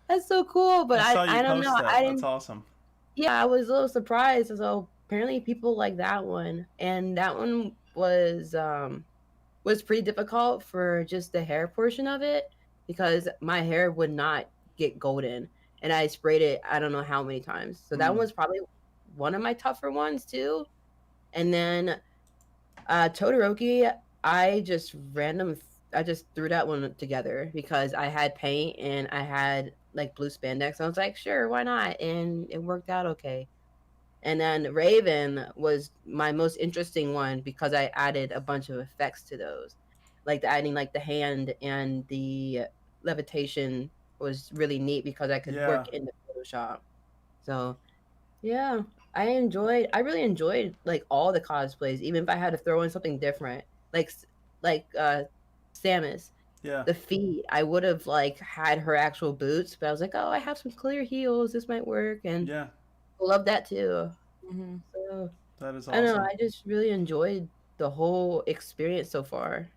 that's so cool." But I don't know. I didn't. That's awesome. Yeah, I was a little surprised. So apparently people like that one, and that one was pretty difficult for just the hair portion of it, because my hair would not get golden, and I sprayed it I don't know how many times. So that was probably one of my tougher ones too. And then Todoroki, I just threw that one together because I had paint and I had like blue spandex. I was like, sure, why not? And it worked out okay. And then Raven was my most interesting one because I added a bunch of effects to those. Like adding like the hand and the levitation was really neat because I could work in the Photoshop. So yeah, I really enjoyed like all the cosplays, even if I had to throw in something different, like Samus. Yeah. The feet, I would have like had her actual boots, but I was like, oh, I have some clear heels. This might work, and Yeah. I love that too. Hmm. So That is I don't know. awesome. I just really enjoyed the whole experience so far.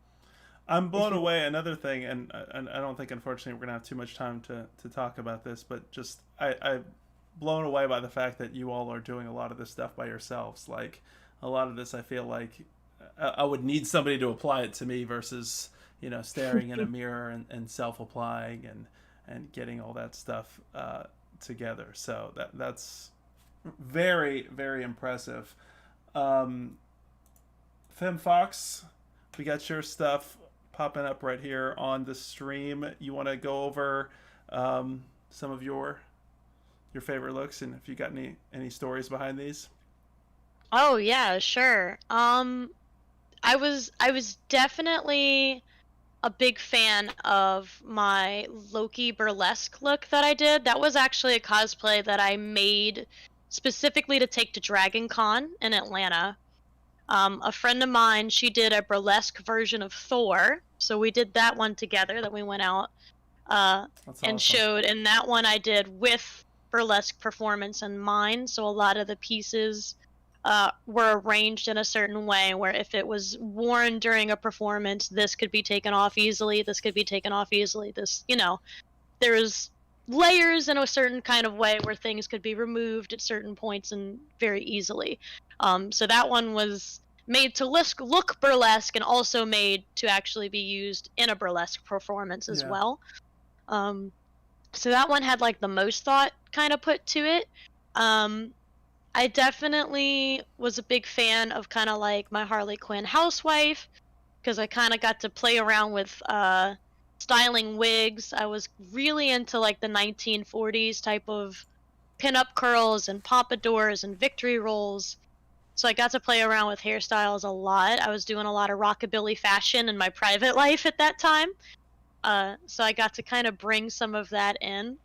I'm It's blown really away. Another thing, and I don't think, unfortunately, we're gonna have too much time to talk about this, but just I'm blown away by the fact that you all are doing a lot of this stuff by yourselves. Like a lot of this, I feel like I would need somebody to apply it to me versus staring in a mirror and self applying and getting all that stuff together. So that's very very impressive. Um, FemmeFox, we got your stuff popping up right here on the stream. You want to go over some of your favorite looks, and if you got any stories behind these? Oh yeah, sure. I was definitely a big fan of my Loki burlesque look that I did. That was actually a cosplay that I made specifically to take to Dragon Con in Atlanta. A friend of mine, she did a burlesque version of Thor, so we did that one together. That we went out That's and awesome. showed, and that one I did with burlesque performance in mind. So a lot of the pieces were arranged in a certain way where if it was worn during a performance, this could be taken off easily. This could be taken off easily. There's layers in a certain kind of way where things could be removed at certain points and very easily. So that one was made to look burlesque and also made to actually be used in a burlesque performance as Yeah. well. So that one had like the most thought kind of put to it. I definitely was a big fan of kind of like my Harley Quinn housewife because I kind of got to play around with styling wigs. I was really into like the 1940s type of pinup curls and pompadours and victory rolls. So I got to play around with hairstyles a lot. I was doing a lot of rockabilly fashion in my private life at that time. So I got to kind of bring some of that in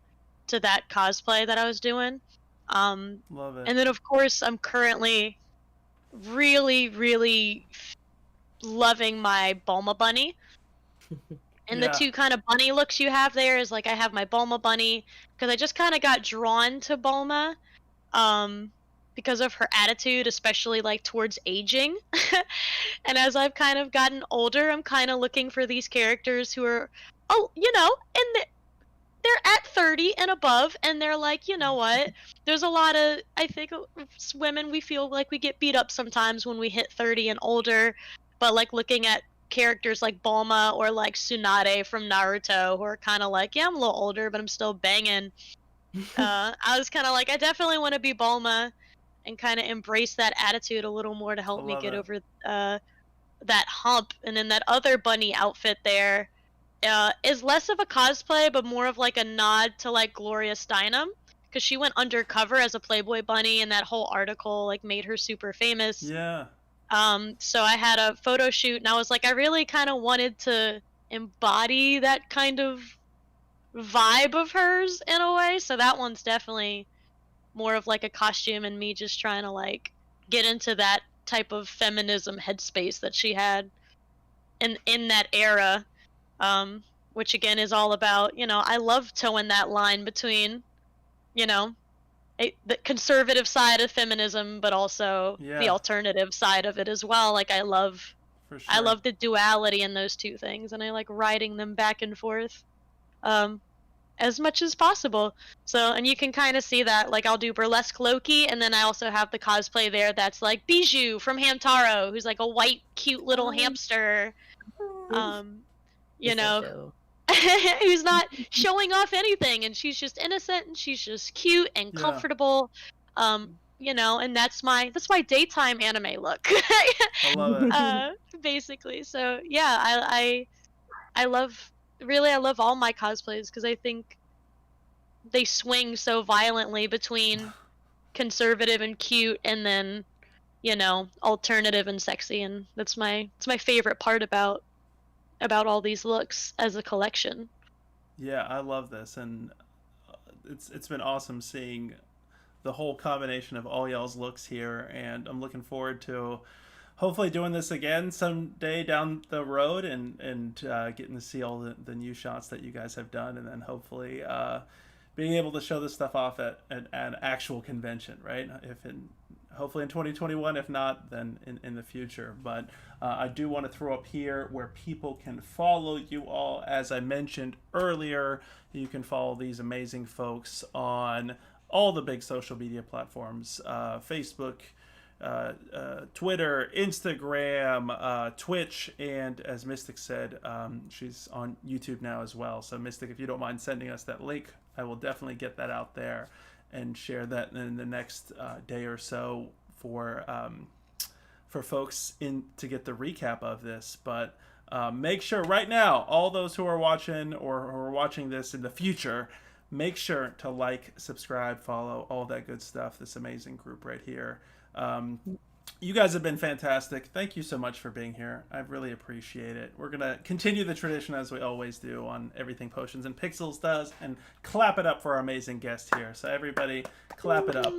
to that cosplay that I was doing. Love it. And then of course I'm currently really, really loving my Bulma bunny. And the Yeah. two kind of bunny looks you have there is like I have my Bulma bunny because I just kind of got drawn to Bulma um because of her attitude, especially like towards aging. And as I've kind of gotten older, I'm kind of looking for these characters who are they're at 30 and above, and they're like, you know what? There's a lot of, I think, women, we feel like we get beat up sometimes when we hit 30 and older, but like looking at characters like Bulma or like Tsunade from Naruto who are kind of like, yeah, I'm a little older, but I'm still banging. I was kind of like, I definitely want to be Bulma and kind of embrace that attitude a little more to I help me love get it. over that hump. And then that other bunny outfit there is less of a cosplay, but more of like a nod to like Gloria Steinem, because she went undercover as a Playboy bunny, and that whole article like made her super famous. Yeah. So I had a photo shoot, and I was like, I really kind of wanted to embody that kind of vibe of hers in a way. So that one's definitely more of like a costume, and me just trying to like get into that type of feminism headspace that she had in that era, which again is all about, I love towing that line between, you know, the conservative side of feminism, but also the Yeah. alternative side of it as well. Like For I sure. love the duality in those two things, and I like riding them back and forth, um, as much as possible. So, and you can kind of see that, like I'll do burlesque Loki, and then I also have the cosplay there that's like Bijou from Hamtaro, who's like a white, cute little hamster. Um, you It's a know, show. who's not showing off anything, and she's just innocent and she's just cute and Yeah. comfortable. And that's my daytime anime look. I love it. uh Basically. So yeah, I love, really, I love all my cosplays because I think they swing so violently between conservative and cute, and then alternative and sexy, and it's my favorite part about all these looks as a collection. Yeah, I love this, and it's been awesome seeing the whole combination of all y'all's looks here, and I'm looking forward to hopefully doing this again someday down the road, and getting to see all the new shots that you guys have done, and then hopefully being able to show this stuff off at an actual convention, right? Hopefully in 2021, if not, then in the future. But I do want to throw up here where people can follow you all. As I mentioned earlier, you can follow these amazing folks on all the big social media platforms, Facebook, Twitter, Instagram, Twitch, and as Mystic said, she's on YouTube now as well. So Mystic, if you don't mind sending us that link, I will definitely get that out there and share that in the next day or so for folks to get the recap of this. But make sure right now, all those who are watching or who are watching this in the future, make sure to like, subscribe, follow, all that good stuff. This amazing group right here. You guys have been fantastic. Thank you so much for being here. I really appreciate it. We're going to continue the tradition as we always do on Everything Potions and Pixels does, and clap it up for our amazing guest here. So everybody, clap it up.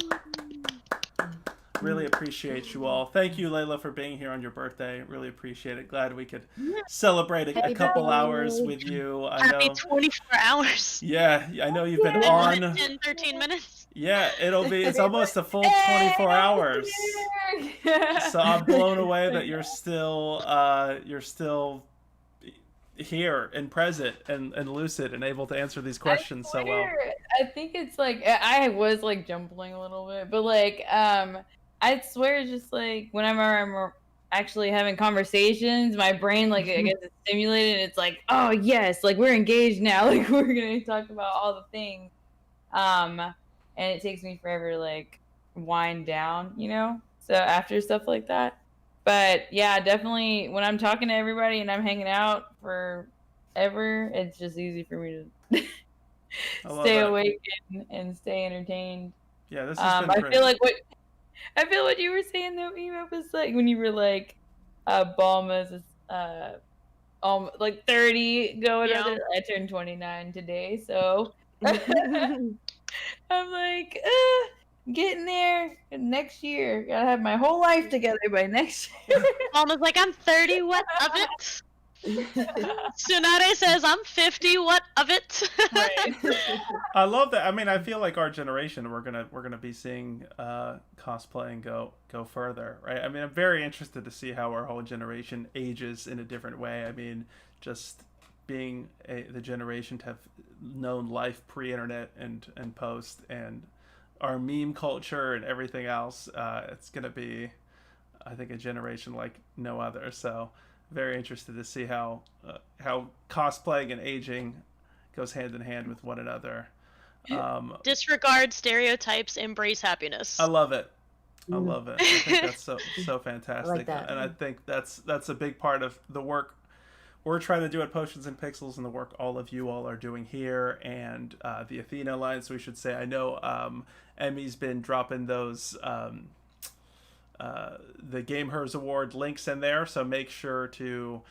Really appreciate you all. Thank you, Lela, for being here on your birthday. Really appreciate it. Glad we could celebrate a couple hours with you. I know. Happy 24 hours. Yeah, I know you've been on. 10, 13 minutes. Yeah, it's almost a full 24 hours. So I'm blown away that you're still here and present and lucid and able to answer these questions so well. I think it's like I was like jumbling a little bit, but like I swear, just like whenever I'm actually having conversations, my brain like I guess it's stimulated. And it's like, oh yes, like we're engaged now. Like we're gonna talk about all the things. And it takes me forever to like wind down, you know. So after stuff like that, but yeah, definitely when I'm talking to everybody and I'm hanging out forever, it's just easy for me to stay awake and stay entertained. Yeah, this has been great. I feel what you were saying though, Emo, was like when you were like, Balma's is like 30 going. Yeah. I turned 29 today, so I'm like getting there next year. Gotta have my whole life together by next year. Balma's like, I'm 30. What of it? Tsunade says, I'm 50. What of it? Right. I love that. I mean, I feel like our generation, we're gonna be seeing cosplaying go further, right? I mean, I'm very interested to see how our whole generation ages in a different way. I mean, just being the generation to have known life pre-internet and post, and our meme culture and everything else, it's gonna be, I think, a generation like no other. So very interested to see how cosplaying and aging goes hand in hand with one another. Disregard stereotypes, embrace happiness. I love it. I love it. I think that's so fantastic. I like that. And I think that's a big part of the work we're trying to do at Potions and Pixels, and the work all of you all are doing here, and the Athena Alliance, we should say. I know Emmy's been dropping those the Game Hers Award links in there, so make sure to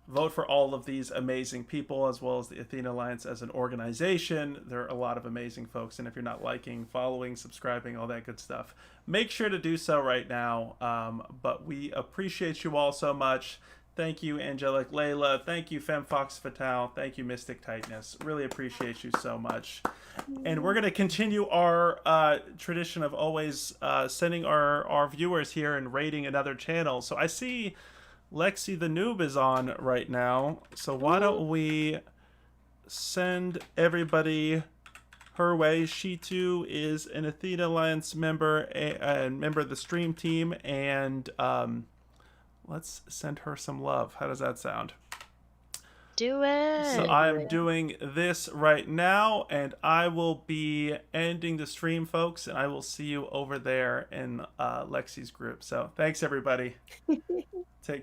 vote for all of these amazing people, as well as the Athena Alliance as an organization. There are a lot of amazing folks, and if you're not liking, following, subscribing, all that good stuff, make sure to do so right now. But we appreciate you all so much. Thank you, Angelic Lela. Thank you, FemmeFoxFatale. Thank you, Mystic Titaness. Really appreciate you so much. And we're going to continue our tradition of always sending our viewers here and rating another channel. So I see Lexi the Noob is on right now. So why don't we send everybody her way. She too is an Athena Alliance member and member of the stream team. And let's send her some love. How does that sound? Do it. So I'm doing this right now, and I will be ending the stream, folks, and I will see you over there in Lexi's group. So thanks, everybody.